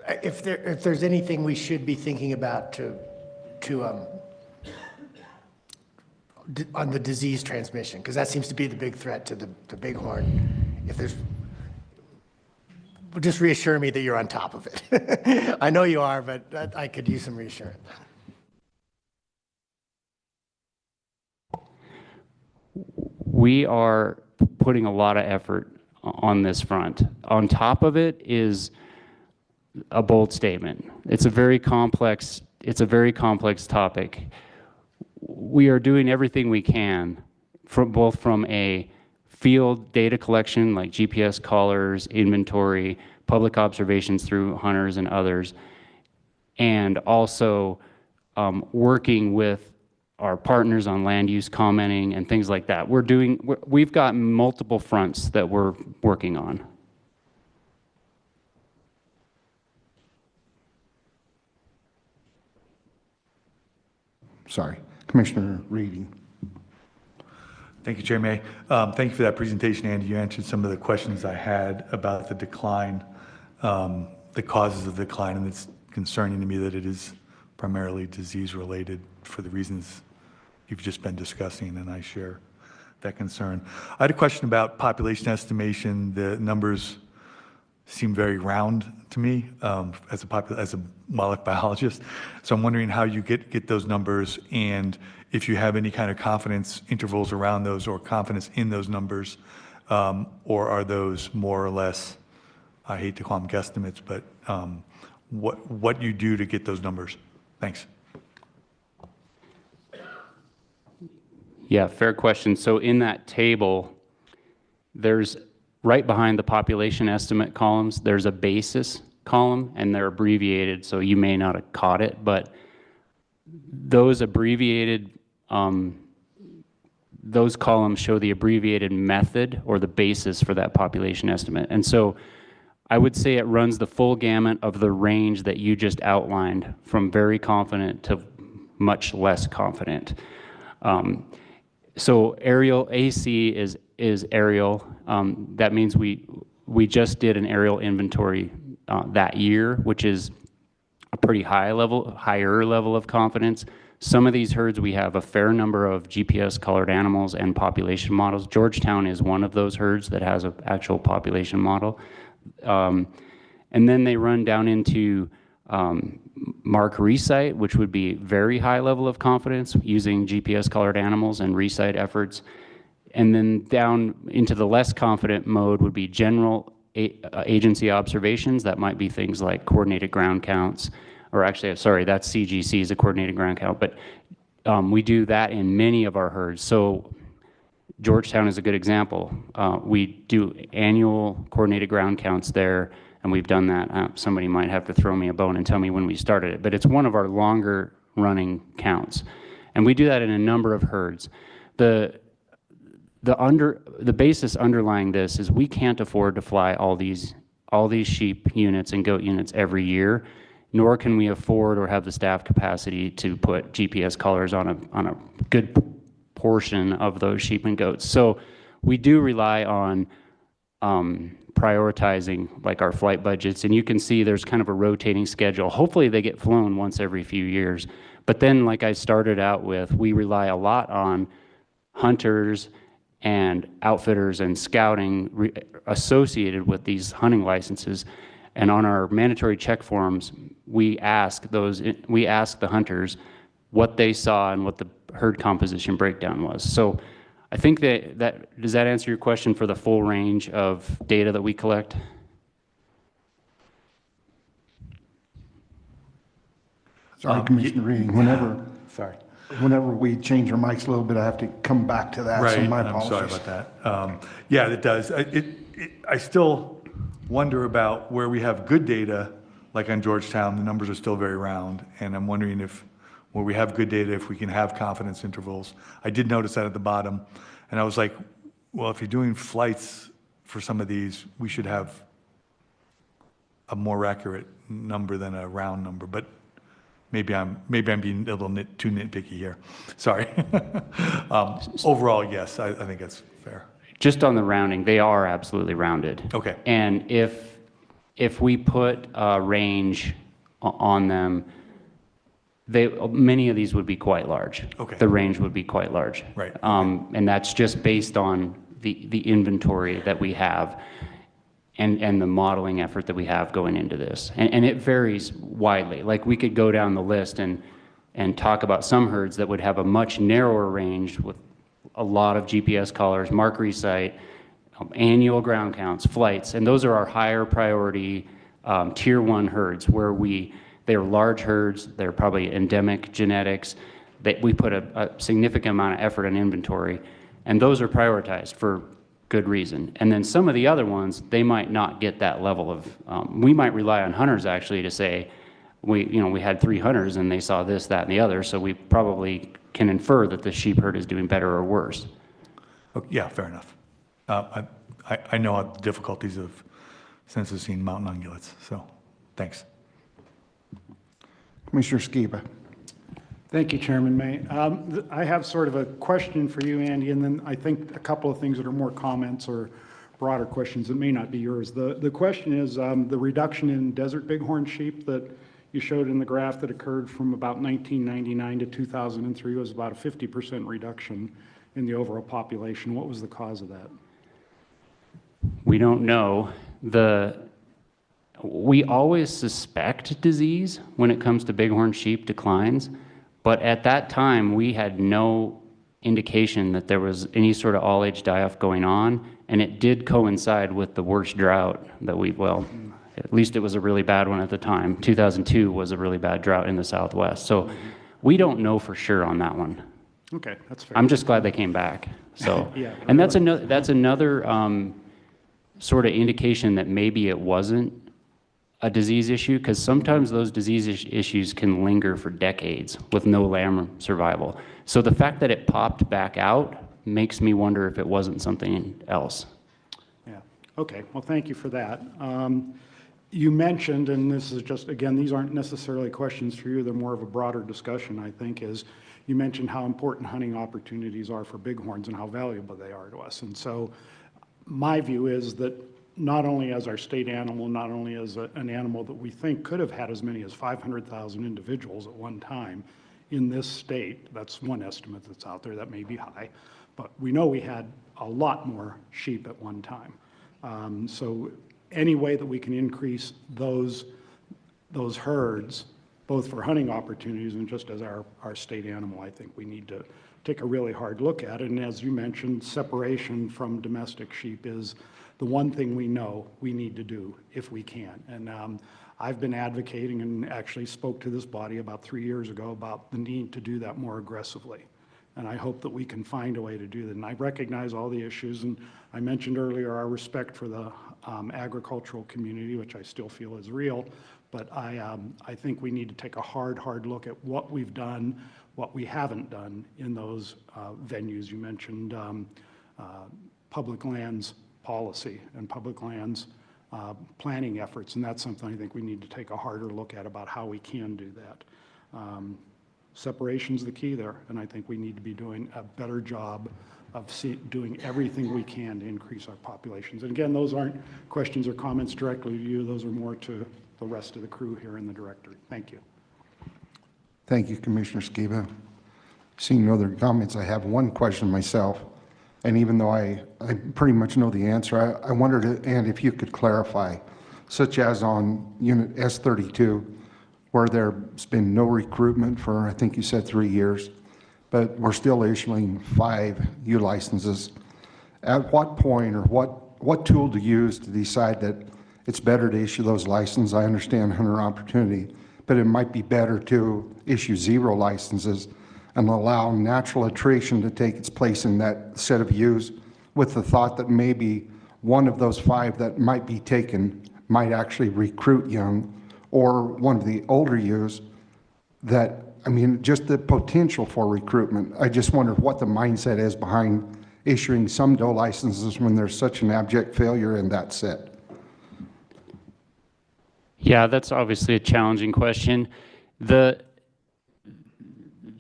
If there's anything we should be thinking about on the disease transmission, because that seems to be the big threat to the bighorn. If there's, just reassure me that you're on top of it. I know you are, but I could use some reassurance. We are putting a lot of effort on this front. On top of it is a bold statement. It's a very complex topic. We are doing everything we can from a field data collection like GPS collars, inventory, public observations through hunters and others, and also working with our partners on land use commenting and things like that. We've got multiple fronts that we're working on. Sorry, Commissioner Reedy. Thank you, Chair May. Thank you for that presentation, Andy. You answered some of the questions I had about the decline, the causes of the decline, and it's concerning to me that it is primarily disease-related for the reasons you've just been discussing, and I share that concern. I had a question about population estimation. The numbers seem very round to me as a wildlife biologist. So I'm wondering how you get those numbers, and if you have any kind of confidence intervals around those or confidence in those numbers, or are those more or less, I hate to call them guesstimates, but what you do to get those numbers? Thanks. Yeah, fair question. So in that table, there's right behind the population estimate columns, there's a basis column, and they're abbreviated, so you may not have caught it, but those abbreviated, those columns show the abbreviated method or the basis for that population estimate. And so I would say it runs the full gamut of the range that you just outlined, from very confident to much less confident. So aerial AC is aerial. That means we just did an aerial inventory that year, which is a pretty higher level of confidence. Some of these herds, we have a fair number of GPS colored animals and population models. Georgetown is one of those herds that has an actual population model. And then they run down into mark resite, which would be very high level of confidence using GPS colored animals and resite efforts. And then down into the less confident mode would be general agency observations. That might be things like coordinated ground counts, or actually, sorry, that's CGC's, a coordinated ground count, but we do that in many of our herds. So Georgetown is a good example. We do annual coordinated ground counts there, and we've done that. Somebody might have to throw me a bone and tell me when we started it, but it's one of our longer running counts. And we do that in a number of herds. The basis underlying this is we can't afford to fly all these sheep units and goat units every year, nor can we afford or have the staff capacity to put GPS collars on a good portion of those sheep and goats. So we do rely on prioritizing like our flight budgets, and you can see there's kind of a rotating schedule. Hopefully they get flown once every few years. But then, like I started out with, we rely a lot on hunters and outfitters and scouting associated with these hunting licenses. And on our mandatory check forms, we ask the hunters what they saw and what the herd composition breakdown was. So I think does that answer your question for the full range of data that we collect? Sorry, Commissioner Reedy, whenever we change our mics a little bit, I have to come back to that, so Right, my I'm apologies. sorry about that. Yeah, it does. I still wonder about where we have good data, like on Georgetown, the numbers are still very round, and I'm wondering if, where we have good data, if we can have confidence intervals. I did notice that at the bottom, and I was like, well, if you're doing flights for some of these, we should have a more accurate number than a round number, but maybe I'm being a little too nitpicky here. Sorry. Overall, yes, I think that's fair. Just on the rounding, they are absolutely rounded. Okay. And if we put a range on them, many of these would be quite large. Okay. The range would be quite large. Right. And that's just based on the inventory that we have. and the modeling effort that we have going into this. And it varies widely. Like we could go down the list and talk about some herds that would have a much narrower range with a lot of GPS collars, mark resite, annual ground counts, flights, and those are our higher priority tier 1 herds where they're large herds, they're probably endemic genetics, that we put a significant amount of effort and inventory, and those are prioritized for good reason. And then some of the other ones, they might not get that level of, we might rely on hunters actually to say, we had 3 hunters and they saw this, that, and the other, so we probably can infer that the sheep herd is doing better or worse. Yeah, fair enough. I know the difficulties of censusing mountain ungulates, so thanks. Commissioner Skiba. Thank you, Chairman May. I have sort of a question for you, Andy, and then I think a couple of things that are more comments or broader questions that may not be yours. The question is the reduction in desert bighorn sheep that you showed in the graph that occurred from about 1999 to 2003 was about a 50% reduction in the overall population. What was the cause of that? We don't know. We always suspect disease when it comes to bighorn sheep declines, but at that time we had no indication that there was any sort of all-age die-off going on, and it did coincide with the worst drought that at least it was a really bad one at the time. 2002 was a really bad drought in the Southwest. So we don't know for sure on that one. Okay, that's fair. I'm just glad they came back. So, Yeah, and that's another sort of indication that maybe it wasn't a disease issue, because sometimes those disease issues can linger for decades with no lamb survival. So the fact that it popped back out makes me wonder if it wasn't something else. Yeah, okay, well, thank you for that. You mentioned, and this is just, again, these aren't necessarily questions for you, they're more of a broader discussion, I think, is you mentioned how important hunting opportunities are for bighorns and how valuable they are to us. And so my view is that not only as our state animal, not only as an animal that we think could have had as many as 500,000 individuals at one time in this state, that's one estimate that's out there, that may be high, but we know we had a lot more sheep at one time. So any way that we can increase those herds, both for hunting opportunities and just as our state animal, I think we need to take a really hard look at it. And as you mentioned, separation from domestic sheep is the one thing we know we need to do if we can. And I've been advocating and actually spoke to this body about 3 years ago about the need to do that more aggressively. And I hope that we can find a way to do that. And I recognize all the issues, and I mentioned earlier our respect for the agricultural community, which I still feel is real, but I think we need to take a hard look at what we've done, what we haven't done in those venues. You mentioned public lands policy and public lands planning efforts, and that's something I think we need to take a harder look at about how we can do that. Separation's the key there, and I think we need to be doing a better job of doing everything we can to increase our populations. And again, those aren't questions or comments directly to you, those are more to the rest of the crew here in the directorate. Thank you. Thank you, Commissioner Skiba. Seeing no other comments, I have one question myself. And even though I pretty much know the answer, I wondered, and if you could clarify, such as on Unit S32, where there's been no recruitment for, I think you said 3 years, but we're still issuing 5 U licenses. At what point or what tool to use to decide that it's better to issue those licenses? I understand hunter opportunity, but it might be better to issue 0 licenses and allow natural attrition to take its place in that set of ewes, with the thought that maybe one of those 5 that might be taken might actually recruit young, or one of the older ewes that, I mean, just the potential for recruitment. I just wondered what the mindset is behind issuing some doe licenses when there's such an abject failure in that set. Yeah, that's obviously a challenging question.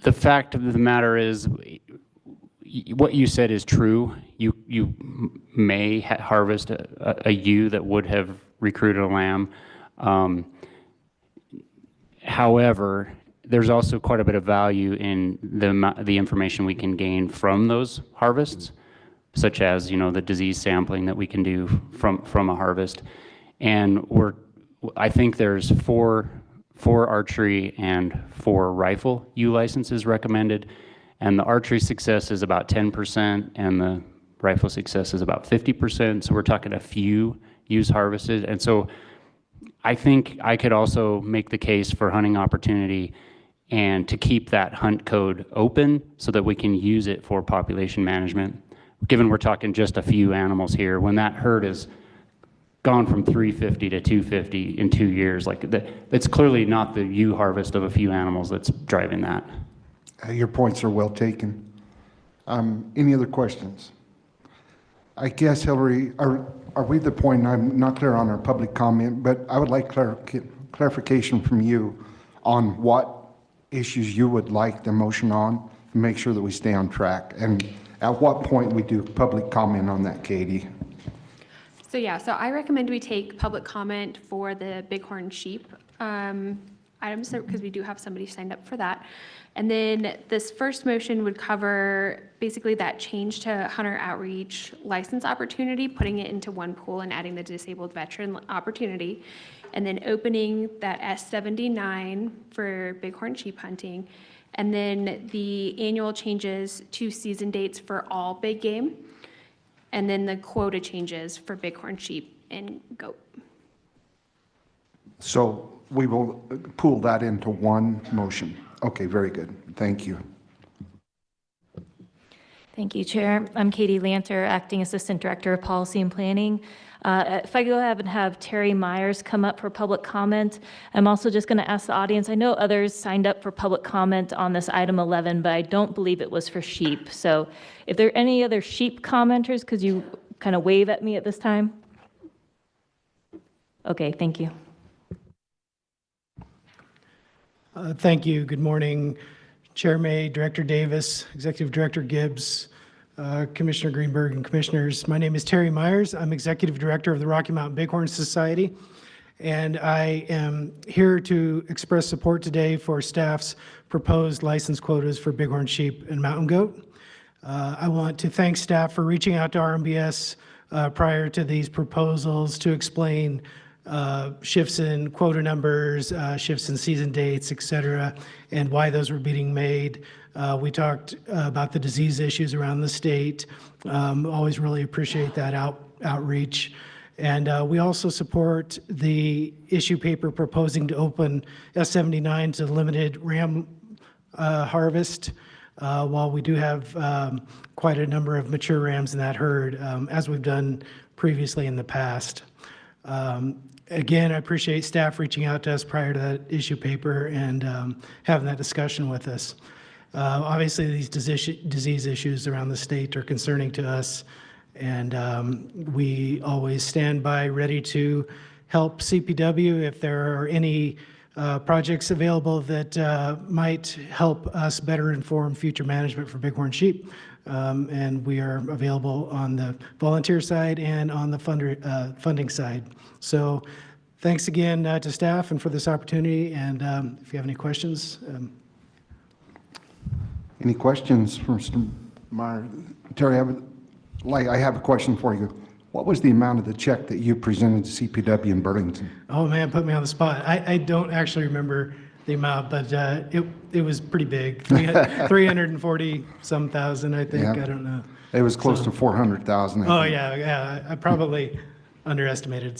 The fact of the matter is, what you said is true. You may harvest a ewe that would have recruited a lamb. However, there's also quite a bit of value in the information we can gain from those harvests. such as, the disease sampling that we can do from a harvest. And I think there's four archery and 4 rifle U licenses recommended. And the archery success is about 10% and the rifle success is about 50%. So we're talking a few use harvested. And so I think I could also make the case for hunting opportunity and to keep that hunt code open so that we can use it for population management. Given we're talking just a few animals here, when that herd is gone from 350 to 250 in 2 years, it's clearly not the U harvest of a few animals that's driving that. Your points are well taken. Any other questions? I guess, Hillary, are we at the point, I'm not clear on our public comment, but I would like clarification from you on what issues you would like the motion on, to make sure that we stay on track. And at what point we do public comment on that, Katie? So yeah, so I recommend we take public comment for the bighorn sheep items, because we do have somebody signed up for that. And then this first motion would cover basically that change to hunter outreach license opportunity, putting it into one pool and adding the disabled veteran opportunity, and then opening that S79 for bighorn sheep hunting, and then the annual changes to season dates for all big game, and then the quota changes for bighorn sheep and goat. So we will pool that into one motion. Okay, very good. Thank you. Thank you, Chair. I'm Katie Lanter, Acting Assistant Director of Policy and Planning. If I go ahead and have Terry Myers come up for public comment, I'm also just going to ask the audience, I know others signed up for public comment on this item 11, but I don't believe it was for sheep. So if there are any other sheep commenters, could you kind of wave at me at this time? Okay, thank you. Thank you. Good morning, Chair May, Director Davis, Executive Director Gibbs, Commissioner Greenberg, and Commissioners. My name is Terry Myers. I'm Executive Director of the Rocky Mountain Bighorn Society, and I am here to express support today for staff's proposed license quotas for bighorn sheep and mountain goat. I want to thank staff for reaching out to RMBS prior to these proposals to explain shifts in quota numbers, shifts in season dates, et cetera, and why those were being made. We talked about the disease issues around the state. Always really appreciate that outreach. And we also support the issue paper proposing to open S79 to limited ram harvest, while we do have quite a number of mature rams in that herd, as we've done previously in the past. Again, I appreciate staff reaching out to us prior to that issue paper and having that discussion with us. Obviously, these disease issues around the state are concerning to us, and we always stand by ready to help CPW if there are any projects available that might help us better inform future management for bighorn sheep. And we are available on the volunteer side and on the funding side. So thanks again to staff and for this opportunity. And if you have any questions. Any questions for Mr. Meyer? Terry, I have a question for you. What was the amount of the check that you presented to CPW in Burlington? Oh man, put me on the spot. I don't actually remember the amount, but it was pretty big. 340 some thousand, I think. Yeah. I don't know. It was close to 400,000. Oh yeah. I probably underestimated.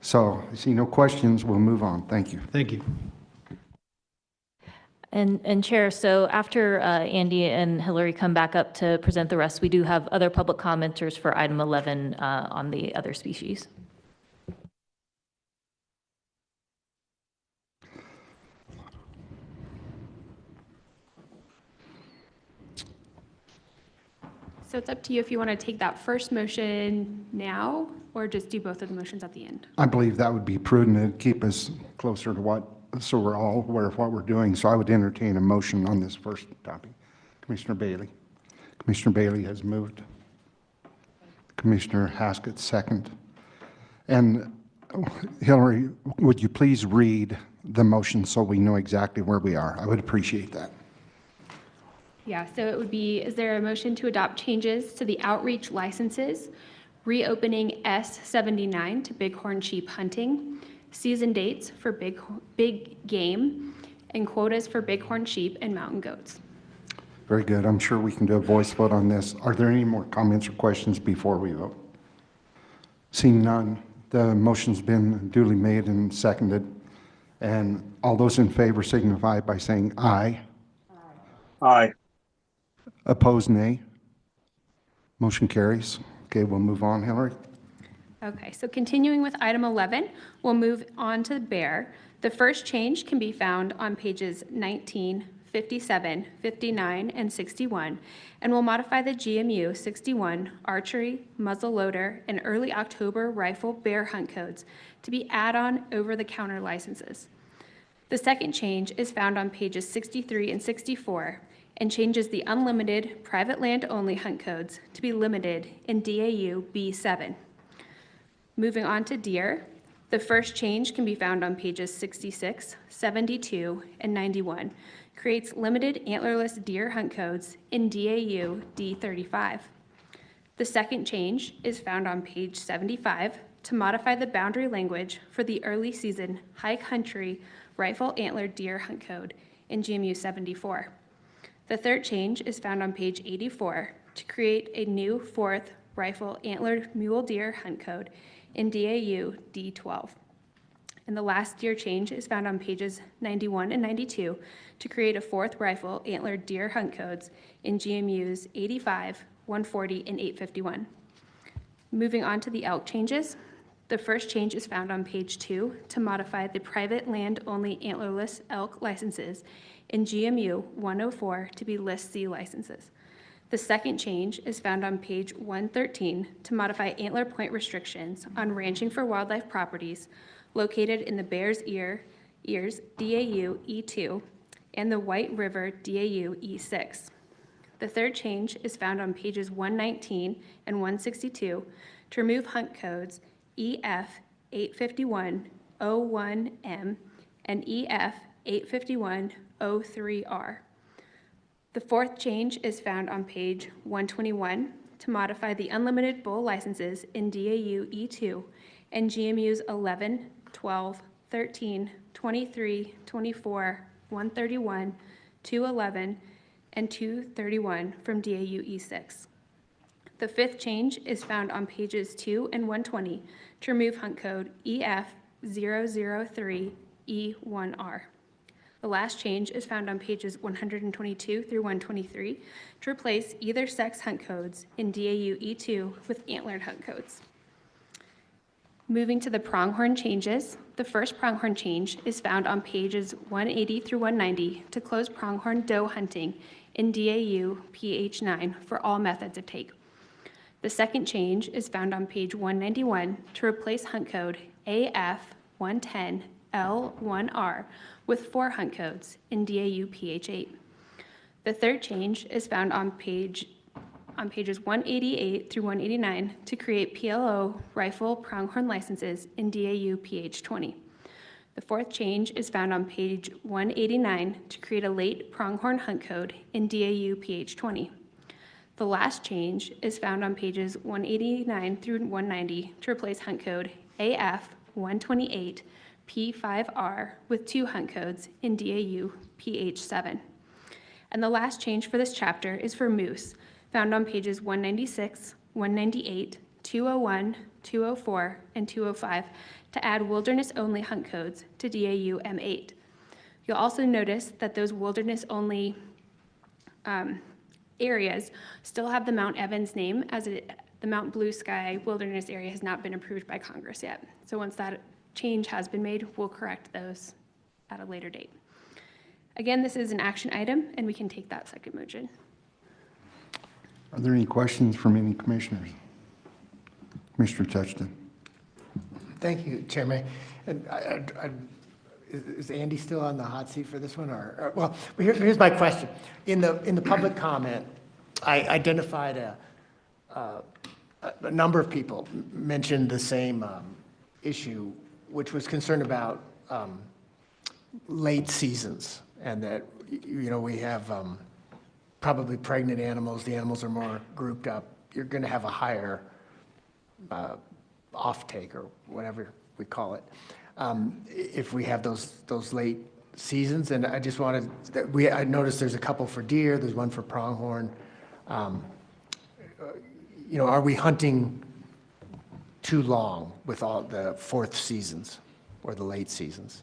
So I see no questions. We'll move on. Thank you. Thank you. And Chair, so after Andy and Hillary come back up to present the rest, we do have other public commenters for item 11 on the other species. So it's up to you if you want to take that first motion now or just do both of the motions at the end. I believe that would be prudent and keep us closer to so we're all aware of what we're doing. So I would entertain a motion on this first topic. Commissioner Bailey. Commissioner Bailey has moved. Commissioner Haskett second. And Hillary, would you please read the motion so we know exactly where we are? I would appreciate that. Yeah, so it would be, is there a motion to adopt changes to the outreach licenses, reopening S79 to bighorn sheep hunting, season dates for big game, and quotas for bighorn sheep and mountain goats? Very good. I'm sure we can do a voice vote on this. Are there any more comments or questions before we vote? Seeing none, the motion's been duly made and seconded. And all those in favor signify by saying aye. Aye. Opposed, nay. Motion carries. Okay, we'll move on, Hillary. Okay, so continuing with item 11, we'll move on to bear. The first change can be found on pages 19, 57, 59, and 61, and will modify the GMU 61 archery, muzzleloader, and early October rifle bear hunt codes to be add-on over-the-counter licenses. The second change is found on pages 63 and 64 and changes the unlimited private land-only hunt codes to be limited in DAU B7. Moving on to deer, the first change can be found on pages 66, 72, and 91. Creates limited antlerless deer hunt codes in DAU D35. The second change is found on page 75 to modify the boundary language for the early season high country rifle antler deer hunt code in GMU 74. The third change is found on page 84 to create a new fourth rifle antler mule deer hunt code in DAU D12. And the last deer change is found on pages 91 and 92 to create a fourth rifle antler deer hunt codes in GMUs 85, 140, and 851. Moving on to the elk changes, the first change is found on page 2 to modify the private land-only antlerless elk licenses in GMU 104 to be List C licenses. The second change is found on page 113 to modify antler point restrictions on ranching for wildlife properties located in the Bears Ears DAU E2 and the White River DAU E6. The third change is found on pages 119 and 162 to remove hunt codes EF 851-01M and EF 851-03R. The fourth change is found on page 121 to modify the unlimited bull licenses in DAU E2 and GMUs 11, 12, 13, 23, 24, 131, 211, and 231 from DAU E6. The fifth change is found on pages 2 and 120 to remove hunt code EF003E1R. The last change is found on pages 122 through 123 to replace either sex hunt codes in DAU E2 with antlered hunt codes. Moving to the pronghorn changes, the first pronghorn change is found on pages 180 through 190 to close pronghorn doe hunting in DAU PH9 for all methods of take. The second change is found on page 191 to replace hunt code AF110L1R with 4 hunt codes in DAU PH8. The third change is found on pages 188 through 189 to create PLO rifle pronghorn licenses in DAU PH20. The fourth change is found on page 189 to create a late pronghorn hunt code in DAU PH20. The last change is found on pages 189 through 190 to replace hunt code AF128P5R with 2 hunt codes in DAU PH7. And the last change for this chapter is for moose, found on pages 196, 198, 201, 204, and 205 to add wilderness-only hunt codes to DAU M8. You'll also notice that those wilderness-only areas still have the Mount Evans name, as the Mount Blue Sky Wilderness Area has not been approved by Congress yet. So once that change has been made, we'll correct those at a later date. Again, this is an action item, and we can take that second motion. Are there any questions from any commissioners? Commissioner Touchton. Thank you, Chairman. And is Andy still on the hot seat for this one? Well, here's my question. In the public comment, I identified a number of people mentioned the same issue, which was concerned about late seasons, and that we have probably pregnant animals, the animals are more grouped up, you're going to have a higher offtake or whatever we call it, if we have those late seasons. And I just wanted, I noticed there's a couple for deer, there's one for pronghorn. You know, are we hunting too long with all the fourth seasons or the late seasons?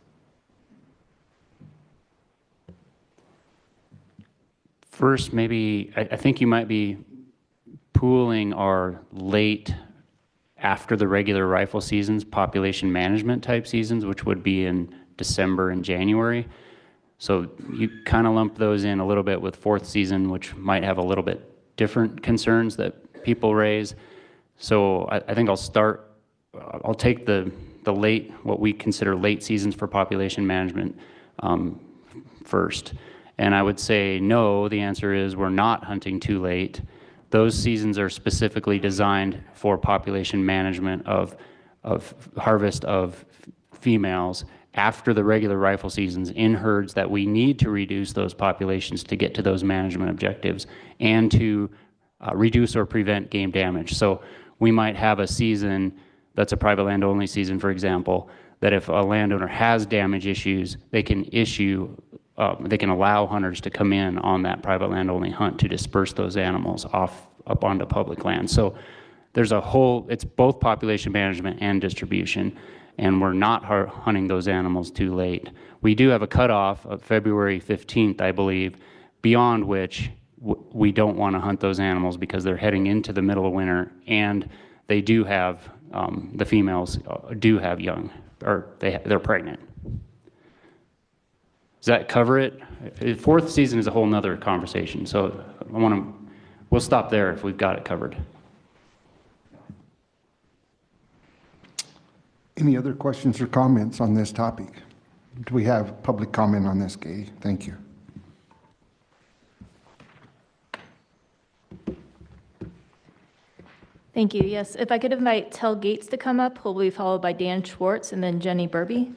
First, maybe, I think you might be pooling our late after the regular rifle seasons, population management type seasons, which would be in December and January. So you kind of lump those in a little bit with fourth season, which might have a little bit different concerns that people raise. So I think I'll take the late, what we consider late seasons for population management first. And I would say no, the answer is we're not hunting too late. Those seasons are specifically designed for population management of harvest of females after the regular rifle seasons in herds that we need to reduce those populations to get to those management objectives and to reduce or prevent game damage. So we might have a season that's a private land only season, for example, that if a landowner has damage issues, they can allow hunters to come in on that private land only hunt to disperse those animals up onto public land. So there's it's both population management and distribution, and we're not hunting those animals too late. We do have a cutoff of February 15th, I believe, beyond which we don't want to hunt those animals because they're heading into the middle of winter, and they do have, the females do have young, or they're pregnant. Does that cover it? Fourth season is a whole nother conversation, so we'll stop there if we've got it covered. Any other questions or comments on this topic? Do we have public comment on this, Katie? Thank you. Thank you. Yes, if I could invite Tel Gates to come up, who will be followed by Dan Schwartz and then Jenny Burby.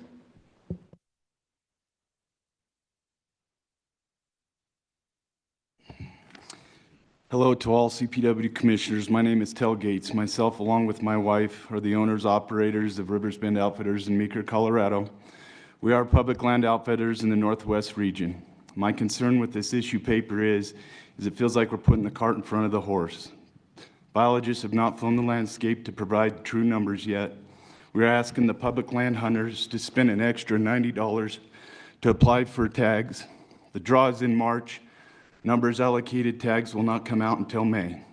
Hello to all CPW commissioners. My name is Tel Gates. Myself, along with my wife, are the owners operators of Rivers Bend Outfitters in Meeker, Colorado. We are public land outfitters in the Northwest region. My concern with this issue paper is it feels like we're putting the cart in front of the horse. Biologists have not flown the landscape to provide true numbers yet. We are asking the public land hunters to spend an extra $90 to apply for tags. The draw is in March. Numbers allocated tags will not come out until May.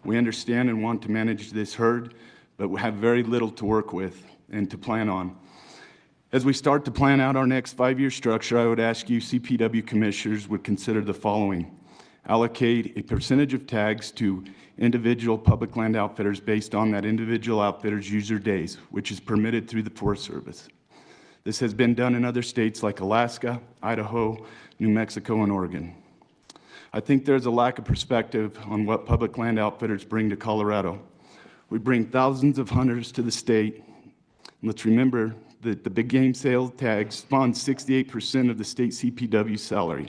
We understand and want to manage this herd, but we have very little to work with and to plan on. As we start to plan out our next 5-year structure, I would ask you CPW commissioners would consider the following. Allocate a percentage of tags to individual public land outfitters based on that individual outfitter's user days, which is permitted through the Forest Service. This has been done in other states like Alaska, Idaho, New Mexico, and Oregon. I think there's a lack of perspective on what public land outfitters bring to Colorado. We bring thousands of hunters to the state. Let's remember that the big game sales tags spawn 68% of the state CPW salary,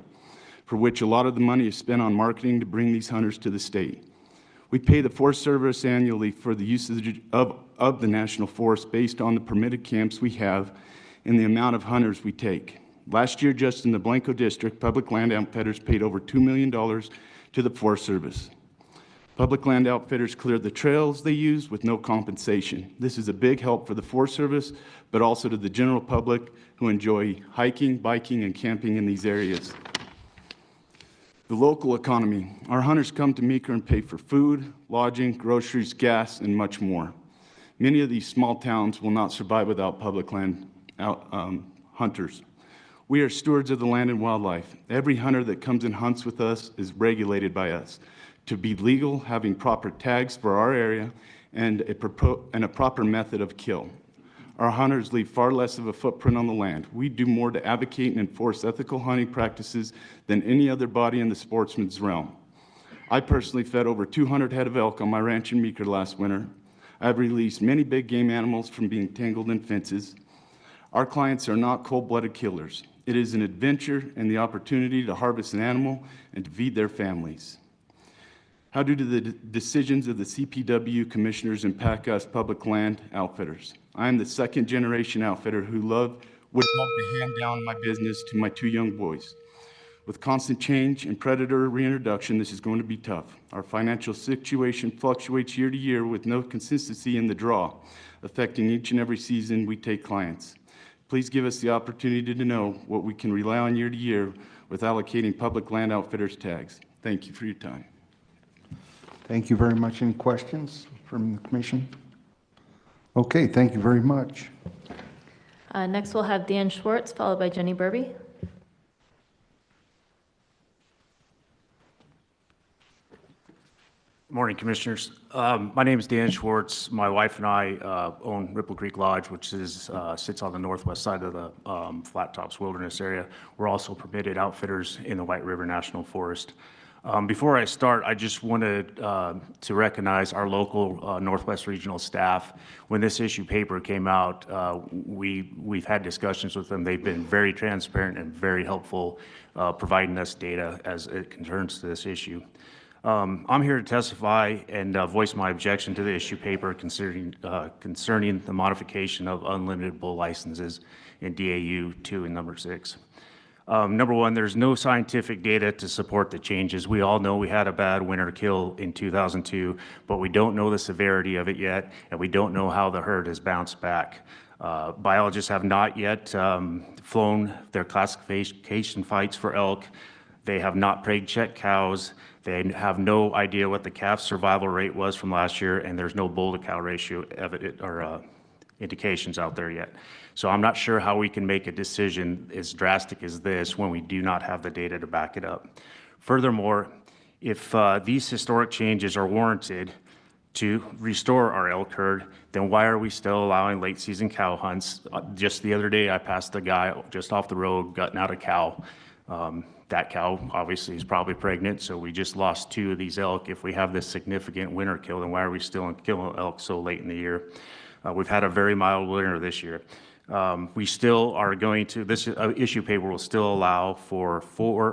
for which a lot of the money is spent on marketing to bring these hunters to the state. We pay the Forest Service annually for the usage of the National Forest based on the permitted camps we have and the amount of hunters we take. Last year, just in the Blanco District, public land outfitters paid over $2 million to the Forest Service. Public land outfitters cleared the trails they use with no compensation. This is a big help for the Forest Service, but also to the general public who enjoy hiking, biking, and camping in these areas. The local economy. Our hunters come to Meeker and pay for food, lodging, groceries, gas, and much more. Many of these small towns will not survive without public land hunters. We are stewards of the land and wildlife. Every hunter that comes and hunts with us is regulated by us to be legal, having proper tags for our area, and a proper method of kill. Our hunters leave far less of a footprint on the land. We do more to advocate and enforce ethical hunting practices than any other body in the sportsman's realm. I personally fed over 200 head of elk on my ranch in Meeker last winter. I have released many big game animals from being tangled in fences. Our clients are not cold-blooded killers. It is an adventure and the opportunity to harvest an animal and to feed their families. How do the decisions of the CPW commissioners impact us public land outfitters? I am the second generation outfitter who would love to hand down my business to my 2 young boys. With constant change and predator reintroduction, this is going to be tough. Our financial situation fluctuates year to year with no consistency in the draw, affecting each and every season we take clients. Please give us the opportunity to know what we can rely on year to year with allocating public land outfitters tags. Thank you for your time. Thank you very much. Any questions from the commission? Okay, thank you very much. Next, we'll have Dan Schwartz, followed by Jenny Burby. Morning, Commissioners. My name is Dan Schwartz. My wife and I own Ripple Creek Lodge, which is sits on the northwest side of the Flat Tops Wilderness area. We're also permitted outfitters in the White River National Forest. Before I start, I just wanted to recognize our local Northwest Regional staff. When this issue paper came out, we've had discussions with them. They've been very transparent and very helpful providing us data as it concerns to this issue. I'm here to testify and voice my objection to the issue paper concerning the modification of unlimited bull licenses in DAU 2 and number 6. Number one, there's no scientific data to support the changes. We all know we had a bad winter kill in 2002, but we don't know the severity of it yet, and we don't know how the herd has bounced back. Biologists have not yet flown their classification fights for elk. They have not preg-checked cows. They have no idea what the calf survival rate was from last year, and there's no bull-to-cow ratio indications out there yet. So I'm not sure how we can make a decision as drastic as this when we do not have the data to back it up. Furthermore, if these historic changes are warranted to restore our elk herd, then why are we still allowing late season cow hunts? Just the other day, I passed a guy just off the road gutting out a cow. That cow obviously is probably pregnant, so we just lost 2 of these elk. If we have this significant winter kill, then why are we still killing elk so late in the year? We've had a very mild winter this year. We still are going to, this issue paper will still allow for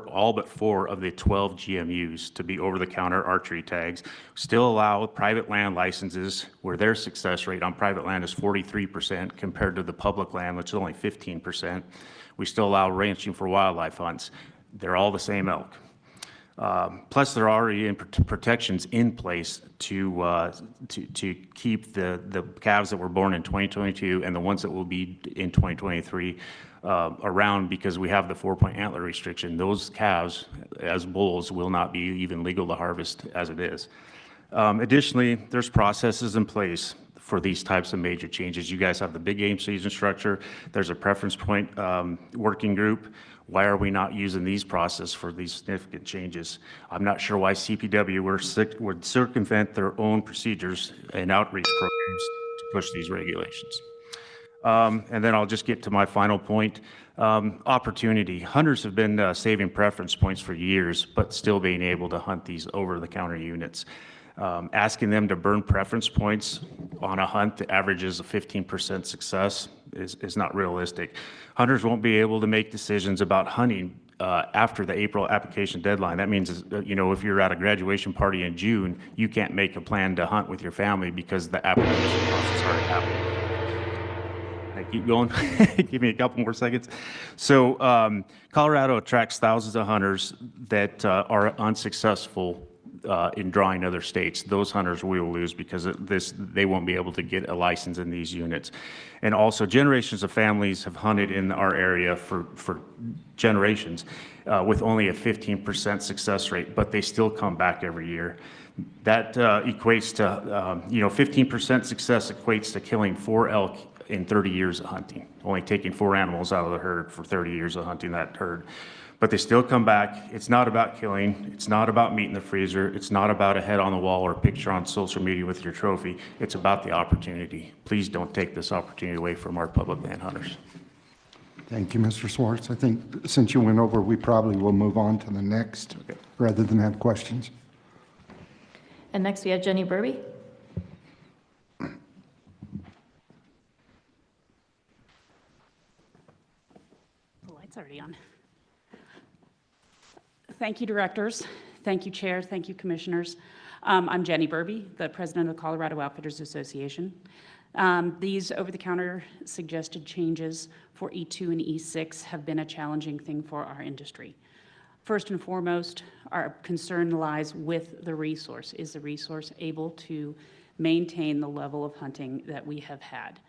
all but 4 of the 12 GMUs to be over-the-counter archery tags. Still allow private land licenses where their success rate on private land is 43% compared to the public land, which is only 15%. We still allow ranching for wildlife hunts. They're all the same elk. Plus, there are already protections in place to keep the calves that were born in 2022 and the ones that will be in 2023 around, because we have the 4-point antler restriction. Those calves, as bulls, will not be even legal to harvest as it is. Additionally, there's processes in place for these types of major changes. You guys have the big game season structure. There's a preference point working group. Why are we not using these processes for these significant changes? I'm not sure why CPW would circumvent their own procedures and outreach programs to push these regulations. And then I'll just get to my final point. Opportunity. Hunters have been saving preference points for years, but still being able to hunt these over-the-counter units. Asking them to burn preference points on a hunt that averages a 15% success is not realistic. Hunters won't be able to make decisions about hunting after the April application deadline. That means, if you're at a graduation party in June, you can't make a plan to hunt with your family because the application process already happened. I keep going. Give me a couple more seconds. So Colorado attracts thousands of hunters that are unsuccessful in drawing other states. Those hunters we will lose because of this, they won't be able to get a license in these units. And also, generations of families have hunted in our area for generations with only a 15% success rate, but they still come back every year. That equates to, 15% success equates to killing 4 elk in 30 years of hunting, only taking 4 animals out of the herd for 30 years of hunting that herd. But they still come back. It's not about killing. It's not about meat in the freezer. It's not about a head on the wall or a picture on social media with your trophy. It's about the opportunity. Please don't take this opportunity away from our public land hunters. Thank you, Mr. Swartz. I think since you went over, we probably will move on to the next rather than have questions. And next we have Jenny Burby. The lights are already on. Thank you, directors. Thank you, Chair. Thank you, commissioners. I'm Jenny Burby, the president of the Colorado Outfitters Association. These over-the-counter suggested changes for E2 and E6 have been a challenging thing for our industry. First and foremost, our concern lies with the resource. Is the resource able to maintain the level of hunting that we have had?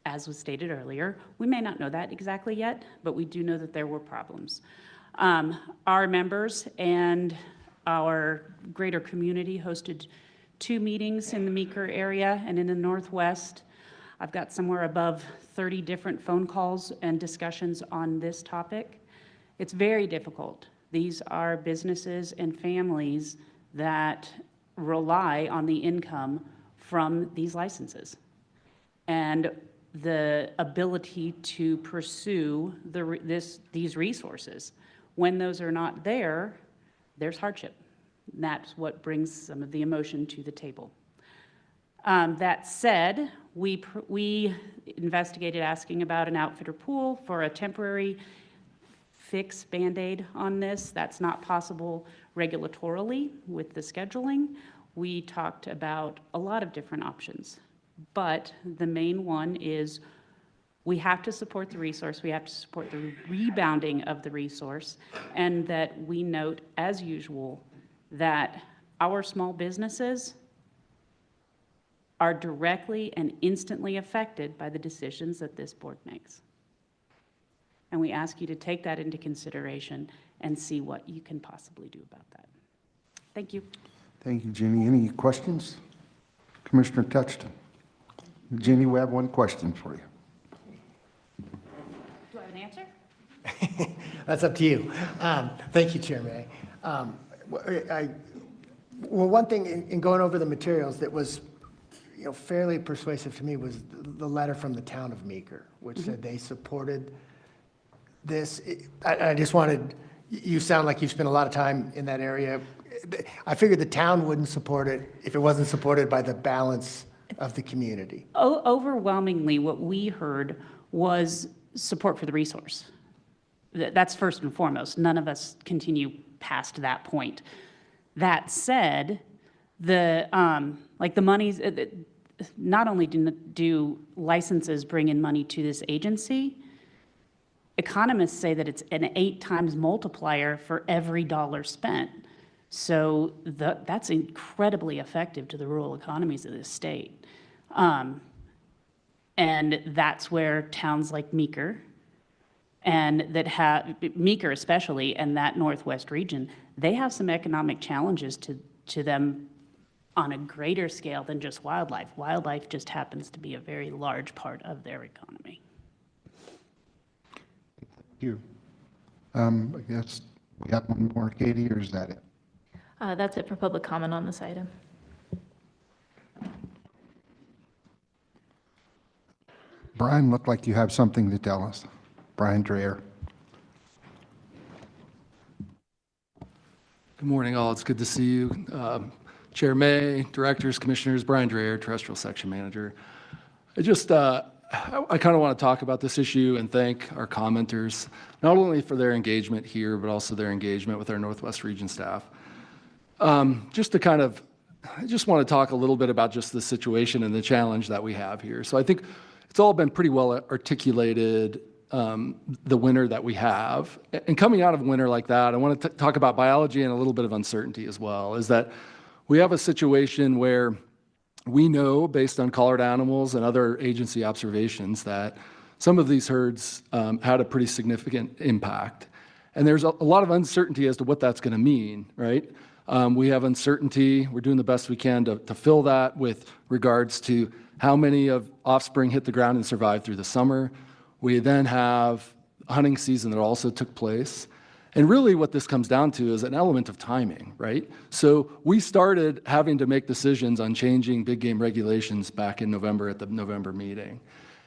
As was stated earlier, we may not know that exactly yet, but we do know that there were problems. Our members and our greater community hosted 2 meetings in the Meeker area and in the Northwest. I've got somewhere above 30 different phone calls and discussions on this topic. It's very difficult. These are businesses and families that rely on the income from these licenses. And the ability to pursue these resources. When those are not there, there's hardship. And that's what brings some of the emotion to the table. That said, we investigated asking about an outfitter pool for a temporary fix Band-Aid on this. That's not possible regulatorily with the scheduling. We talked about a lot of different options, but the main one is we have to support the resource, we have to support the rebounding of the resource, and that we note, as usual, that our small businesses are directly and instantly affected by the decisions that this board makes. And we ask you to take that into consideration and see what you can possibly do about that. Thank you. Thank you, Jenny. Any questions? Commissioner Touchton. Jenny, we have one question for you. Do I have an answer? That's up to you. Thank you, Chair May. Well, one thing in going over the materials that was fairly persuasive to me was the letter from the town of Meeker, which said they supported this. I just wanted, you sound like you've spent a lot of time in that area. I figured the town wouldn't support it if it wasn't supported by the balance of the community. Overwhelmingly, what we heard was support for the resource. That's first and foremost. None of us continue past that point. That said, the monies, not only do licenses bring in money to this agency, economists say that it's an 8 times multiplier for every dollar spent. So that's incredibly effective to the rural economies of this state. And that's where towns like Meeker, and that have, Meeker especially, and that Northwest region, they have some economic challenges to them on a greater scale than just wildlife. Wildlife just happens to be a very large part of their economy. Thank you. I guess we have one more, Katie, or is that it? That's it for public comment on this item. Brian, looked like you have something to tell us. Brian Dreher. Good morning, all. It's good to see you. Chair May, directors, commissioners, Brian Dreher, terrestrial section manager. I kind of want to talk about this issue and thank our commenters, not only for their engagement here, but also their engagement with our Northwest region staff. I just want to talk a little bit about just the situation and the challenge that we have here. So I think it's all been pretty well articulated, the winter that we have. And coming out of winter like that, I want to talk about biology and a little bit of uncertainty as well, is that we have a situation where we know, based on collared animals and other agency observations, that some of these herds had a pretty significant impact. And there's a lot of uncertainty as to what that's going to mean, right? We have uncertainty. We're doing the best we can to fill that with regards to how many of offspring hit the ground and survived through the summer. We then have hunting season that also took place. And really what this comes down to is an element of timing, right? So we started having to make decisions on changing big game regulations back in November at the November meeting.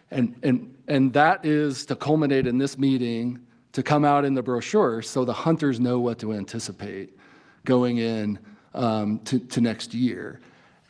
And that is to culminate in this meeting to come out in the brochure so the hunters know what to anticipate going in to next year.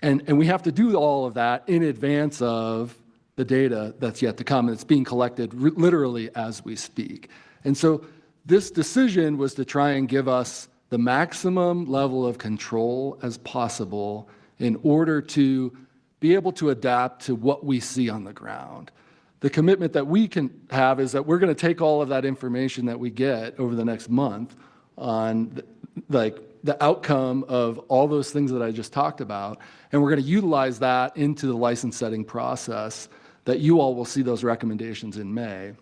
And we have to do all of that in advance of the data that's yet to come, and it's being collected literally as we speak. And so this decision was to try and give us the maximum level of control as possible in order to be able to adapt to what we see on the ground. The commitment that we can have is that we're going to take all of that information that we get over the next month on the outcome of all those things that I just talked about, and we're going to utilize that into the license setting process that you all will see those recommendations in May.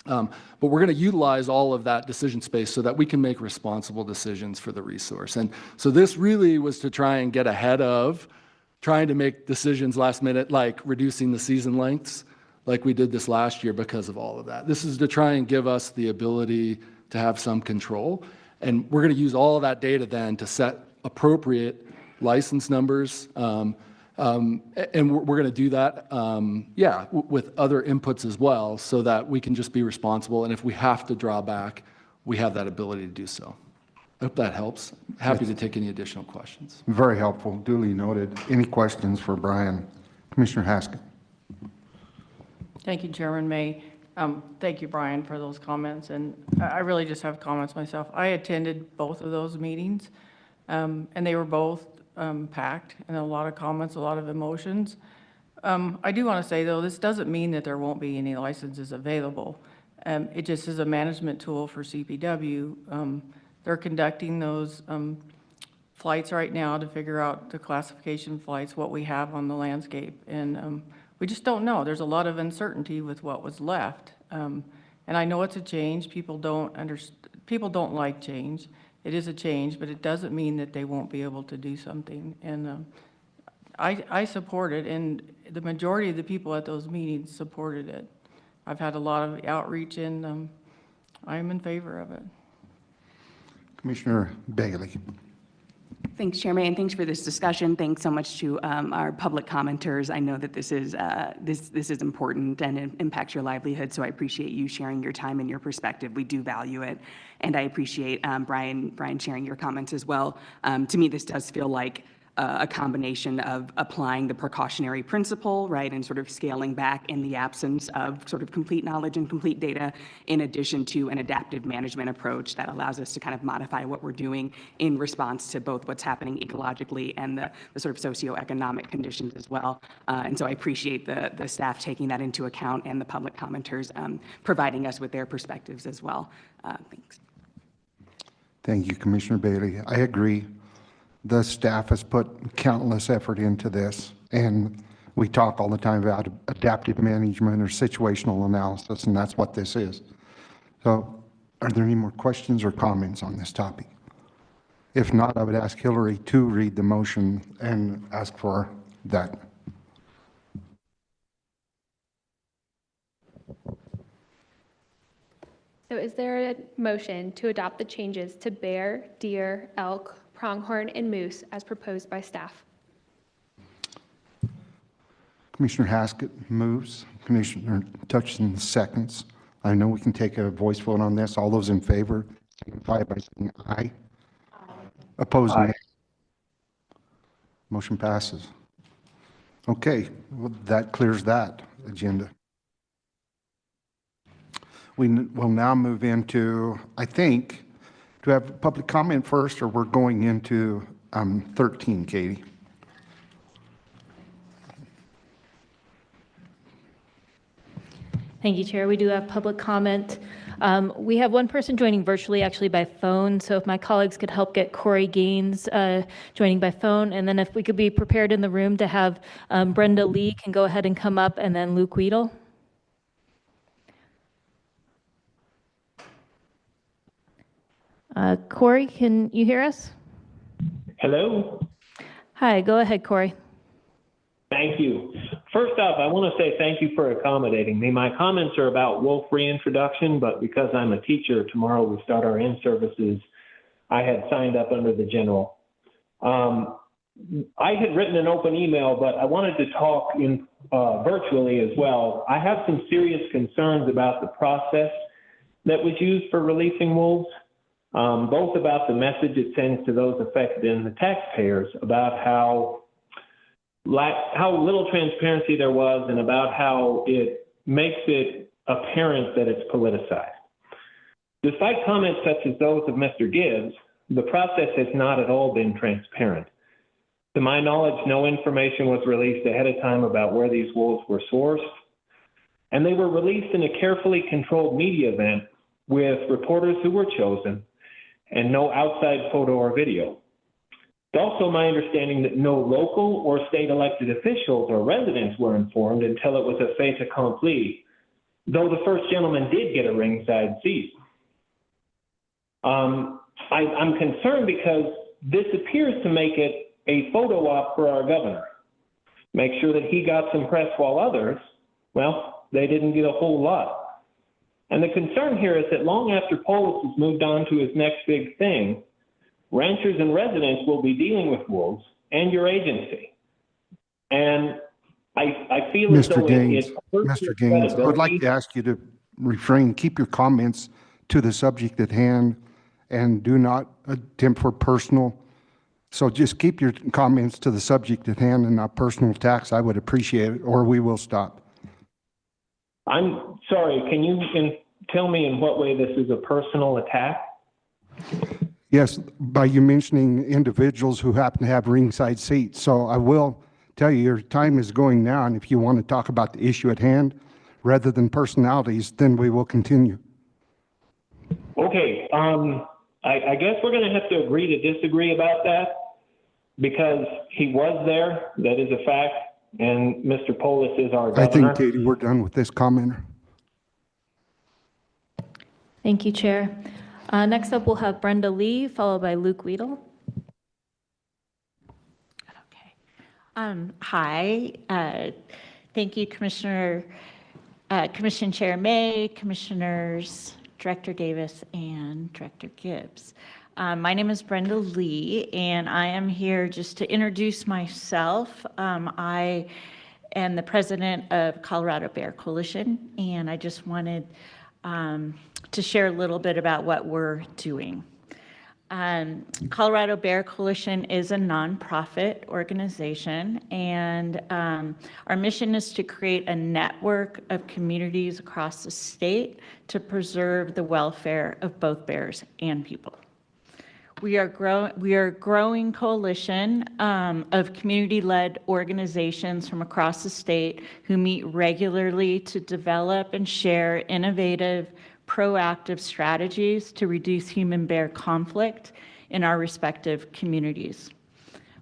But we're going to utilize all of that decision space so that we can make responsible decisions for the resource. And so this really was to try and get ahead of trying to make decisions last minute, like reducing the season lengths, like we did this last year because of all of that. This is to try and give us the ability to have some control. And we're going to use all of that data then to set appropriate license numbers. And we're going to do that, with other inputs as well, so that we can just be responsible. And if we have to draw back, we have that ability to do so. I hope that helps. Happy to take any additional questions. Very helpful, duly noted. Any questions for Brian? Commissioner Haskett. Thank you, Chairman May. Thank you, Brian, for those comments. And I really just have comments myself. I attended both of those meetings, and they were both packed, and a lot of comments, a lot of emotions. I do want to say, though, this doesn't mean that there won't be any licenses available. It just is a management tool for CPW. They're conducting those flights right now to figure out the classification flights, what we have on the landscape. And we just don't know. There's a lot of uncertainty with what was left. And I know it's a change. People don't like change. It is a change, but it doesn't mean that they won't be able to do something. And I support it, and the majority of the people at those meetings supported it. I've had a lot of outreach, and I'm in favor of it. Commissioner Bailey. Thanks, Chairman, and thanks for this discussion. Thanks so much to our public commenters. I know that this is important and it impacts your livelihood, so I appreciate you sharing your time and your perspective. We do value it, and I appreciate Brian sharing your comments as well. To me, this does feel like a combination of applying the precautionary principle, right, and sort of scaling back in the absence of sort of complete knowledge and complete data, in addition to an adaptive management approach that allows us to kind of modify what we're doing in response to both what's happening ecologically and the sort of socioeconomic conditions as well. And so I appreciate the staff taking that into account and the public commenters providing us with their perspectives as well. Thanks. Thank you, Commissioner Bailey. I agree. The staff has put countless effort into this, and we talk all the time about adaptive management or situational analysis, and that's what this is. So are there any more questions or comments on this topic? If not, I would ask Hillary to read the motion and ask for that. So is there a motion to adopt the changes to bear, deer, elk, pronghorn, and moose as proposed by staff? Commissioner Haskett moves. Commissioner Tutchinson seconds. I know we can take a voice vote on this. All those in favor, signify by saying aye. Opposed, nay. Motion passes. Okay, well, that clears that agenda. We will now move into, I think, do we have public comment first, or we're going into 13, Katie? Thank you, Chair. We do have public comment. We have one person joining virtually, actually by phone. So if my colleagues could help get Corey Gaines joining by phone, and then if we could be prepared in the room to have Brenda Lee can go ahead and come up, and then Luke Weedle. Corey, can you hear us? Hello. Hi, go ahead, Corey. Thank you. First off, I want to say thank you for accommodating me. My comments are about wolf reintroduction, but because I'm a teacher, tomorrow we start our in-services, I had signed up under the general. I had written an open email, but I wanted to talk virtually as well. I have some serious concerns about the process that was used for releasing wolves. Both about the message it sends to those affected and the taxpayers about how how little transparency there was and about how it makes it apparent that it's politicized. Despite comments such as those of Mr. Gibbs, the process has not at all been transparent. To my knowledge, no information was released ahead of time about where these wolves were sourced, and they were released in a carefully controlled media event with reporters who were chosen and no outside photo or video. It's also my understanding that no local or state elected officials or residents were informed until it was a fait accompli, though the first gentleman did get a ringside seat. I'm concerned because this appears to make it a photo op for our governor. Make sure that he got some press while others, well, they didn't get a whole lot. And the concern here is that long after Polis has moved on to his next big thing, ranchers and residents will be dealing with wolves and your agency. And I feel as though Mr. Gaines, I would like to ask you to refrain, keep your comments to the subject at hand and do not attempt for personal. So just keep your comments to the subject at hand and not personal attacks. I would appreciate it, or we will stop. I'm sorry, can you tell me in what way this is a personal attack? Yes, by you mentioning individuals who happen to have ringside seats. So I will tell you, your time is going now, and if you want to talk about the issue at hand, rather than personalities, then we will continue. Okay, I guess we're going to have to agree to disagree about that because he was there. That is a fact. And Mr. Polis is our governor. I think, Katie, we're done with this commenter. Thank you, Chair. Next up, we'll have Brenda Lee, followed by Luke Weedle. Hi. Thank you, Commission Chair May, Commissioners Director Davis, and Director Gibbs. My name is Brenda Lee, and I am here just to introduce myself. I am the president of Colorado Bear Coalition, and I just wanted to share a little bit about what we're doing. Colorado Bear Coalition is a nonprofit organization, and our mission is to create a network of communities across the state to preserve the welfare of both bears and people. We are a growing coalition of community-led organizations from across the state who meet regularly to develop and share innovative, proactive strategies to reduce human-bear conflict in our respective communities.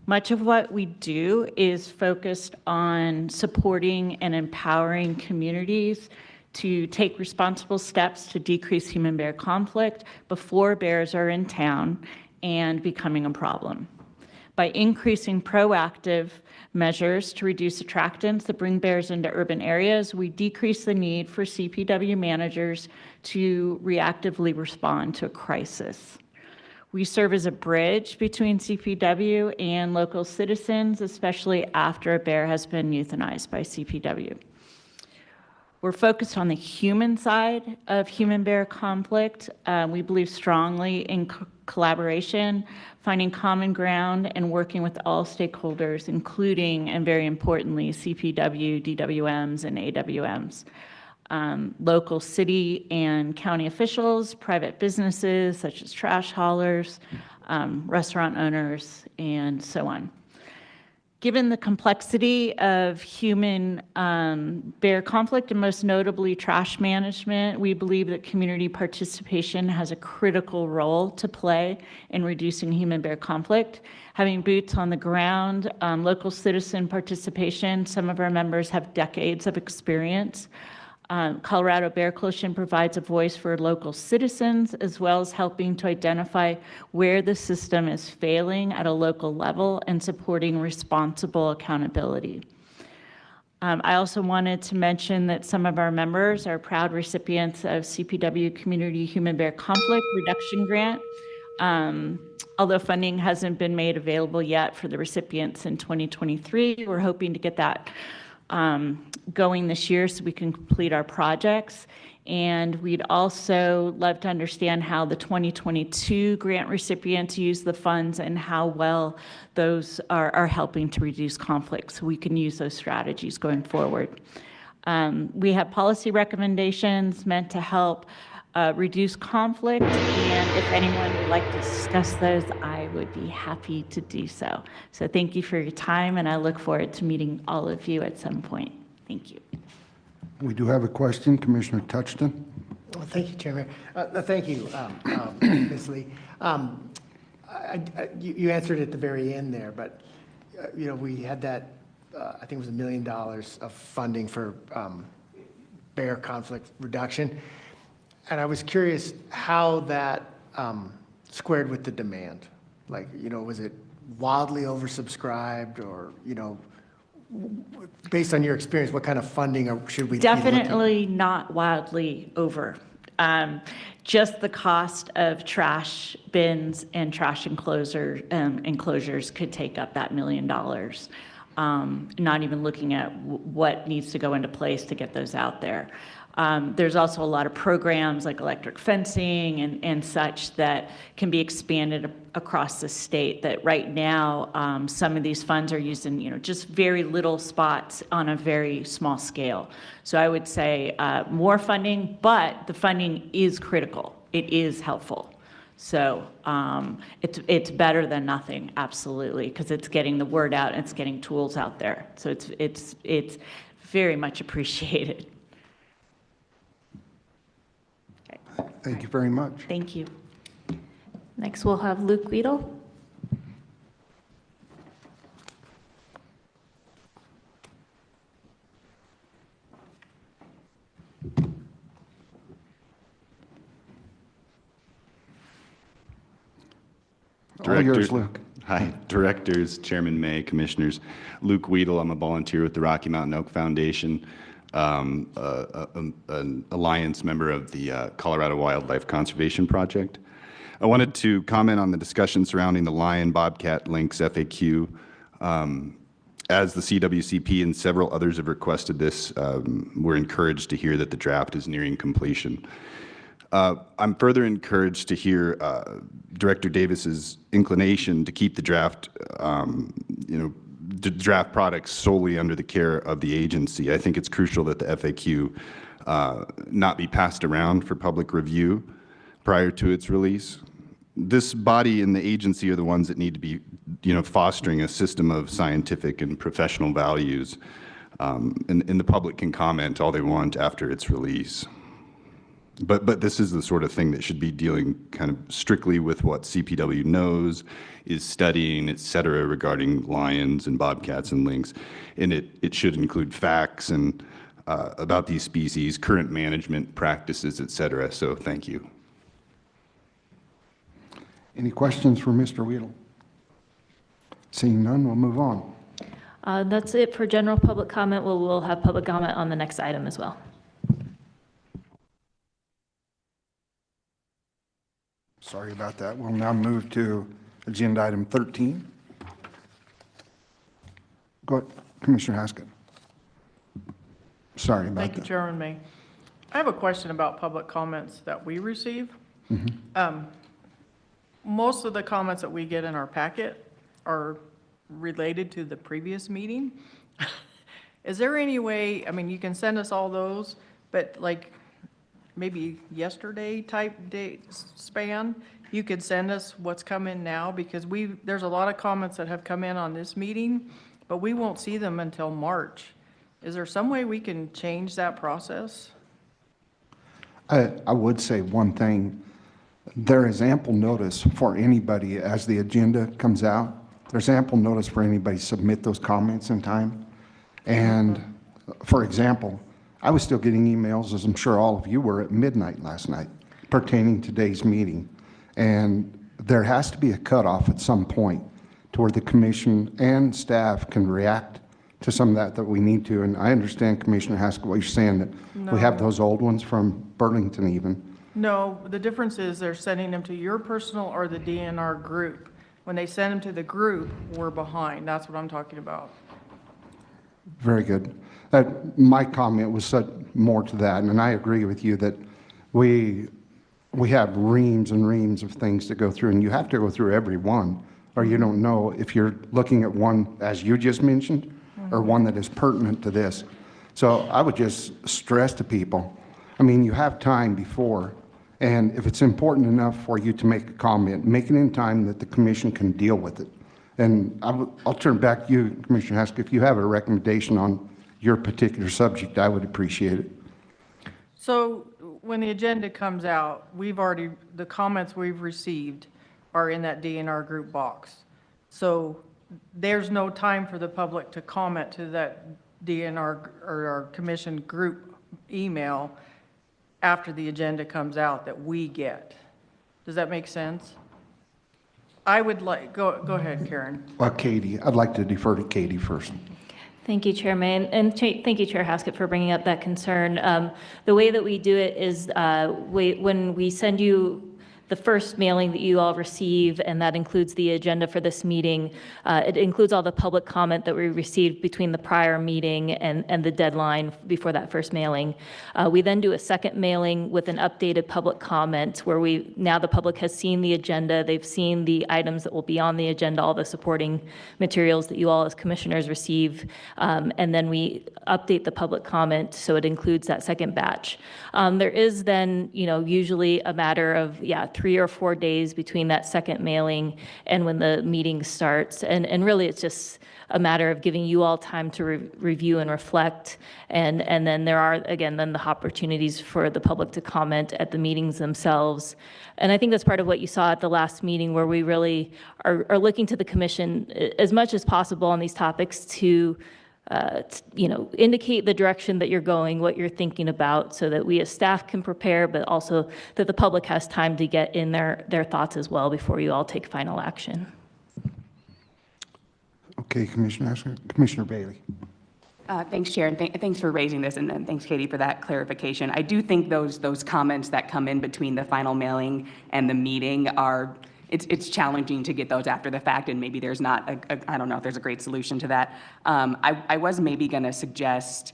Much of what we do is focused on supporting and empowering communities to take responsible steps to decrease human-bear conflict before bears are in town and becoming a problem. By increasing proactive measures to reduce attractants that bring bears into urban areas, we decrease the need for CPW managers to reactively respond to a crisis. We serve as a bridge between CPW and local citizens, especially after a bear has been euthanized by CPW. We're focused on the human side of human-bear conflict. We believe strongly in collaboration, finding common ground, and working with all stakeholders, including, and very importantly, CPW, DWMs, and AWMs. Local city and county officials, private businesses such as trash haulers, restaurant owners, and so on. Given the complexity of human bear conflict, and most notably trash management, we believe that community participation has a critical role to play in reducing human bear conflict. Having boots on the ground, local citizen participation, some of our members have decades of experience. Colorado Bear Coalition provides a voice for local citizens, as well as helping to identify where the system is failing at a local level and supporting responsible accountability. I also wanted to mention that some of our members are proud recipients of CPW Community Human Bear Conflict Reduction Grant. Although funding hasn't been made available yet for the recipients in 2023, we're hoping to get that going this year so we can complete our projects. And we'd also love to understand how the 2022 grant recipients use the funds and how well those are helping to reduce conflicts. So we can use those strategies going forward. We have policy recommendations meant to help reduce conflict, and if anyone would like to discuss those, I would be happy to do so. So thank you for your time, and I look forward to meeting all of you at some point. Thank you. We do have a question, Commissioner Touchton. Well, thank you, Chairman. Thank you, Ms. Lee. You answered at the very end there, but we had that, I think it was $1 million of funding for bear conflict reduction. And I was curious how that squared with the demand. Like, was it wildly oversubscribed, or, based on your experience, what kind of funding should we be looking? Definitely not wildly over. Just the cost of trash bins and trash enclosures could take up that $1 million. Not even looking at what needs to go into place to get those out there. There's also a lot of programs like electric fencing and such that can be expanded across the state, that right now some of these funds are used in just very little spots on a very small scale. So I would say more funding, but the funding is critical. It is helpful. So it's better than nothing, absolutely, because it's getting the word out and it's getting tools out there. So it's very much appreciated. Thank you very much. Thank you. Next, we'll have Luke Weedle. All yours, Luke. Hi, directors, Chairman May, commissioners. Luke Weedle, I'm a volunteer with the Rocky Mountain Oak Foundation, an alliance member of the Colorado Wildlife Conservation Project. I wanted to comment on the discussion surrounding the lion, bobcat, lynx FAQ. As the CWCP and several others have requested this, we're encouraged to hear that the draft is nearing completion. I'm further encouraged to hear Director Davis's inclination to keep the draft, the draft products solely under the care of the agency. I think it's crucial that the FAQ not be passed around for public review prior to its release. This body and the agency are the ones that need to be, fostering a system of scientific and professional values, and the public can comment all they want after its release. But this is the sort of thing that should be dealing kind of strictly with what CPW knows, is studying, et cetera, regarding lions and bobcats and lynx. And it should include facts and about these species, current management practices, et cetera. So thank you. Any questions for Mr. Weedle? Seeing none, we'll move on. That's it for general public comment. We'll have public comment on the next item as well. Sorry about that. We'll now move to agenda item 13. Go ahead, Commissioner Haskett. Sorry about Thank you, that. Chairman May. I have a question about public comments that we receive. Most of the comments that we get in our packet are related to the previous meeting. Is there any way, you can send us all those, but like maybe yesterday type date span, you could send us what's coming now, because there's a lot of comments that have come in on this meeting, but we won't see them until March. Is there some way we can change that process? I would say one thing. There is ample notice for anybody as the agenda comes out. There's ample notice for anybody to submit those comments in time. And for example, I was still getting emails, as I'm sure all of you were, at midnight last night pertaining to today's meeting. And there has to be a cutoff at some point to where the commission and staff can react to some of that we need to. And I understand, Commissioner Haskell, what you're saying, that we have those old ones from Burlington even. No, the difference is they're sending them to your personal or the DNR group. When they send them to the group, we're behind. That's what I'm talking about. Very good. My comment was more to that, and I agree with you that we have reams and reams of things to go through, and you have to go through every one, or you don't know if you're looking at one, as you just mentioned, or one that is pertinent to this. So I would just stress to people, I mean, you have time before, and if it's important enough for you to make a comment, make it in time that the commission can deal with it. And I'll turn back to you, Commissioner Haskell. If you have a recommendation on your particular subject, I would appreciate it. So when the agenda comes out, the comments we've received are in that DNR group box. So there's no time for the public to comment to that DNR or our commission group email after the agenda comes out that we get. Does that make sense? I would like, go ahead, Karen. Well, Katie, I'd like to defer to Katie first. Thank you, Chairman, and thank you, Chair Haskett, for bringing up that concern. The way that we do it is when we send you the first mailing that you all receive, and that includes the agenda for this meeting. It includes all the public comment that we received between the prior meeting and the deadline before that first mailing. We then do a second mailing with an updated public comment where now the public has seen the agenda, they've seen the items that will be on the agenda, all the supporting materials that you all as commissioners receive, and then we update the public comment so it includes that second batch. There is then, usually a matter of, 3 or 4 days between that second mailing and when the meeting starts. And really, it's just a matter of giving you all time to review and reflect. And then there are, again, then the opportunities for the public to comment at the meetings themselves. And I think that's part of what you saw at the last meeting, where we really are looking to the commission as much as possible on these topics to indicate the direction that you're going, what you're thinking about, so that we as staff can prepare, but also that the public has time to get in their thoughts as well before you all take final action. Okay, Commissioner Bailey. Thanks, Chair, and thanks for raising this, and thanks, Katie, for that clarification. I do think those comments that come in between the final mailing and the meeting it's challenging to get those after the fact, and maybe there's not I don't know if there's a great solution to that. I was maybe going to suggest,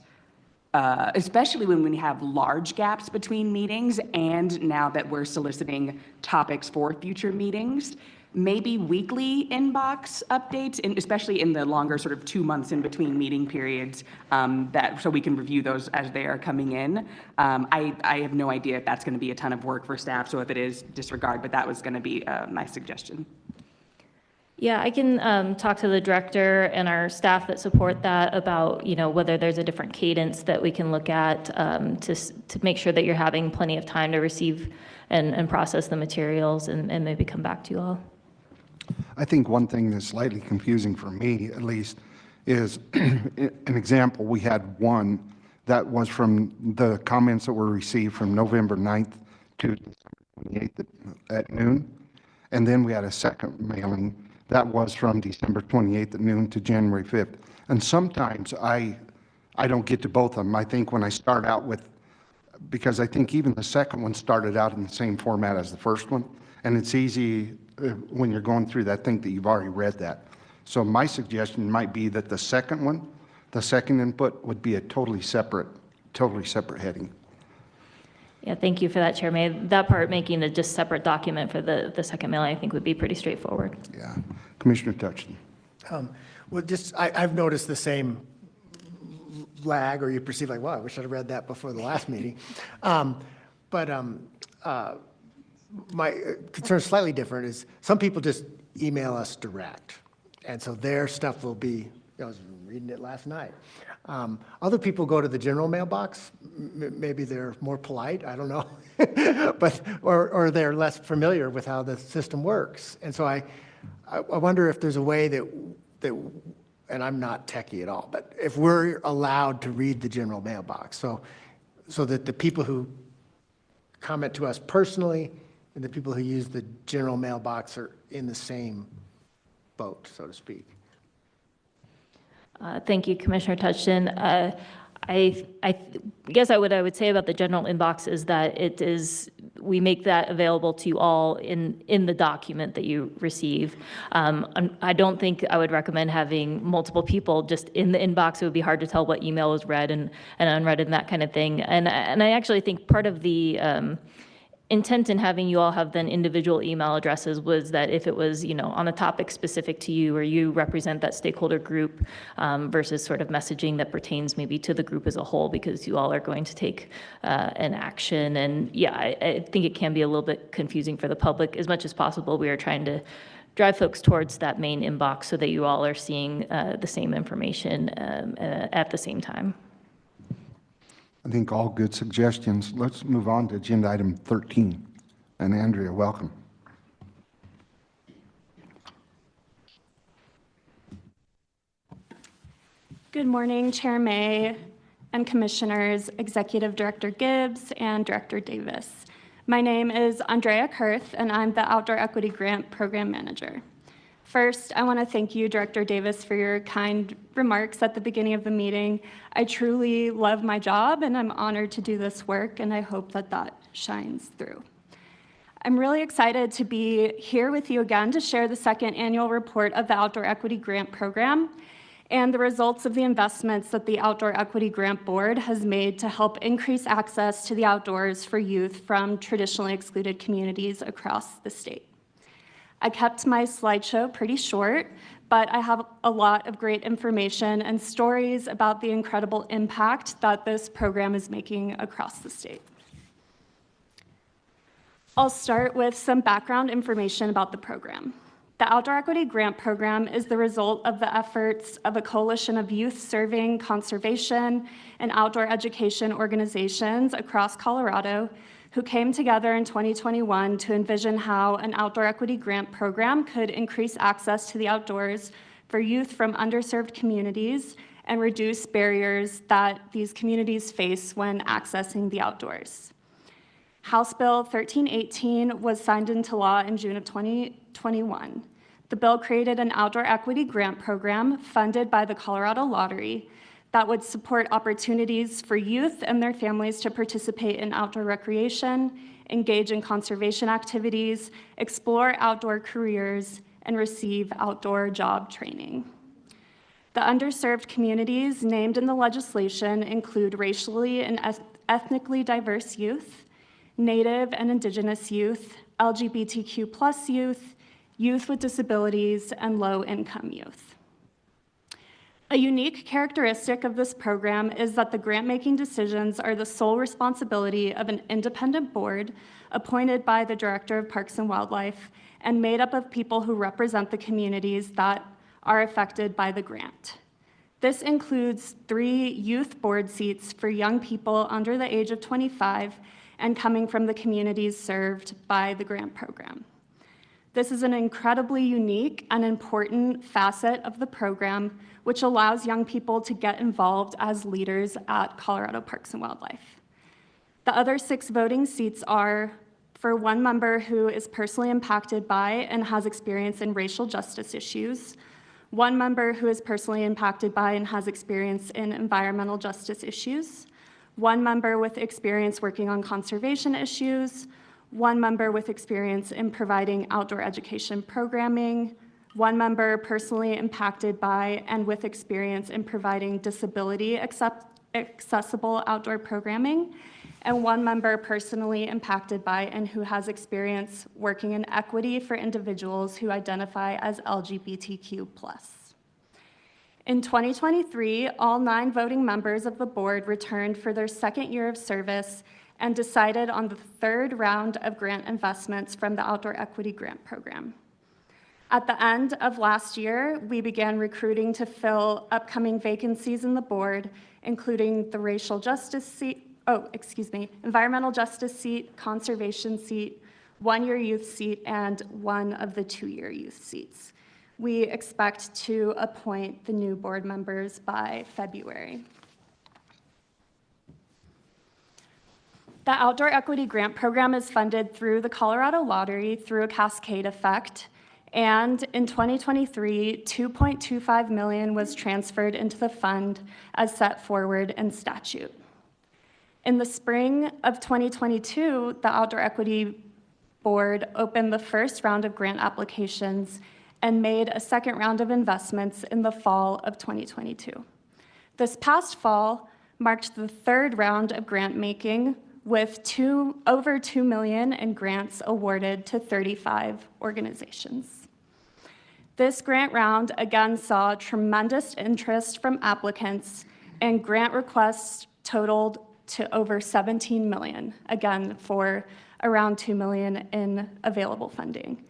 especially when we have large gaps between meetings, and now that we're soliciting topics for future meetings, maybe weekly inbox updates, and especially in the longer sort of 2 months in between meeting periods, so we can review those as they are coming in. I have no idea if that's going to be a ton of work for staff, so if it is, disregard, but that was going to be my suggestion. Yeah, I can talk to the director and our staff that support that about, whether there's a different cadence that we can look at to make sure that you're having plenty of time to receive and process the materials and maybe come back to you all. I think one thing that's slightly confusing for me, at least, is an example. We had one that was from the comments that were received from November 9th to 28th at noon. And then we had a second mailing that was from December 28th at noon to January 5th. And sometimes I don't get to both of them. I think when I start out with, because I think even the second one started out in the same format as the first one. And it's easy when you're going through that, think that you've already read that. So my suggestion might be that the second one, the second input, would be a totally separate heading. Yeah, thank you for that, Chair May. That part, making a just separate document for the second mailing, I think would be pretty straightforward. Yeah. Commissioner Touchton. Well, I've noticed the same lag, or you perceive like, wow, I wish I'd have read that before the last meeting. My concern is slightly different. Is some people just email us direct, and so their stuff will be, I was reading it last night. Other people go to the general mailbox. Maybe they're more polite, I don't know, or they're less familiar with how the system works. And so I wonder if there's a way that, and I'm not techie at all, but if we're allowed to read the general mailbox, so that the people who comment to us personally and the people who use the general mailbox are in the same boat, so to speak. Thank you, Commissioner Touchton. I guess what I would say about the general inbox is that it is we make that available to you all in the document that you receive. I don't think I would recommend having multiple people just in the inbox. It would be hard to tell what email was read and unread and that kind of thing. And I actually think part of the intent in having you all have then individual email addresses was that if it was, on a topic specific to you or you represent that stakeholder group versus sort of messaging that pertains maybe to the group as a whole, because you all are going to take an action. And yeah, I think it can be a little bit confusing for the public. As much as possible, we are trying to drive folks towards that main inbox so that you all are seeing the same information at the same time. I think all good suggestions. Let's move on to agenda item 13. And Andrea, welcome. Good morning, Chair May and Commissioners, Executive Director Gibbs and Director Davis. My name is Andrea Kurth, and I'm the Outdoor Equity Grant Program Manager. First, I want to thank you, Director Davis, for your kind remarks at the beginning of the meeting. I truly love my job, and I'm honored to do this work, and I hope that that shines through. I'm really excited to be here with you again to share the second annual report of the Outdoor Equity Grant Program and the results of the investments that the Outdoor Equity Grant Board has made to help increase access to the outdoors for youth from traditionally excluded communities across the state. I kept my slideshow pretty short, but I have a lot of great information and stories about the incredible impact that this program is making across the state. I'll start with some background information about the program. The Outdoor Equity Grant Program is the result of the efforts of a coalition of youth-serving conservation and outdoor education organizations across Colorado who came together in 2021 to envision how an outdoor equity grant program could increase access to the outdoors for youth from underserved communities and reduce barriers that these communities face when accessing the outdoors. House Bill 1318 was signed into law in June of 2021. The bill created an outdoor equity grant program funded by the Colorado Lottery that would support opportunities for youth and their families to participate in outdoor recreation, engage in conservation activities, explore outdoor careers, and receive outdoor job training. The underserved communities named in the legislation include racially and ethnically diverse youth, Native and Indigenous youth, LGBTQ+ youth, youth with disabilities, and low-income youth. A unique characteristic of this program is that the grant-making decisions are the sole responsibility of an independent board appointed by the Director of Parks and Wildlife and made up of people who represent the communities that are affected by the grant. This includes 3 youth board seats for young people under the age of 25 and coming from the communities served by the grant program. This is an incredibly unique and important facet of the program, which allows young people to get involved as leaders at Colorado Parks and Wildlife. The other 6 voting seats are for 1 member who is personally impacted by and has experience in racial justice issues, 1 member who is personally impacted by and has experience in environmental justice issues, 1 member with experience working on conservation issues, 1 member with experience in providing outdoor education programming, 1 member personally impacted by and with experience in providing disability accessible outdoor programming, and 1 member personally impacted by and who has experience working in equity for individuals who identify as LGBTQ+. In 2023, all 9 voting members of the board returned for their 2nd year of service and decided on the 3rd round of grant investments from the Outdoor Equity Grant Program. At the end of last year, we began recruiting to fill upcoming vacancies in the board, including the environmental justice seat, conservation seat, 1-year youth seat, and 1 of the 2-year youth seats. We expect to appoint the new board members by February. The Outdoor Equity Grant Program is funded through the Colorado Lottery through a cascade effect, and in 2023, $2.25 million was transferred into the fund as set forward in statute. In the spring of 2022, the Outdoor Equity Board opened the first round of grant applications and made a second round of investments in the fall of 2022. This past fall marked the third round of grant making, with over $2 million in grants awarded to 35 organizations. This grant round again saw tremendous interest from applicants, and grant requests totaled to over $17 million, again for around $2 million in available funding.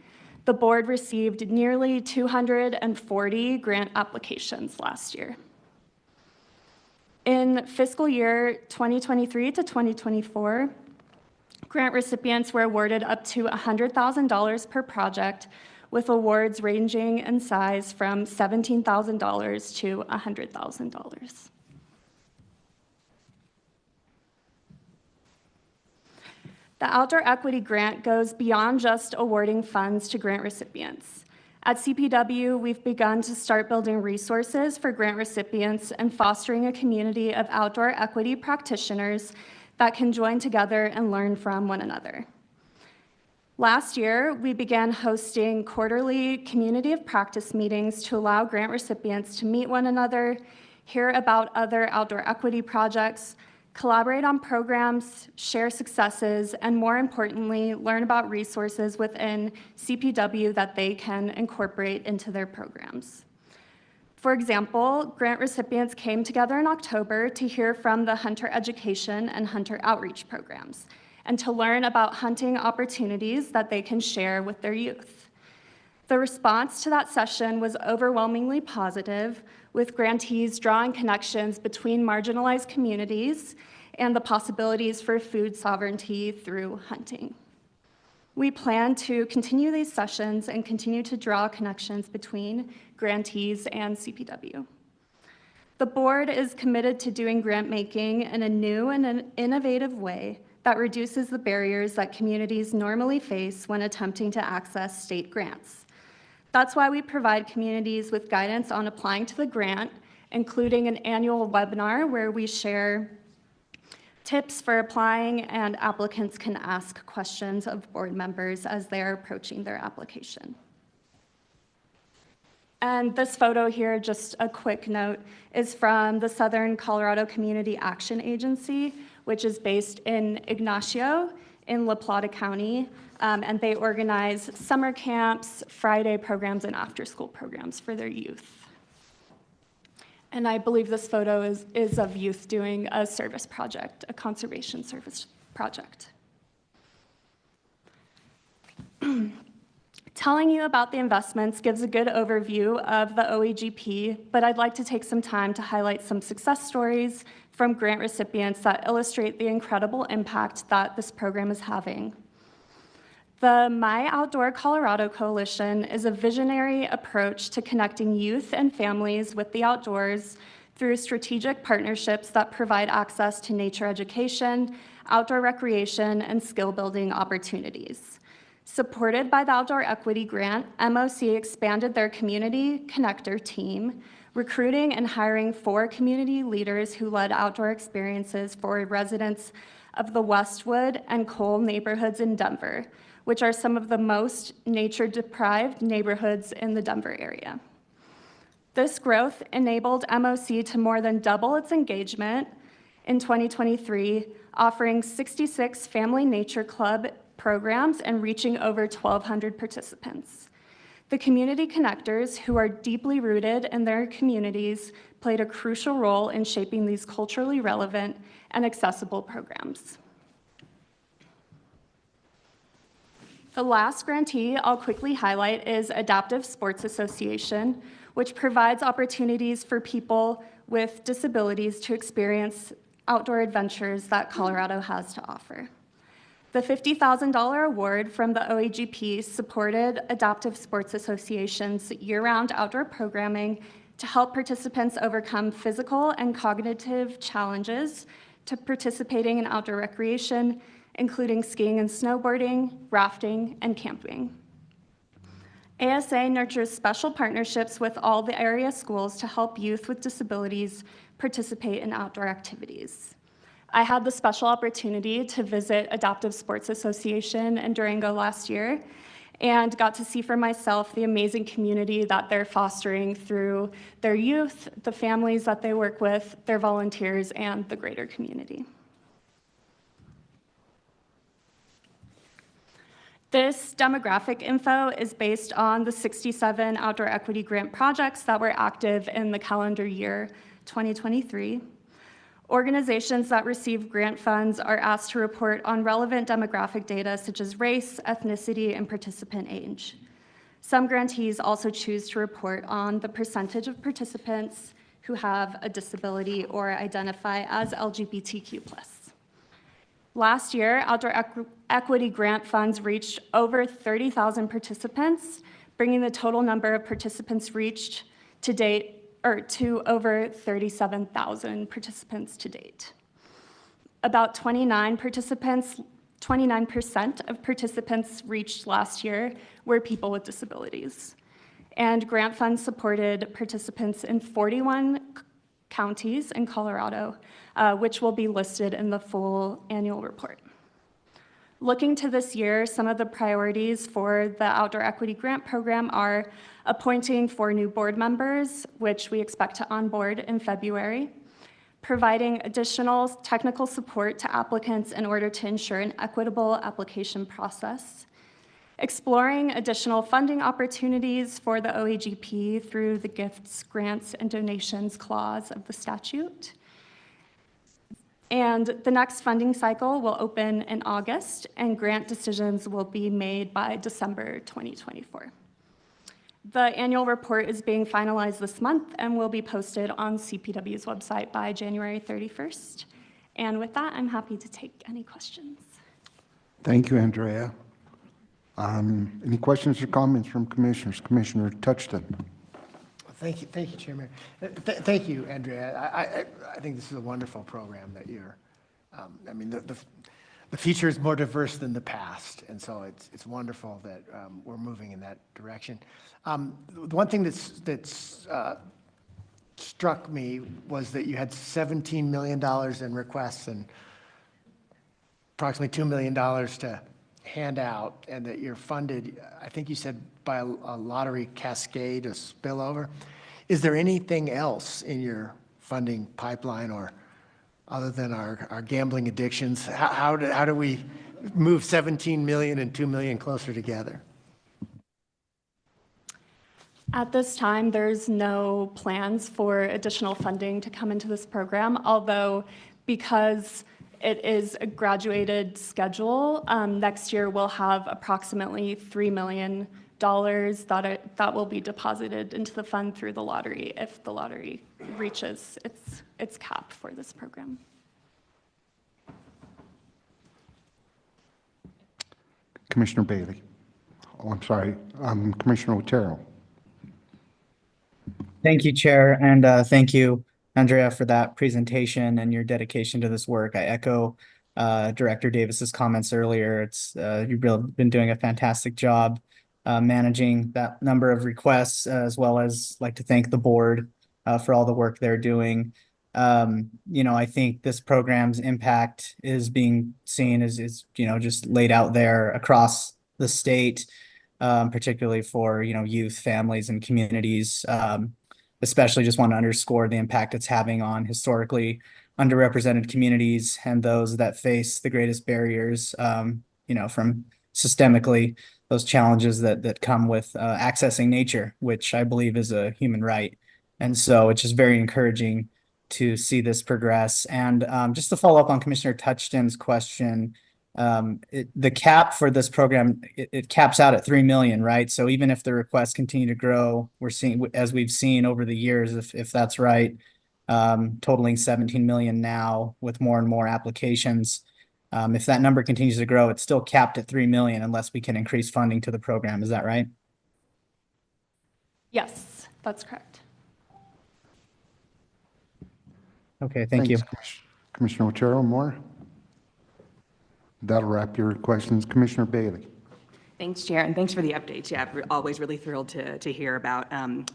The board received nearly 240 grant applications last year. In fiscal year 2023 to 2024, grant recipients were awarded up to $100,000 per project, with awards ranging in size from $17,000 to $100,000. The Outdoor Equity Grant goes beyond just awarding funds to grant recipients. At CPW, we've begun to start building resources for grant recipients and fostering a community of outdoor equity practitioners that can join together and learn from one another. Last year, we began hosting quarterly community of practice meetings to allow grant recipients to meet one another, hear about other outdoor equity projects, collaborate on programs, share successes, and more importantly, learn about resources within CPW that they can incorporate into their programs. For example, grant recipients came together in October to hear from the hunter education and hunter outreach programs, and to learn about hunting opportunities that they can share with their youth. The response to that session was overwhelmingly positive, with grantees drawing connections between marginalized communities and the possibilities for food sovereignty through hunting. We plan to continue these sessions and continue to draw connections between grantees and CPW. The board is committed to doing grant making in a new and an innovative way that reduces the barriers that communities normally face when attempting to access state grants. That's why we provide communities with guidance on applying to the grant, including an annual webinar where we share tips for applying, and applicants can ask questions of board members as they are approaching their application. And this photo here, just a quick note, is from the Southern Colorado Community Action Agency, which is based in Ignacio in La Plata County, and they organize summer camps, Friday programs, and after-school programs for their youth. And I believe this photo is of youth doing a service project, a conservation service project. Telling you about the investments gives a good overview of the OEGP, but I'd like to take some time to highlight some success stories from grant recipients that illustrate the incredible impact that this program is having. The My Outdoor Colorado Coalition is a visionary approach to connecting youth and families with the outdoors through strategic partnerships that provide access to nature education, outdoor recreation, and skill-building opportunities. Supported by the Outdoor Equity Grant, MOC expanded their community connector team, recruiting and hiring 4 community leaders who led outdoor experiences for residents of the Westwood and Cole neighborhoods in Denver, which are some of the most nature-deprived neighborhoods in the Denver area. This growth enabled MOC to more than double its engagement in 2023, offering 66 Family Nature Club programs and reaching over 1,200 participants. The community connectors, who are deeply rooted in their communities, played a crucial role in shaping these culturally relevant and accessible programs. The last grantee I'll quickly highlight is Adaptive Sports Association, which provides opportunities for people with disabilities to experience outdoor adventures that Colorado has to offer. The $50,000 award from the OAGP supported Adaptive Sports Association's year-round outdoor programming to help participants overcome physical and cognitive challenges to participating in outdoor recreation, including skiing and snowboarding, rafting, and camping. ASA nurtures special partnerships with all the area schools to help youth with disabilities participate in outdoor activities. I had the special opportunity to visit Adaptive Sports Association in Durango last year and got to see for myself the amazing community that they're fostering through their youth, the families that they work with, their volunteers, and the greater community. This demographic info is based on the 67 outdoor equity grant projects that were active in the calendar year 2023. Organizations that receive grant funds are asked to report on relevant demographic data such as race, ethnicity, and participant age. Some grantees also choose to report on the percentage of participants who have a disability or identify as LGBTQ+. Last year, outdoor equity grant funds reached over 30,000 participants, bringing the total number of participants reached to date to over 37,000 participants to date. About 29% of participants reached last year were people with disabilities. And grant funds supported participants in 41 counties in Colorado, which will be listed in the full annual report. Looking to this year, some of the priorities for the Outdoor Equity Grant Program are appointing 4 new board members, which we expect to onboard in February, providing additional technical support to applicants in order to ensure an equitable application process, exploring additional funding opportunities for the OAGP through the gifts, grants, and donations clause of the statute. And the next funding cycle will open in August, and grant decisions will be made by December 2024. The annual report is being finalized this month and will be posted on CPW's website by January 31st. And with that, I'm happy to take any questions. Thank you, Andrea. Any questions or comments from commissioners? Commissioner Touchton. Thank you, Chairman. Thank you, Andrea. I think this is a wonderful program that you're, I mean, the future is more diverse than the past, and so it's wonderful that we're moving in that direction. The one thing that's struck me was that you had $17 million in requests and approximately $2 million to hand out, and that you're funded, I think you said, by a lottery cascade, a spillover. Is there anything else in your funding pipeline, or other than our gambling addictions? How do we move 17 million and 2 million closer together? At this time, there's no plans for additional funding to come into this program, although because it is a graduated schedule, next year we'll have approximately $3 million that will be deposited into the fund through the lottery if the lottery reaches its cap for this program. Commissioner Bailey. Oh, I'm sorry, Commissioner Otero. Thank you, Chair, and thank you, Andrea, for that presentation and your dedication to this work. I echo Director Davis's comments earlier. You've really been doing a fantastic job managing that number of requests, as well as like to thank the board for all the work they're doing. I think this program's impact is being seen as just laid out there across the state, particularly for youth, families, and communities. Especially just want to underscore the impact it's having on historically underrepresented communities and those that face the greatest barriers, from systemically those challenges that come with accessing nature, which I believe is a human right. And so it's just very encouraging to see this progress. And just to follow up on Commissioner Touchton's question, the cap for this program, it caps out at 3 million, right? So even if the requests continue to grow, we're seeing, as we've seen over the years, if that's right, totaling 17 million now with more and more applications. If that number continues to grow, it's still capped at 3 million unless we can increase funding to the program. Is that right? Yes, that's correct. Okay, thank you. Commissioner Otero, more? That'll wrap your questions. Commissioner Bailey. Thanks, Chair, and thanks for the updates. Yeah, we're always really thrilled to hear about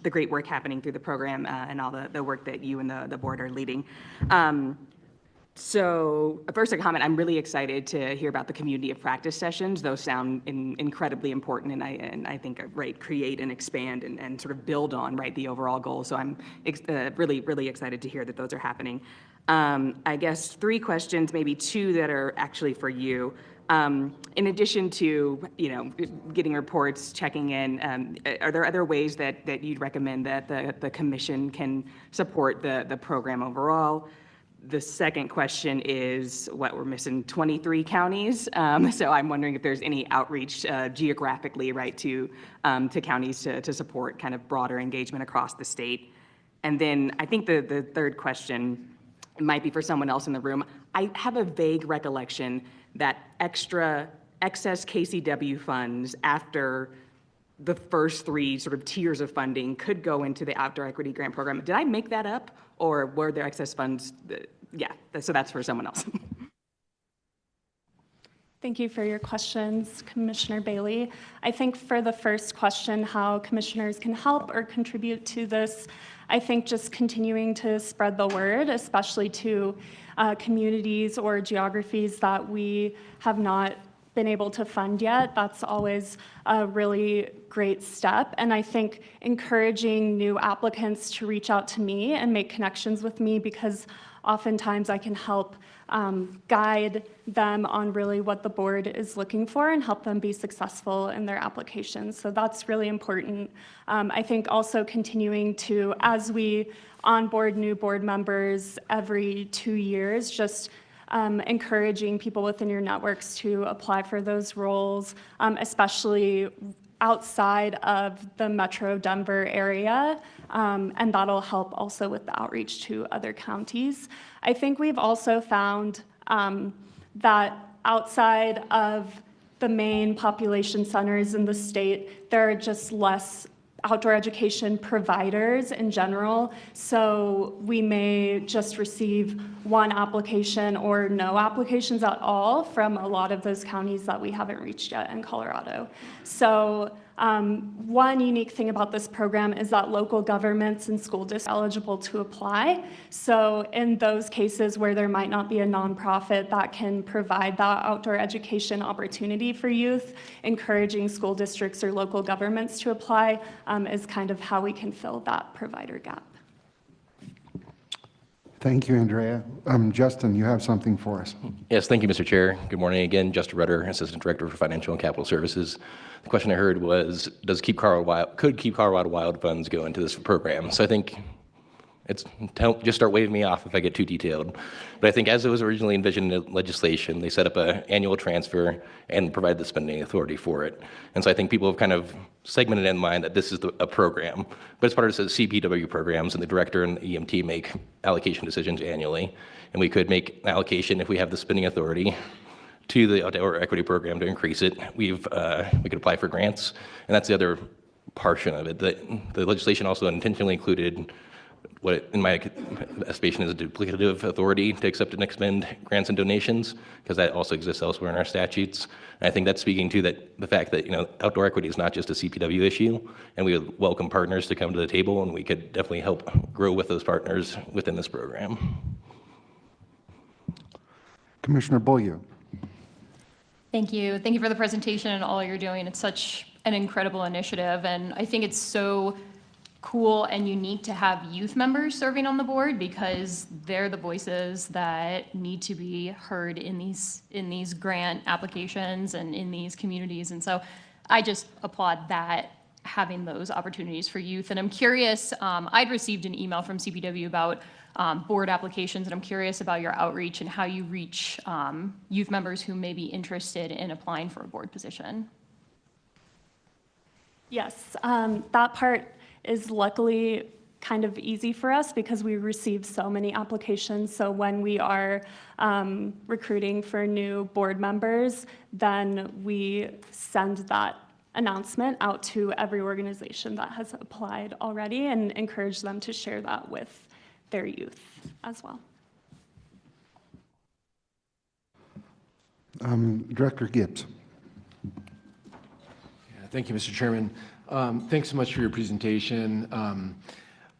the great work happening through the program and all the work that you and the board are leading. So first a comment, I'm really excited to hear about the community of practice sessions. Those sound incredibly important, and I think, right, create and expand and sort of build on, right, the overall goal. So I'm really excited to hear that those are happening. I guess 3 questions, maybe 2 that are actually for you. In addition to, getting reports, checking in, are there other ways that you'd recommend that the commission can support the program overall? The second question is what we're missing 23 counties. So I'm wondering if there's any outreach geographically, right, to counties to support kind of broader engagement across the state. And then I think the third question might be for someone else in the room. I have a vague recollection that excess KCW funds after the first 3 sort of tiers of funding could go into the Outdoor Equity Grant Program. Did I make that up, or were there excess funds? Yeah, so that's for someone else. Thank you for your questions, Commissioner Bailey. I think for the first question, how commissioners can help or contribute to this, I think just continuing to spread the word, especially to communities or geographies that we have not been able to fund yet. That's always a really great step. And I think encouraging new applicants to reach out to me and make connections with me, because oftentimes I can help guide them on really what the board is looking for and help them be successful in their applications. So that's really important. I think also continuing to, as we onboard new board members every 2 years, just encouraging people within your networks to apply for those roles, especially outside of the Metro Denver area, and that'll help also with the outreach to other counties. I think we've also found that outside of the main population centers in the state, there are just less outdoor education providers in general. So we may just receive 1 application or no applications at all from a lot of those counties that we haven't reached yet in Colorado. So one unique thing about this program is that local governments and school districts are eligible to apply. So in those cases where there might not be a nonprofit that can provide that outdoor education opportunity for youth, encouraging school districts or local governments to apply is kind of how we can fill that provider gap. Thank you, Andrea. Justin, you have something for us. Yes, thank you, Mr. Chair. Good morning again. Justin Rudder, Assistant Director for Financial and Capital Services. The question I heard was, could Keep Colorado Wild funds go into this program? So I think just start waving me off if I get too detailed. But I think as it was originally envisioned in legislation, they set up an annual transfer and provide the spending authority for it. And so I think people have kind of segmented in mind that this is a program, but it's part of the CPW programs, and the director and the EMT make allocation decisions annually. And we could make an allocation if we have the spending authority to the Outdoor Equity Program to increase it. We could apply for grants, and that's the other portion of it. The legislation also intentionally included what, in my estimation, is a duplicative authority to accept and expend grants and donations, because that also exists elsewhere in our statutes. And I think that's speaking to the fact that outdoor equity is not just a CPW issue, and we would welcome partners to come to the table, and we could definitely help grow with those partners within this program. Commissioner Beaulieu. Thank you. Thank you for the presentation and all you're doing. It's such an incredible initiative, and I think it's so cool and unique to have youth members serving on the board, because they're the voices that need to be heard in these grant applications and in these communities. And so I just applaud that, having those opportunities for youth. And I'm curious, I'd received an email from CPW about board applications, and I'm curious about your outreach and how you reach youth members who may be interested in applying for a board position. Yes, that part is luckily kind of easy for us because we receive so many applications. So when we are recruiting for new board members, then we send that announcement out to every organization that has applied already and encourage them to share that with their youth as well. Director Gibbs. Thank you, Mr. Chairman. Thanks so much for your presentation.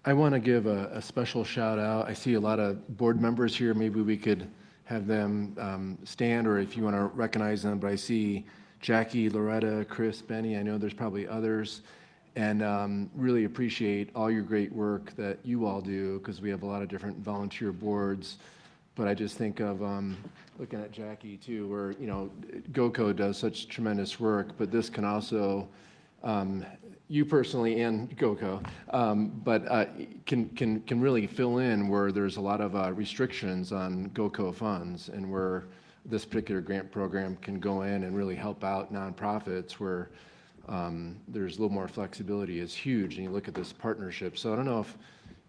I want to give a special shout out. I see a lot of board members here. Maybe we could have them stand, or if you want to recognize them. But I see Jackie, Loretta, Chris, Benny. I know there's probably others. And really appreciate all your great work that you all do, because we have a lot of different volunteer boards. But I just think of looking at Jackie too, where, you know, GOCO does such tremendous work, but this can also, you personally and GOCO, but can really fill in where there's a lot of restrictions on GOCO funds, and where this particular grant program can go in and really help out nonprofits where there's a little more flexibility. Is huge, and you look at this partnership. So I don't know if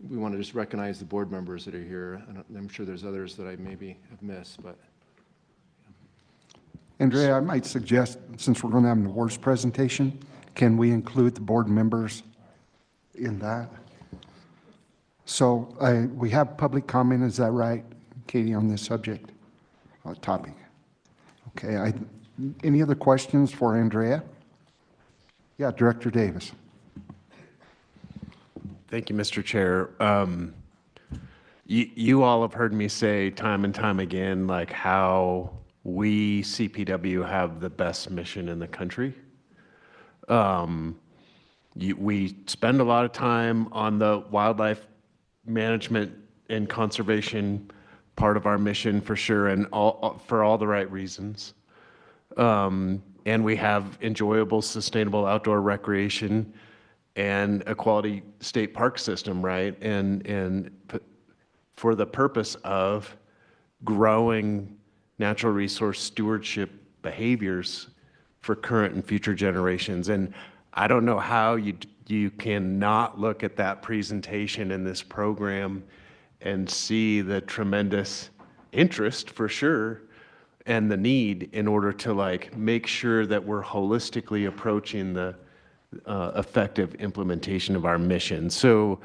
we want to just recognize the board members that are here. I'm sure there's others that I maybe have missed, but. Andrea, I might suggest, since we're going to have an awards presentation, can we include the board members in that? So we have public comment, is that right, Katie, on this subject, topic? Okay, any other questions for Andrea? Yeah, Director Davis. Thank you, Mr. Chair. You all have heard me say time and time again, like, how we CPW have the best mission in the country. We spend a lot of time on the wildlife management and conservation part of our mission, for sure, and for all the right reasons. And we have enjoyable, sustainable outdoor recreation and a quality state park system, right? And for the purpose of growing natural resource stewardship behaviors for current and future generations. And I don't know how you cannot look at that presentation in this program and see the tremendous interest, for sure, and the need in order to, like, make sure that we're holistically approaching the effective implementation of our mission. So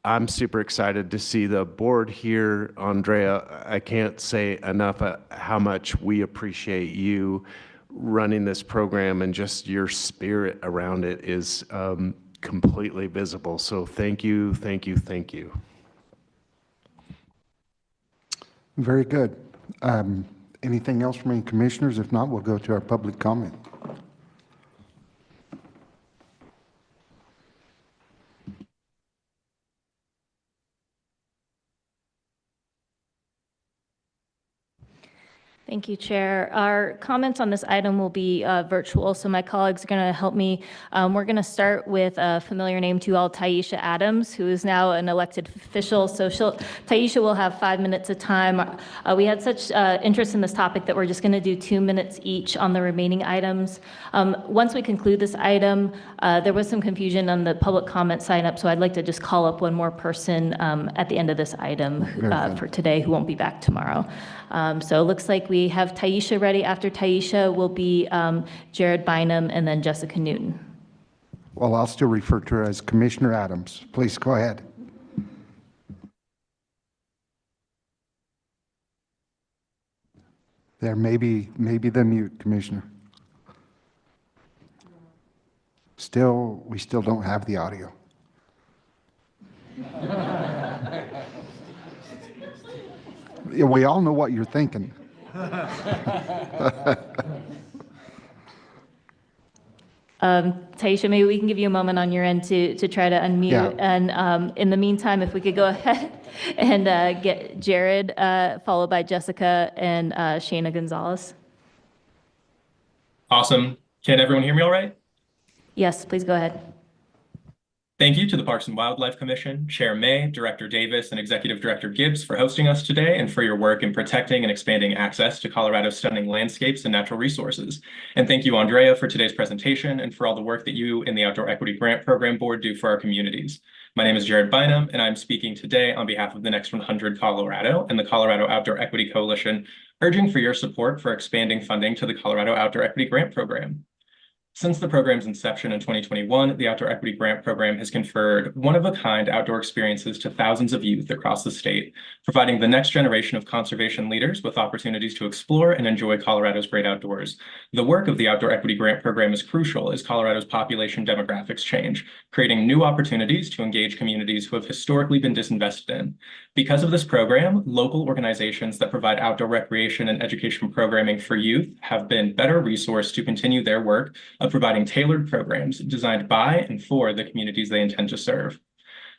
I'm super excited to see the board here. Andrea, I can't say enough how much we appreciate you running this program, and just your spirit around it is completely visible. So thank you, thank you, thank you. Very good. Anything else from any commissioners? If not, we'll go to our public comment. Thank you, Chair. Our comments on this item will be virtual, so my colleagues are going to help me. We're going to start with a familiar name to you all, Taisha Adams, who is now an elected official. So Taisha will have 5 minutes of time. We had such interest in this topic that we're just going to do 2 minutes each on the remaining items. Once we conclude this item, there was some confusion on the public comment sign up, so I'd like to just call up one more person at the end of this item for today who won't be back tomorrow. So it looks like we have Taisha ready. After Taisha will be Jared Bynum and then Jessica Newton. Well, I'll still refer to her as Commissioner Adams. Please go ahead. There may be the mute, Commissioner. We still don't have the audio. Yeah, we all know what you're thinking. Taisha, maybe we can give you a moment on your end to try to unmute. Yeah. And in the meantime, if we could go ahead and get Jared, followed by Jessica and Shayna Gonzalez. Awesome. Can everyone hear me all right? Yes, please go ahead. Thank you to the Parks and Wildlife Commission, Chair May, Director Davis, and Executive Director Gibbs for hosting us today and for your work in protecting and expanding access to Colorado's stunning landscapes and natural resources. And thank you, Andrea, for today's presentation and for all the work that you and the Outdoor Equity Grant Program Board do for our communities. My name is Jared Bynum, and I'm speaking today on behalf of the Next 100 Colorado and the Colorado Outdoor Equity Coalition, urging for your support for expanding funding to the Colorado Outdoor Equity Grant Program. Since the program's inception in 2021, the Outdoor Equity Grant Program has conferred one-of-a-kind outdoor experiences to thousands of youth across the state, providing the next generation of conservation leaders with opportunities to explore and enjoy Colorado's great outdoors. The work of the Outdoor Equity Grant Program is crucial as Colorado's population demographics change, creating new opportunities to engage communities who have historically been disinvested in. Because of this program, local organizations that provide outdoor recreation and education programming for youth have been better resourced to continue their work of providing tailored programs designed by and for the communities they intend to serve.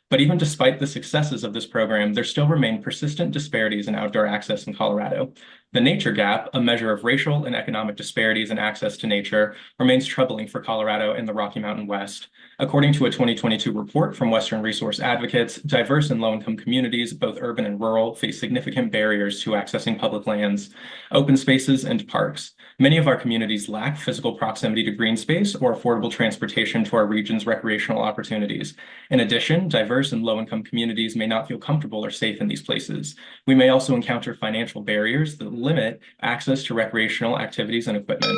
But even despite the successes of this program, there still remain persistent disparities in outdoor access in Colorado. The nature gap, a measure of racial and economic disparities in access to nature, remains troubling for Colorado and the Rocky Mountain West. According to a 2022 report from Western Resource Advocates, diverse and low-income communities, both urban and rural, face significant barriers to accessing public lands, open spaces, and parks. Many of our communities lack physical proximity to green space or affordable transportation to our region's recreational opportunities. In addition, diverse and low-income communities may not feel comfortable or safe in these places. We may also encounter financial barriers that limit access to recreational activities and equipment.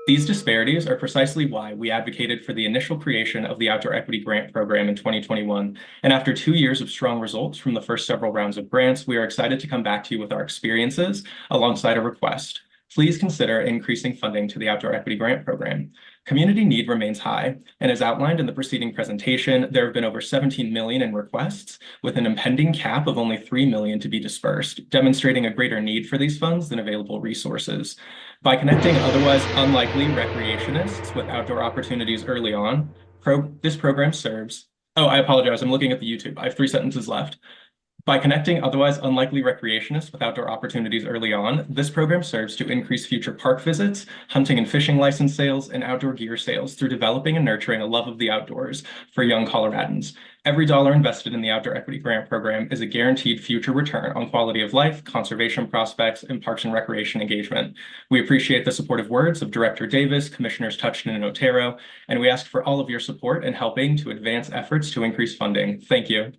These disparities are precisely why we advocated for the initial creation of the Outdoor Equity Grant Program in 2021. And after 2 years of strong results from the first several rounds of grants, we are excited to come back to you with our experiences alongside a request. Please consider increasing funding to the Outdoor Equity Grant Program. Community need remains high, and as outlined in the preceding presentation, there have been over 17 million in requests, with an impending cap of only 3 million to be dispersed, demonstrating a greater need for these funds than available resources. By connecting otherwise unlikely recreationists with outdoor opportunities early on, this program serves... Oh, I apologize, I'm looking at the YouTube. I have 3 sentences left. By connecting otherwise unlikely recreationists with outdoor opportunities early on, this program serves to increase future park visits, hunting and fishing license sales, and outdoor gear sales through developing and nurturing a love of the outdoors for young Coloradans. Every dollar invested in the Outdoor Equity Grant Program is a guaranteed future return on quality of life, conservation prospects, and parks and recreation engagement. We appreciate the supportive words of Director Davis, Commissioners Touchton and Otero, and we ask for all of your support in helping to advance efforts to increase funding. Thank you.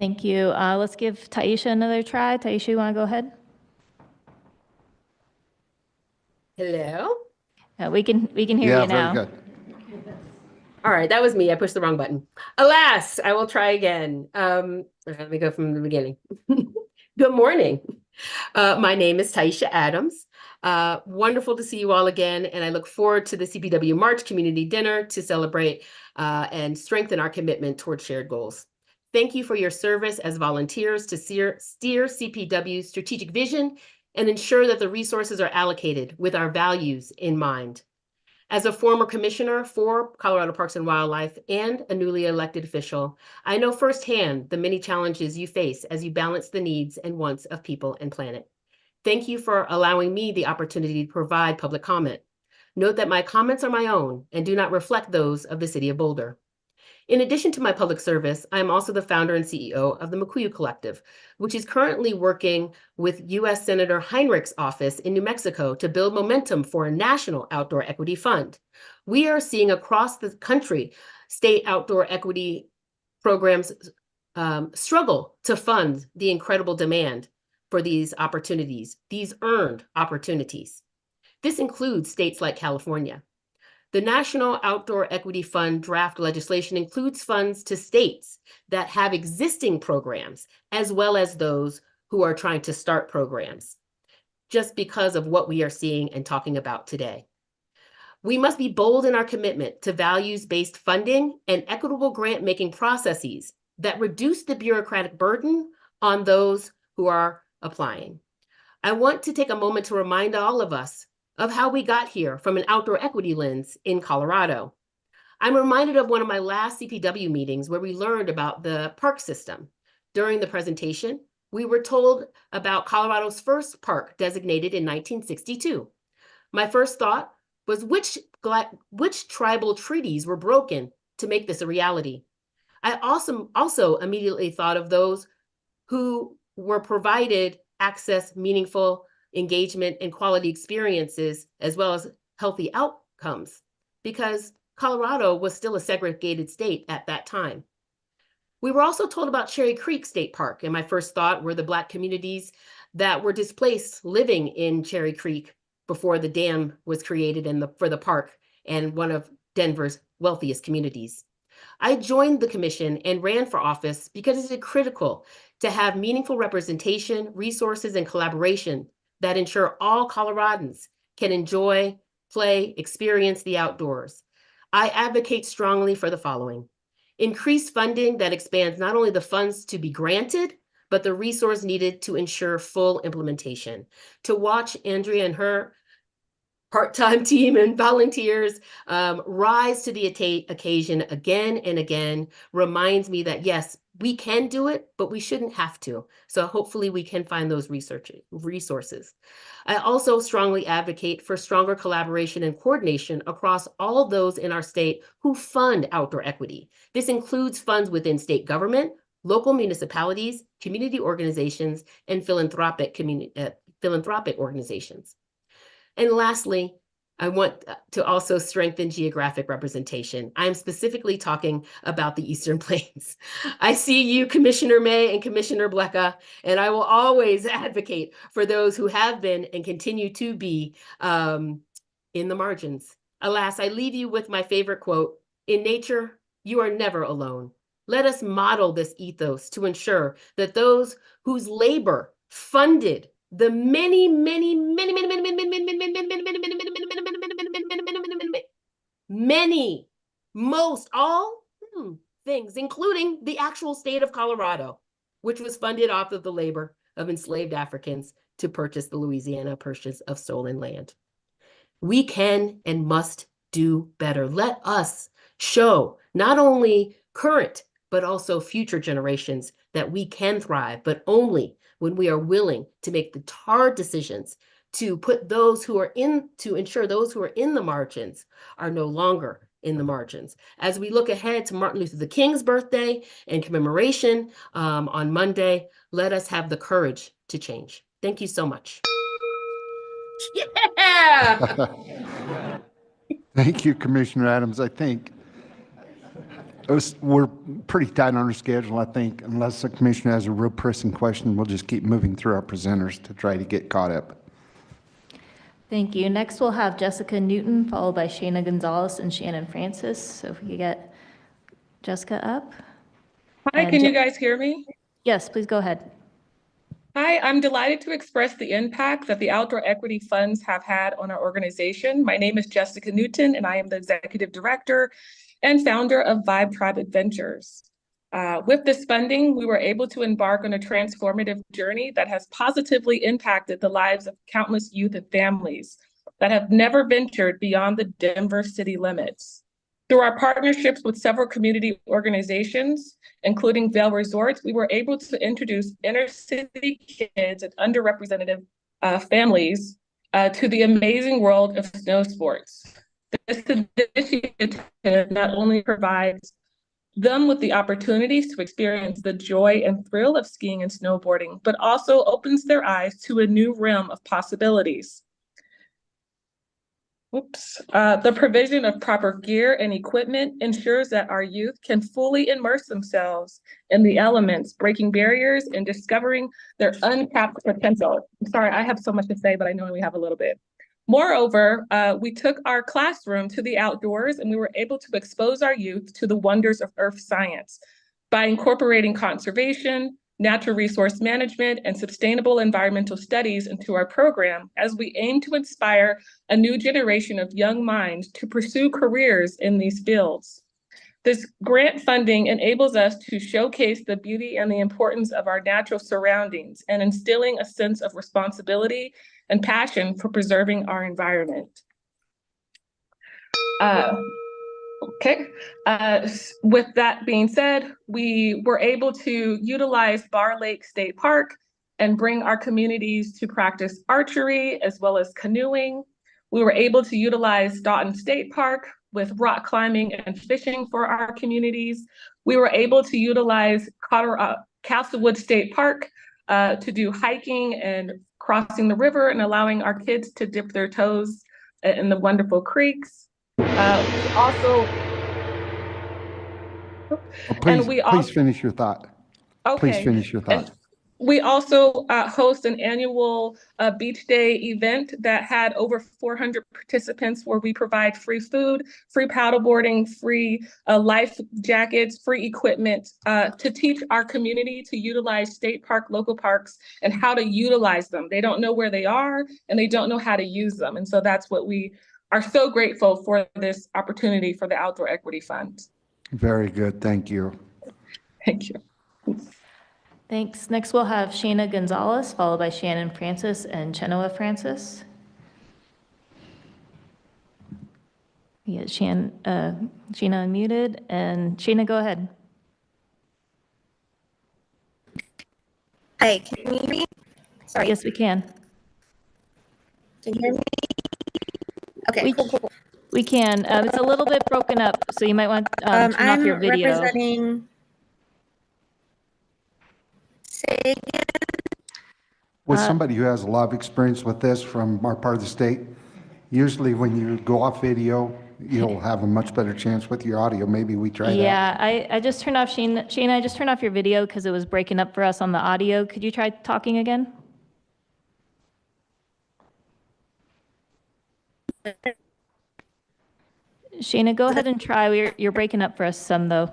Thank you. Let's give Taisha another try. Taisha, you want to go ahead? Hello? We can hear you now. Very good. All right, that was me. I pushed the wrong button. Alas, I will try again. Let me go from the beginning. Good morning. My name is Taisha Adams. Wonderful to see you all again, and I look forward to the CPW March Community Dinner to celebrate and strengthen our commitment toward shared goals. Thank you for your service as volunteers to steer CPW's strategic vision and ensure that the resources are allocated with our values in mind. As a former commissioner for Colorado Parks and Wildlife and a newly elected official, I know firsthand the many challenges you face as you balance the needs and wants of people and planet. Thank you for allowing me the opportunity to provide public comment. Note that my comments are my own and do not reflect those of the City of Boulder. In addition to my public service, I am also the founder and CEO of the Mukuyu Collective, which is currently working with U.S. Senator Heinrich's office in New Mexico to build momentum for a national outdoor equity fund. We are seeing across the country state outdoor equity programs struggle to fund the incredible demand for these opportunities, these earned opportunities. This includes states like California. The National Outdoor Equity Fund draft legislation includes funds to states that have existing programs, as well as those who are trying to start programs, just because of what we are seeing and talking about today. We must be bold in our commitment to values-based funding and equitable grant-making processes that reduce the bureaucratic burden on those who are applying. I want to take a moment to remind all of us of how we got here from an outdoor equity lens in Colorado. I'm reminded of one of my last CPW meetings where we learned about the park system. During the presentation, we were told about Colorado's first park designated in 1962. My first thought was which tribal treaties were broken to make this a reality? I also immediately thought of those who were provided access, meaningful engagement, and quality experiences, as well as healthy outcomes, because Colorado was still a segregated state at that time. We were also told about Cherry Creek State Park, and my first thought were the Black communities that were displaced living in Cherry Creek before the dam was created for the park and one of Denver's wealthiest communities. I joined the commission and ran for office because it's critical to have meaningful representation, resources, and collaboration that ensure all Coloradans can enjoy, play, experience the outdoors. I advocate strongly for the following: increased funding that expands not only the funds to be granted, but the resource needed to ensure full implementation. To watch Andrea and her part-time team and volunteers rise to the occasion again and again reminds me that yes, we can do it, but we shouldn't have to. So hopefully we can find those resources. I also strongly advocate for stronger collaboration and coordination across all those in our state who fund outdoor equity. This includes funds within state government, local municipalities, community organizations, and philanthropic organizations. And lastly, I want to also strengthen geographic representation. I'm specifically talking about the Eastern Plains. I see you, Commissioner May and Commissioner Blecka, and I will always advocate for those who have been and continue to be in the margins. Alas, I leave you with my favorite quote: "In nature, you are never alone." Let us model this ethos to ensure that those whose labor funded the most all things, including the actual state of Colorado, which was funded off of the labor of enslaved Africans to purchase the Louisiana Purchase of Stolen Land. We can and must do better. Let us show not only current, but also future generations that we can thrive, but only when we are willing to make the hard decisions to put those who are to ensure those who are in the margins are no longer in the margins. As we look ahead to Martin Luther King's birthday and commemoration on Monday, let us have the courage to change. Thank you so much. Yeah! Thank you, Commissioner Adams. I think we're pretty tight on our schedule. I think unless the commissioner has a real pressing question, we'll just keep moving through our presenters to try to get caught up. Thank you. Next, we'll have Jessica Newton, followed by Shana Gonzalez and Shannon Francis. So if we could get Jessica up. Hi, And can you guys hear me? Yes, please go ahead. Hi, I'm delighted to express the impact that the Outdoor Equity Funds have had on our organization. My name is Jessica Newton, and I am the Executive Director and founder of Vibe Tribe Adventures. With this funding, we were able to embark on a transformative journey that has positively impacted the lives of countless youth and families that have never ventured beyond the Denver city limits. Through our partnerships with several community organizations, including Vail Resorts, we were able to introduce inner city kids and underrepresented families to the amazing world of snow sports. This initiative not only provides them with the opportunities to experience the joy and thrill of skiing and snowboarding, but also opens their eyes to a new realm of possibilities. The provision of proper gear and equipment ensures that our youth can fully immerse themselves in the elements, breaking barriers and discovering their untapped potential. I'm sorry, I have so much to say, but I know we have a little bit. Moreover, we took our classroom to the outdoors and we were able to expose our youth to the wonders of earth science by incorporating conservation, natural resource management, and sustainable environmental studies into our program as we aim to inspire a new generation of young minds to pursue careers in these fields. This grant funding enables us to showcase the beauty and the importance of our natural surroundings and instilling a sense of responsibility and passion for preserving our environment. With that being said, we were able to utilize Bar Lake State Park and bring our communities to practice archery as well as canoeing. We were able to utilize Stoughton State Park with rock climbing and fishing for our communities. We were able to utilize Castlewood State Park to do hiking and crossing the river and allowing our kids to dip their toes in the wonderful creeks. Please finish your thought. Okay. Please finish your thought. We also host an annual beach day event that had over 400 participants where we provide free food, free paddleboarding, free life jackets, free equipment to teach our community to utilize state park, local parks, and how to utilize them. They don't know where they are and they don't know how to use them. And so that's what we are so grateful for, this opportunity for the Outdoor Equity Fund. Very good. Thank you. Thank you. Thanks. Next, we'll have Shana Gonzalez, followed by Shannon Francis and Chenoa Francis. Yeah, Shana unmuted, and Shana, go ahead. Hi, can you hear me? Sorry. Yes, we can. Can you hear me? Okay, cool. We can. It's a little bit broken up, so you might want to turn off your I'm video. representing. Say again. With somebody who has a lot of experience with this from our part of the state, usually when you go off video, you'll have a much better chance with your audio. Maybe we try that. Yeah, I just turned off Shana, I just turned off your video because it was breaking up for us on the audio. Could you try talking again? Shana, go ahead and try. You're breaking up for us some, though.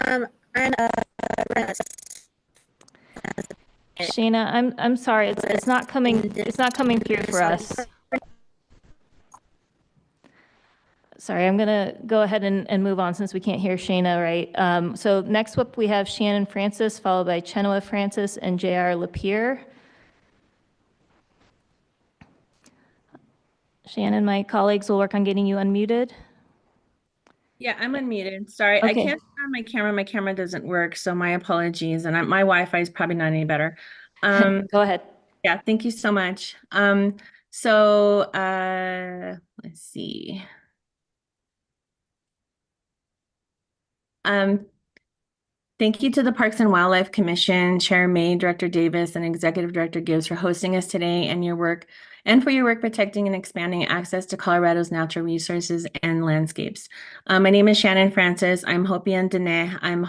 I'm Shana, I'm sorry. It's not coming through for us. Sorry, I'm gonna go ahead and move on since we can't hear Shana, right? So next up we have Shannon Francis, followed by Chenoa Francis and J.R. Lapierre. Shannon, my colleagues will work on getting you unmuted. Yeah, I'm unmuted. Sorry, I Okay. can't turn on my camera. My camera doesn't work, so my apologies. And my Wi-Fi is probably not any better. Go ahead. Yeah, thank you so much. Let's see. Thank you to the Parks and Wildlife Commission, Chair May, Director Davis, and Executive Director Gibbs for hosting us today and for your work protecting and expanding access to Colorado's natural resources and landscapes. My name is Shannon Francis. I'm Hopi Dene. I'm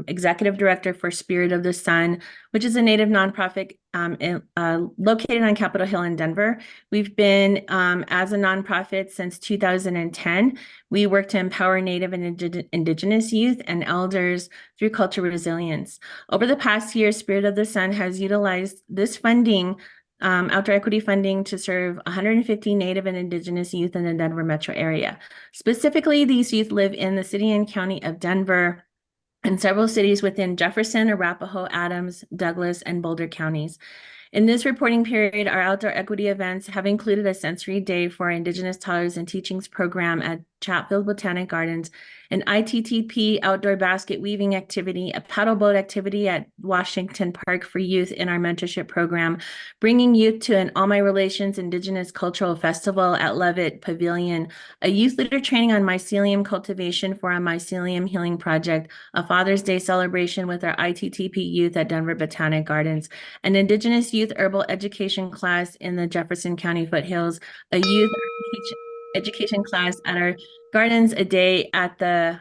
Executive Director for Spirit of the Sun, which is a Native nonprofit located on Capitol Hill in Denver. We've been as a nonprofit since 2010. We work to empower Native and Indigenous youth and elders through cultural resilience. Over the past year, Spirit of the Sun has utilized this funding, outdoor equity funding, to serve 150 Native and Indigenous youth in the Denver metro area. Specifically, these youth live in the city and county of Denver and several cities within Jefferson, Arapahoe, Adams, Douglas, and Boulder counties. In this reporting period, our outdoor equity events have included a sensory day for our Indigenous Toddlers and Teachings program at Chatfield Botanic Gardens, an ITTP outdoor basket weaving activity, a paddle boat activity at Washington Park for youth in our mentorship program, bringing youth to an All My Relations Indigenous Cultural Festival at Levitt Pavilion, a youth leader training on mycelium cultivation for our Mycelium Healing Project, a Father's Day celebration with our ITTP youth at Denver Botanic Gardens, an Indigenous youth herbal education class in the Jefferson County foothills, a youth education class at our gardens, a day at the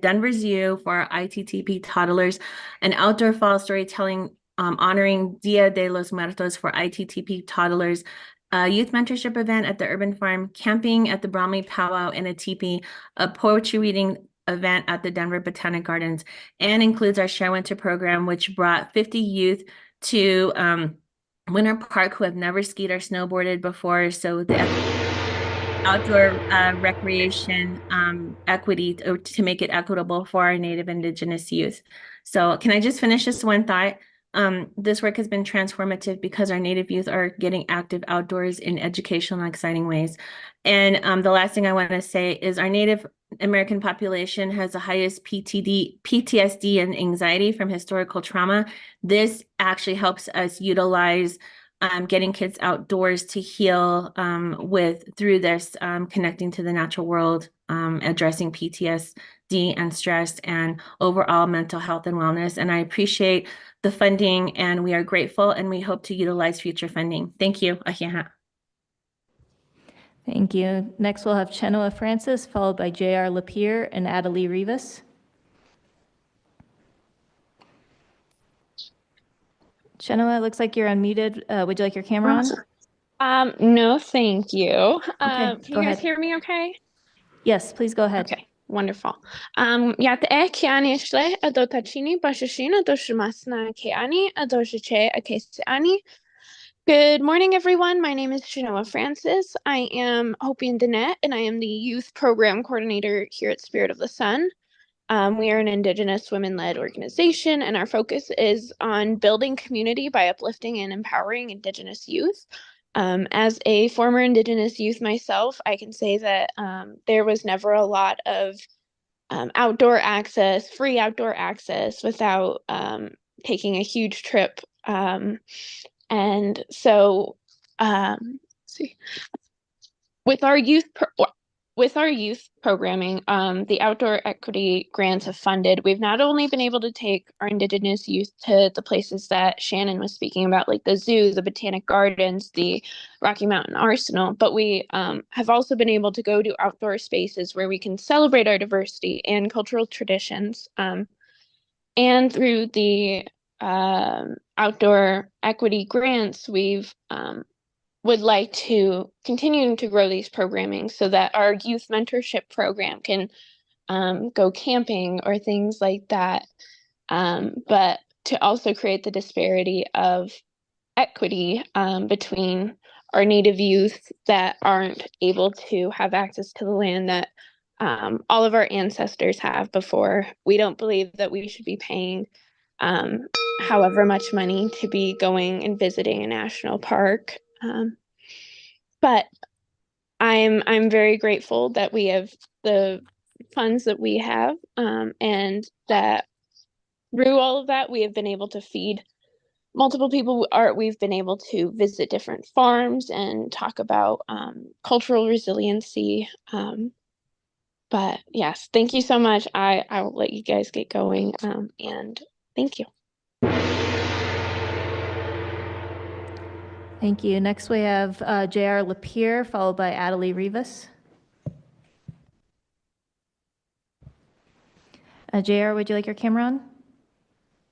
Denver Zoo for our ITTP toddlers, an outdoor fall storytelling honoring Dia de los Muertos for ITTP toddlers, a youth mentorship event at the Urban Farm, camping at the Bromley Powwow in a teepee, a poetry reading event at the Denver Botanic Gardens, and includes our Share Winter program, which brought 50 youth to Winter Park who have never skied or snowboarded before. So the outdoor recreation equity to make it equitable for our Native Indigenous youth. So can I just finish this one thought? This work has been transformative because our Native youth are getting active outdoors in educational and exciting ways. And the last thing I want to say is our Native American population has the highest PTSD and anxiety from historical trauma. This actually helps us utilize getting kids outdoors to heal through this, connecting to the natural world, addressing PTSD and stress and overall mental health and wellness. And I appreciate the funding, and we are grateful, and we hope to utilize future funding. Thank you. Thank you. Next, we'll have Chenoa Francis, followed by J.R. Lapierre and Adelie Rivas. Chenoa, it looks like you're unmuted. Would you like your camera on? No, thank you. Okay, Can go you guys ahead. hear me okay? Yes, please go ahead. Okay, wonderful. Yate Kiani Shle, Adotachini, Bashashina, Doshimasna Kiani, Adoshiche, Akesiani. Good morning, everyone. My name is Chenoa Francis. I am Hopi and Danette, and I am the Youth Program Coordinator here at Spirit of the Sun. We are an Indigenous women-led organization, and our focus is on building community by uplifting and empowering Indigenous youth. As a former Indigenous youth myself, I can say that there was never a lot of outdoor access, free outdoor access, without taking a huge trip. And so, let's see. With our youth programming, the outdoor equity grants have funded. We've not only been able to take our Indigenous youth to the places that Shannon was speaking about, like the zoo, the Botanic Gardens, the Rocky Mountain Arsenal, but we have also been able to go to outdoor spaces where we can celebrate our diversity and cultural traditions. And through the outdoor equity grants, we've would like to continue to grow these programming so that our youth mentorship program can go camping or things like that. But to also create the disparity of equity between our Native youth that aren't able to have access to the land that all of our ancestors have before. We don't believe that we should be paying however much money to be going and visiting a national park. But I'm very grateful that we have the funds that we have, and that through all of that, we have been able to feed multiple people. We've been able to visit different farms and talk about cultural resiliency. But yes, thank you so much. I will let you guys get going, and thank you. Thank you. Next, we have J.R. Lapierre, followed by Adelie Rivas. J.R., would you like your camera on?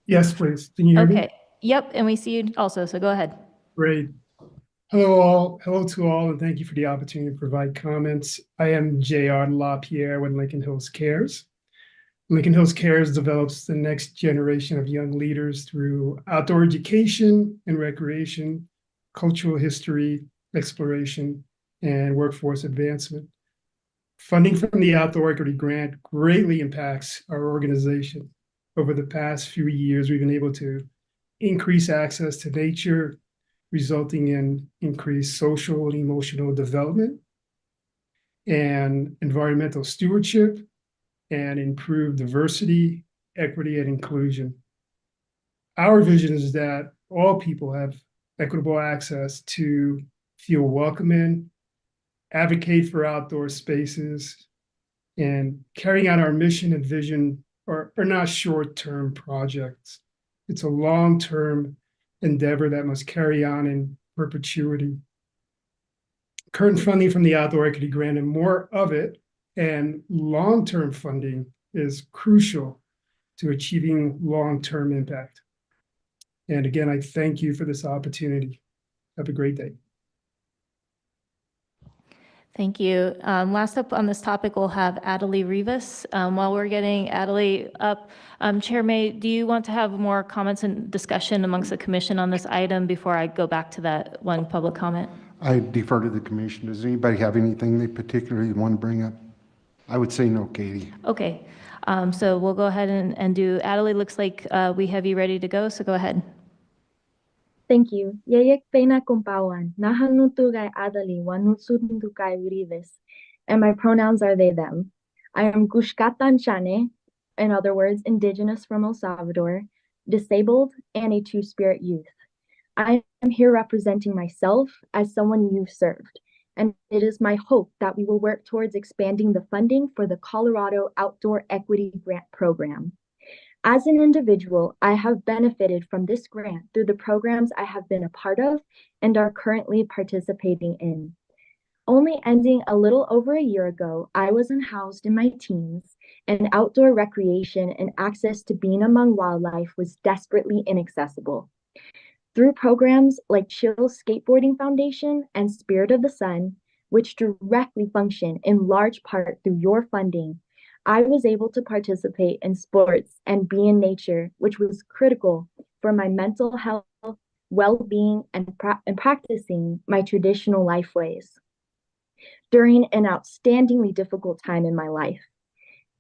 Yes, please. Can you hear me? Okay. Yep, and we see you also, so go ahead. Great. Hello all. Hello to all, and thank you for the opportunity to provide comments. I am J.R. LaPierre with Lincoln Hills Cares. Lincoln Hills Cares develops the next generation of young leaders through outdoor education and recreation, cultural history, exploration, and workforce advancement. Funding from the Outdoor Equity Grant greatly impacts our organization. Over the past few years, we've been able to increase access to nature, resulting in increased social and emotional development and environmental stewardship and improved diversity, equity, and inclusion. Our vision is that all people have equitable access to feel welcome in, advocate for outdoor spaces, and carrying out our mission and vision are not short-term projects. It's a long-term endeavor that must carry on in perpetuity. Current funding from the Outdoor Equity Grant and more of it, and long-term funding is crucial to achieving long-term impact. And again, I thank you for this opportunity. Have a great day. Thank you. Last up on this topic, we'll have Adelie Rivas. While we're getting Adelie up, Chair May, do you want to have more comments and discussion amongst the commission on this item before I go back to that one public comment? I defer to the commission. Does anybody have anything they particularly want to bring up? I would say no, Katie. Okay, so we'll go ahead and do, Adelie, looks like we have you ready to go, so go ahead. Thank you. Yeyek pena kumpawan, nahanutugay Adelie wanutsundukay Urives, and my pronouns are they, them. I am Gushkatan Shane, in other words, Indigenous from El Salvador, disabled, and a two-spirit youth. I am here representing myself as someone you've served, and it is my hope that we will work towards expanding the funding for the Colorado Outdoor Equity Grant Program. As an individual, I have benefited from this grant through the programs I have been a part of and are currently participating in. Only ending a little over a year ago, I was unhoused in my teens, and outdoor recreation and access to being among wildlife was desperately inaccessible. Through programs like Chill's Skateboarding Foundation and Spirit of the Sun, which directly function in large part through your funding, I was able to participate in sports and be in nature, which was critical for my mental health, well-being, and practicing my traditional life ways during an outstandingly difficult time in my life.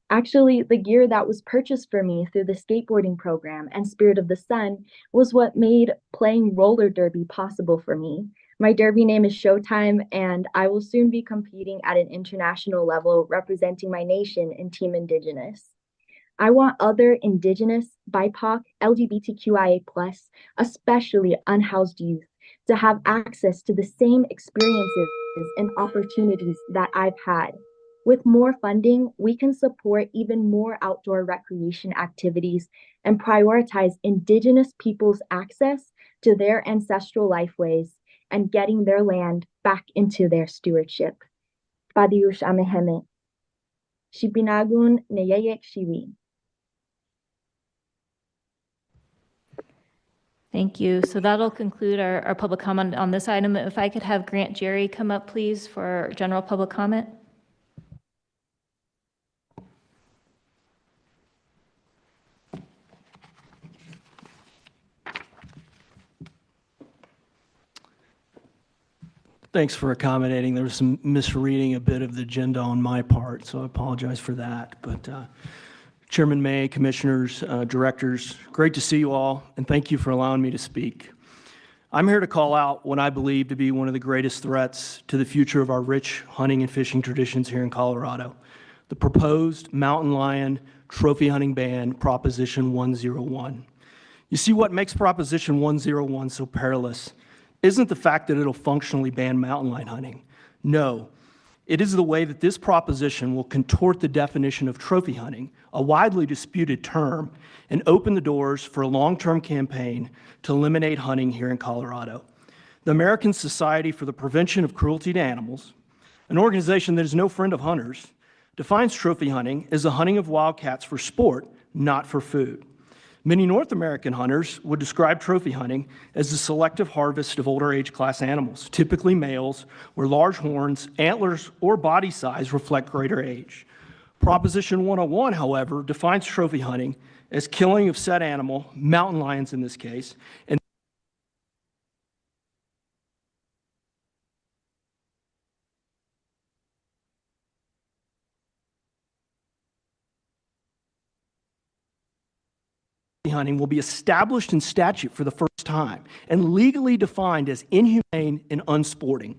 Actually, the gear that was purchased for me through the skateboarding program and Spirit of the Sun was what made playing roller derby possible for me. My derby name is Showtime, and I will soon be competing at an international level representing my nation in Team Indigenous. I want other Indigenous, BIPOC, LGBTQIA+, especially unhoused youth, to have access to the same experiences and opportunities that I've had. With more funding, we can support even more outdoor recreation activities and prioritize Indigenous people's access to their ancestral lifeways and getting their land back into their stewardship. Padiush Ameheme. Shipinagun Neyeyek Shiwi. Thank you. So that'll conclude our public comment on this item. If I could have Grant Jerry come up, please, for general public comment. Thanks for accommodating. There was some misreading a bit of the agenda on my part, so I apologize for that. But Chairman May, commissioners, directors, great to see you all, and thank you for allowing me to speak. I'm here to call out what I believe to be one of the greatest threats to the future of our rich hunting and fishing traditions here in Colorado, the proposed mountain lion trophy hunting ban, Proposition 101. You see, what makes Proposition 101 so perilous isn't the fact that it'll functionally ban mountain lion hunting. No, it is the way that this proposition will contort the definition of trophy hunting, a widely disputed term, and open the doors for a long-term campaign to eliminate hunting here in Colorado. The American Society for the Prevention of Cruelty to Animals, an organization that is no friend of hunters, defines trophy hunting as the hunting of wildcats for sport, not for food. Many North American hunters would describe trophy hunting as the selective harvest of older age class animals, typically males, where large horns, antlers, or body size reflect greater age. Proposition 101, however, defines trophy hunting as killing of said animal, mountain lions in this case, and hunting will be established in statute for the first time and legally defined as inhumane and unsporting.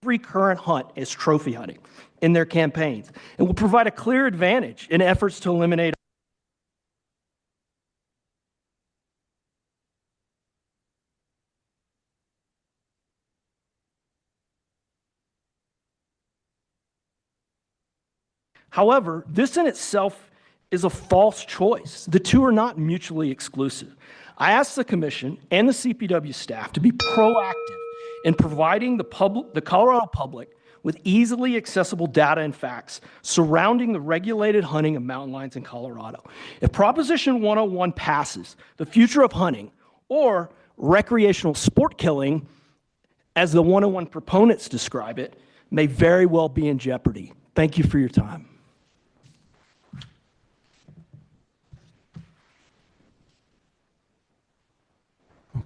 Every current hunt as trophy hunting in their campaigns and will provide a clear advantage in efforts to eliminate. However, this in itself is a false choice. The two are not mutually exclusive. I asked the Commission and the CPW staff to be proactive in providing the Colorado public with easily accessible data and facts surrounding the regulated hunting of mountain lions in Colorado. If Proposition 101 passes, the future of hunting, or recreational sport killing, as the 101 proponents describe it, may very well be in jeopardy. Thank you for your time.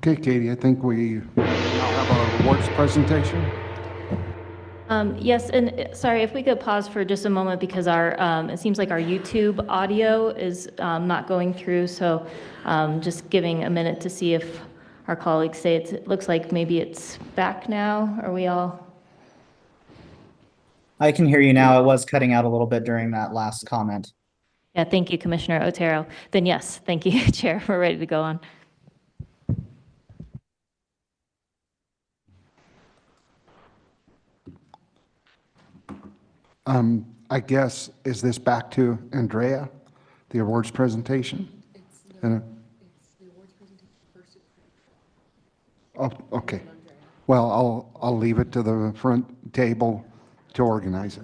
Okay, Katie, I think we now have our awards presentation. Yes, and sorry, if we could pause for just a moment because our it seems like our YouTube audio is not going through, so just giving a minute to see if our colleagues say it looks like maybe it's back now. Are we all? I can hear you now. It was cutting out a little bit during that last comment. Yeah, thank you, Commissioner Otero. Then yes, thank you, Chair. We're ready to go on. I guess, is this back to Andrea, the awards presentation? Oh, okay. Well, I'll leave it to the front table to organize it.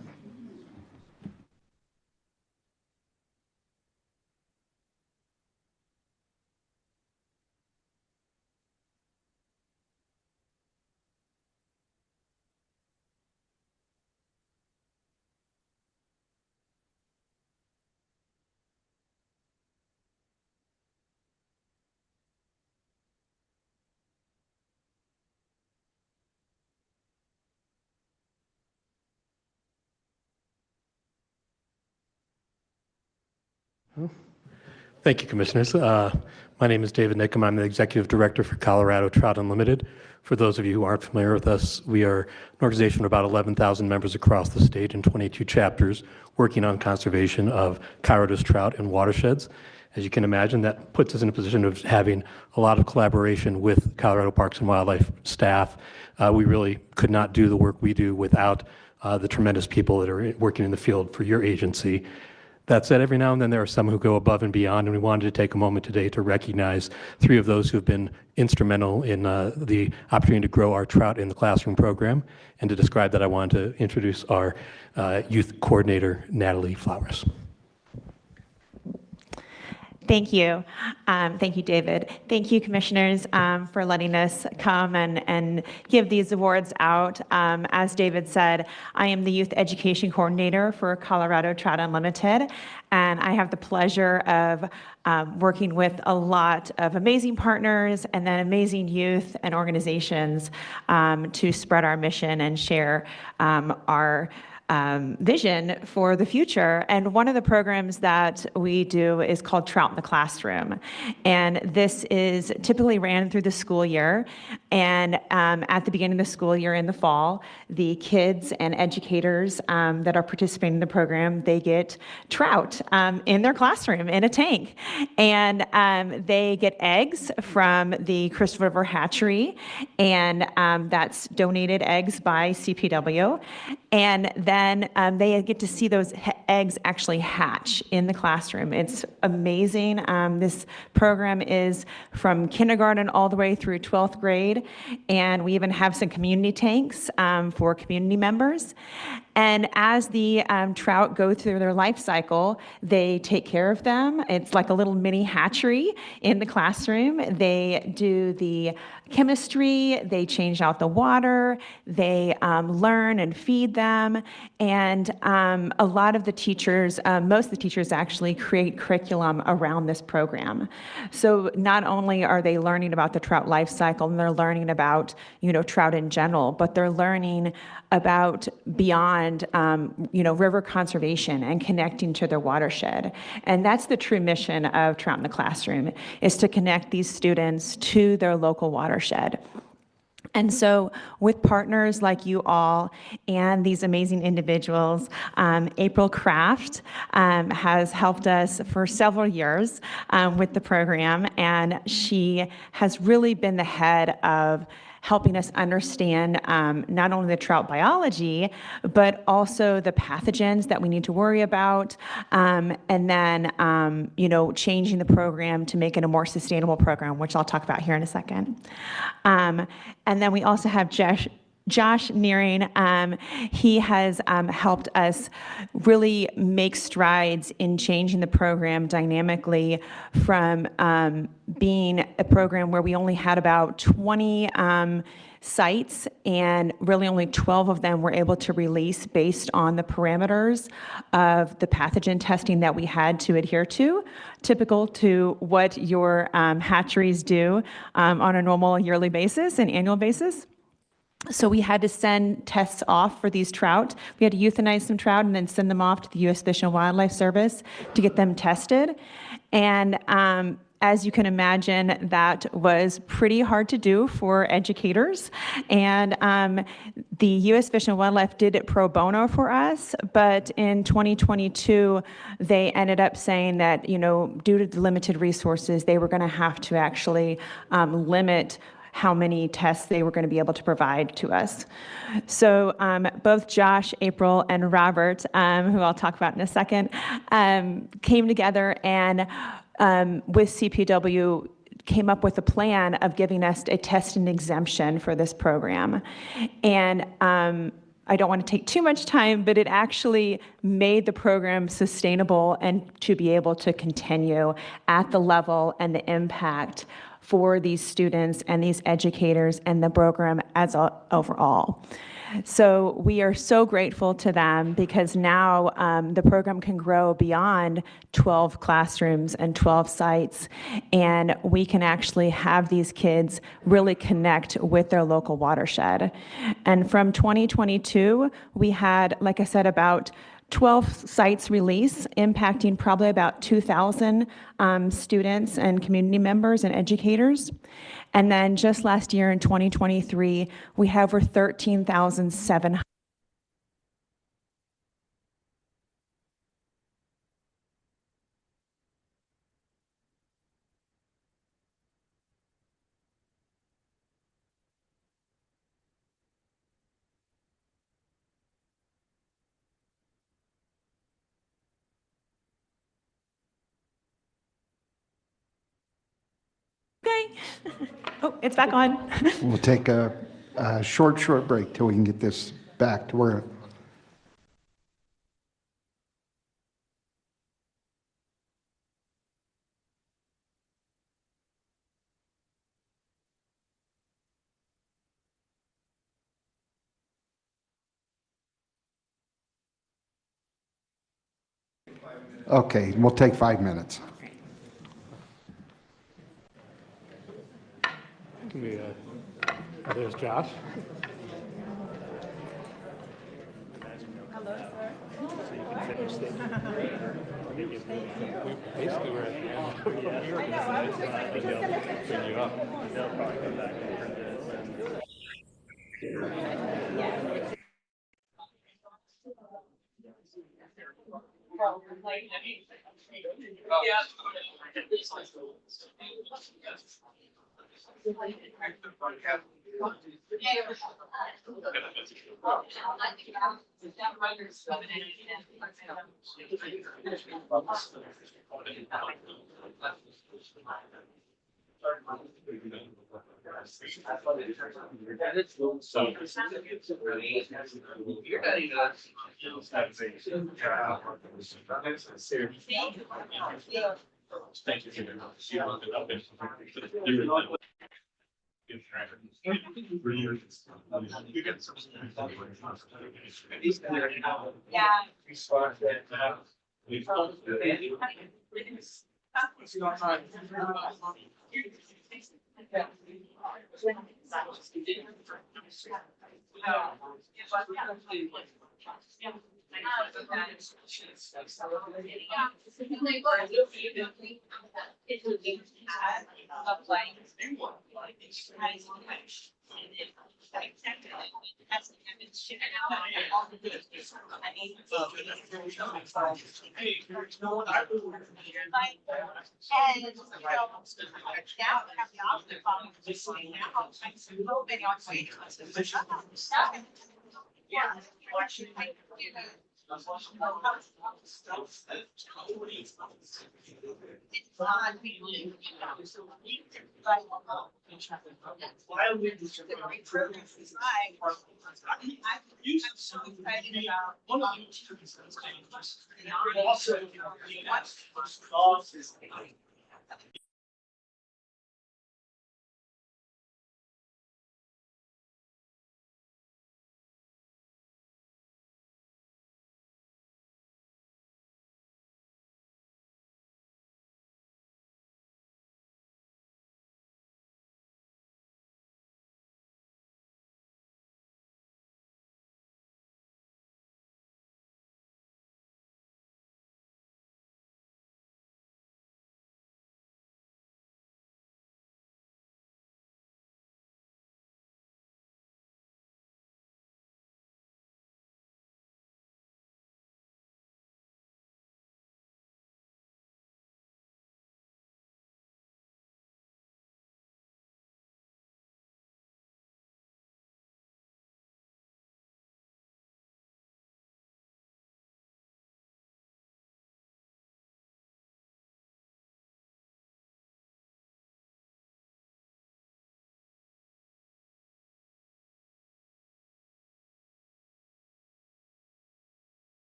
Thank you, Commissioners. My name is David Nickham. I'm the Executive Director for Colorado Trout Unlimited. For those of you who aren't familiar with us, we are an organization of about 11,000 members across the state in 22 chapters working on conservation of Colorado's trout and watersheds. As you can imagine, that puts us in a position of having a lot of collaboration with Colorado Parks and Wildlife staff. We really could not do the work we do without the tremendous people that are working in the field for your agency. That said, every now and then there are some who go above and beyond, and we wanted to take a moment today to recognize 3 of those who have been instrumental in the opportunity to grow our Trout in the Classroom program. And to describe that, I wanted to introduce our youth coordinator, Natalie Flowers. Thank you. Thank you, David. Thank you, commissioners, for letting us come and give these awards out. As David said, I am the Youth Education Coordinator for Colorado Trout Unlimited, and I have the pleasure of working with a lot of amazing partners and then amazing youth and organizations to spread our mission and share our vision for the future. And one of the programs that we do is called Trout in the Classroom. And this is typically ran through the school year. And at the beginning of the school year in the fall, the kids and educators that are participating in the program, they get trout in their classroom in a tank. And they get eggs from the Crystal River Hatchery. And that's donated eggs by CPW. And then they get to see those eggs actually hatch in the classroom. It's amazing. This program is from kindergarten all the way through 12th grade, and we even have some community tanks for community members. And as the trout go through their life cycle, they take care of them. It's like a little mini hatchery in the classroom. They do the chemistry, they change out the water, they learn and feed them. And a lot of the teachers, most of the teachers actually create curriculum around this program. So not only are they learning about the trout life cycle and they're learning about, trout in general, but they're learning about beyond, river conservation and connecting to their watershed. And that's the true mission of Trout in the Classroom, is to connect these students to their local watershed. And so with partners like you all and these amazing individuals, April Kraft has helped us for several years with the program, and she has really been the head of helping us understand not only the trout biology, but also the pathogens that we need to worry about, and then, changing the program to make it a more sustainable program, which I'll talk about here in a second. And then we also have Josh Nearing. He has helped us really make strides in changing the program dynamically from being a program where we only had about 20 sites, and really only 12 of them were able to release based on the parameters of the pathogen testing that we had to adhere to, typical to what your hatcheries do on a normal yearly basis and annual basis. So we had to send tests off for these trout. We had to euthanize some trout and then send them off to the U.S. Fish and Wildlife Service to get them tested. And As you can imagine, that was pretty hard to do for educators. And the U.S. Fish and Wildlife did it pro bono for us, but in 2022, they ended up saying that, due to the limited resources, they were going to have to actually limit how many tests they were going to be able to provide to us. So both Josh, April, and Robert, who I'll talk about in a second, came together and with CPW came up with a plan of giving us a test and exemption for this program. And I don't want to take too much time, but it actually made the program sustainable and to be able to continue at the level and the impact for these students and these educators and the program as overall. So we are so grateful to them because now the program can grow beyond 12 classrooms and 12 sites, and we can actually have these kids really connect with their local watershed. And from 2022, we had, like I said, about 12 sites release, impacting probably about 2,000 students and community members and educators. And then just last year in 2023, we have over 13,700. Okay. Oh, it's back on. We'll take a short break till we can get this back to where. Okay, we'll take 5 minutes. Can we, there's Josh. Hello, sir. So you can finish the basically we're at the end. I know, I was just gonna bring you up. They'll probably come back and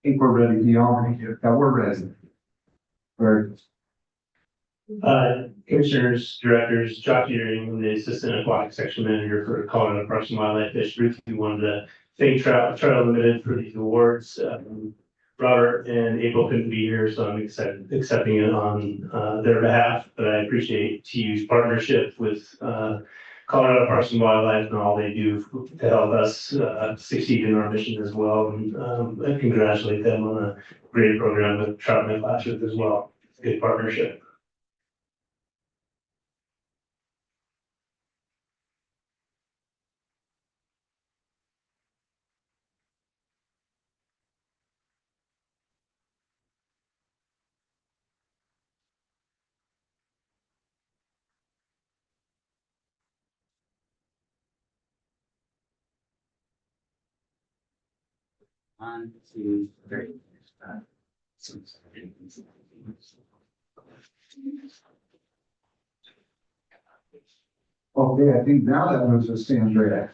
Think we're ready, Dion. Yeah, we're ready. We're Commissioners, directors, Jock Earing, the Assistant Aquatic Section Manager for Colorado Parks and Wildlife Fish. Briefly wanted to thank Trout Unlimited for these awards. Robert and April couldn't be here, so I'm accepting it on their behalf, but I appreciate TU's partnership with Colorado Parks and Wildlife and all they do to help us succeed in our mission as well. And I congratulate them on a great program with Trout in the Classroom as well. It's a good partnership. One, two, three. Okay, I think now that moves us to Andrea.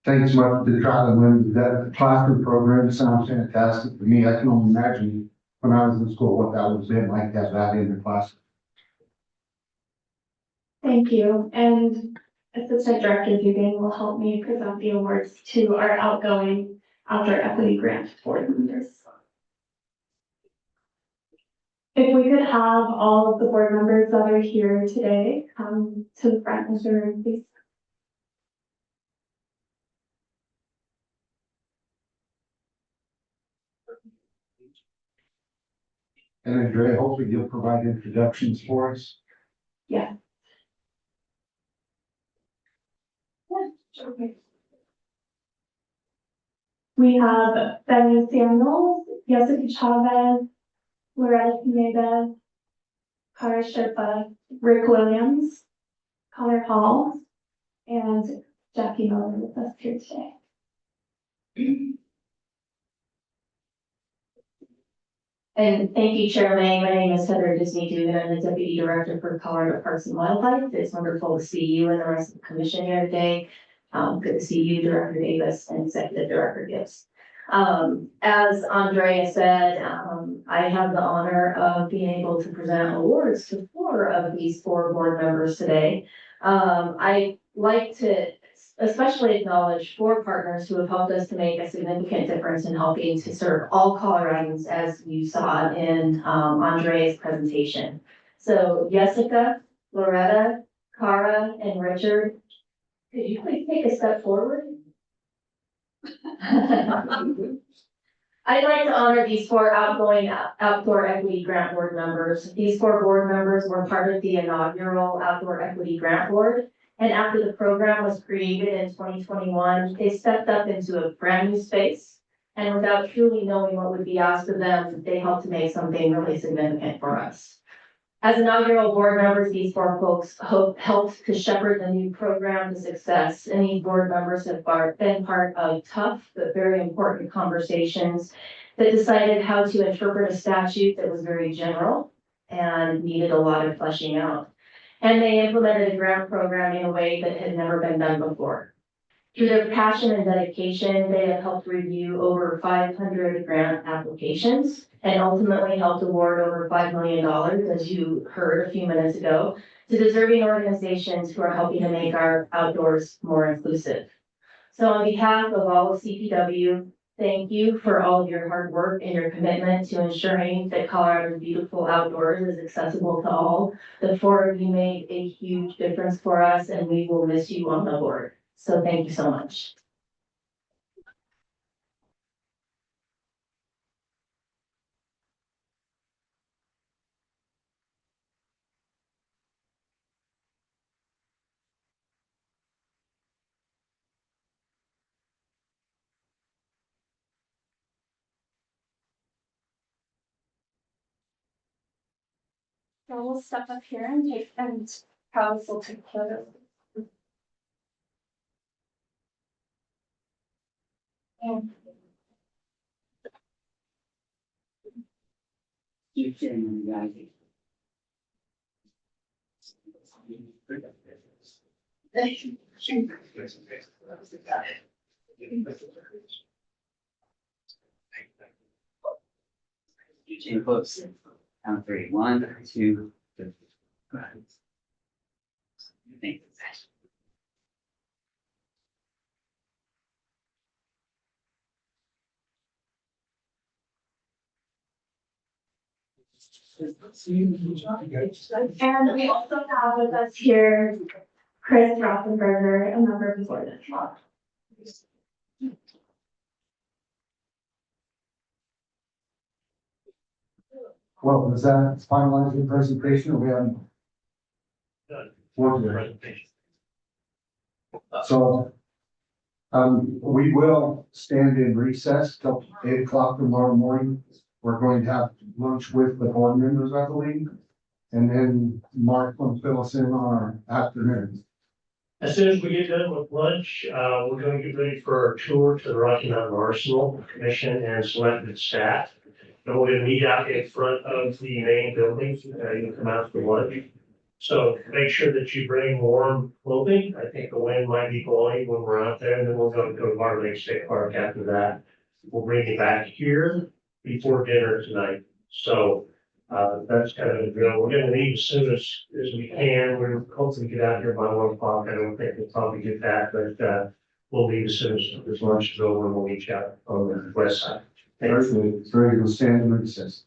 Thanks much to the Trout Unlimited. That classroom program sounds fantastic to me. I can only imagine when I was in school what that would have been like to have that in the classroom. Thank you. And Assistant Director Dugan will help me present the awards to our outgoing Outdoor Equity Grant board members. If we could have all of the board members that are here today come to the front, Mr. Room, please. And Andrea, hopefully you'll provide introductions for us. Yeah. Yeah, okay. We have Benny Samuels, Jessica Chavez, Loretta Pineda, Kara Sherpa, Rick Williams, Connor Hall, and Jackie Miller with us here today. And thank you, Chair May. My name is Heather Disney-Dugan. I'm the Deputy Director for Colorado Parks and Wildlife. It's wonderful to see you and the rest of the commission here today. Good to see you, Director Davis and Executive Director Gibbs. As Andrea said, I have the honor of being able to present awards to 4 of these 4 board members today. I'd like to especially acknowledge 4 partners who have helped us to make a significant difference in helping to serve all Coloradans, as you saw in Andrea's presentation. So Jessica, Loretta, Cara, and Richard, could you please take a step forward? I'd like to honor these 4 outgoing Outdoor Equity Grant Board members. These 4 board members were part of the inaugural Outdoor Equity Grant Board. And after the program was created in 2021, they stepped up into a brand new space. And without truly knowing what would be asked of them, they helped to make something really significant for us. As inaugural board members, these 4 folks helped to shepherd the new program to success. And these board members have been part of tough but very important conversations that decided how to interpret a statute that was very general and needed a lot of fleshing out. And they implemented a grant program in a way that had never been done before. Through their passion and dedication, they have helped review over 500 grant applications and ultimately helped award over $5 million, as you heard a few minutes ago, to deserving organizations who are helping to make our outdoors more inclusive. So on behalf of all of CPW, thank you for all of your hard work and your commitment to ensuring that Colorado's beautiful outdoors is accessible to all. The four of you made a huge difference for us, and we will miss you on the board. So thank you so much. So we'll step up here and Carlos will take photos. Chain close. Count three. 1, 2, 3. Go ahead. Thank you. And we also have with us here Chris Rothenberger, a member of the board as well. Well, does that finalize your presentation, or we haven't? Presentation. So, we will stand in recess till 8 o'clock tomorrow morning. We're going to have lunch with the board members, I believe. And then Mark will fill us in on our afternoon. As soon as we get done with lunch, we're going to get ready for our tour to the Rocky Mountain Arsenal Commission and selected staff. And we're going to meet out in front of the main building. You come out for lunch. So make sure that you bring warm clothing. I think the wind might be blowing when we're out there, and then we'll go to Bar Lake State Park after that. We'll bring you back here before dinner tonight. So that's kind of the drill. We're going to leave as soon as we can. We're hoping to get out here by 1 o'clock. I don't think we'll probably get that, but we'll leave as soon as lunch is over, and we'll reach out on the west side. Very good. We'll stand in recess.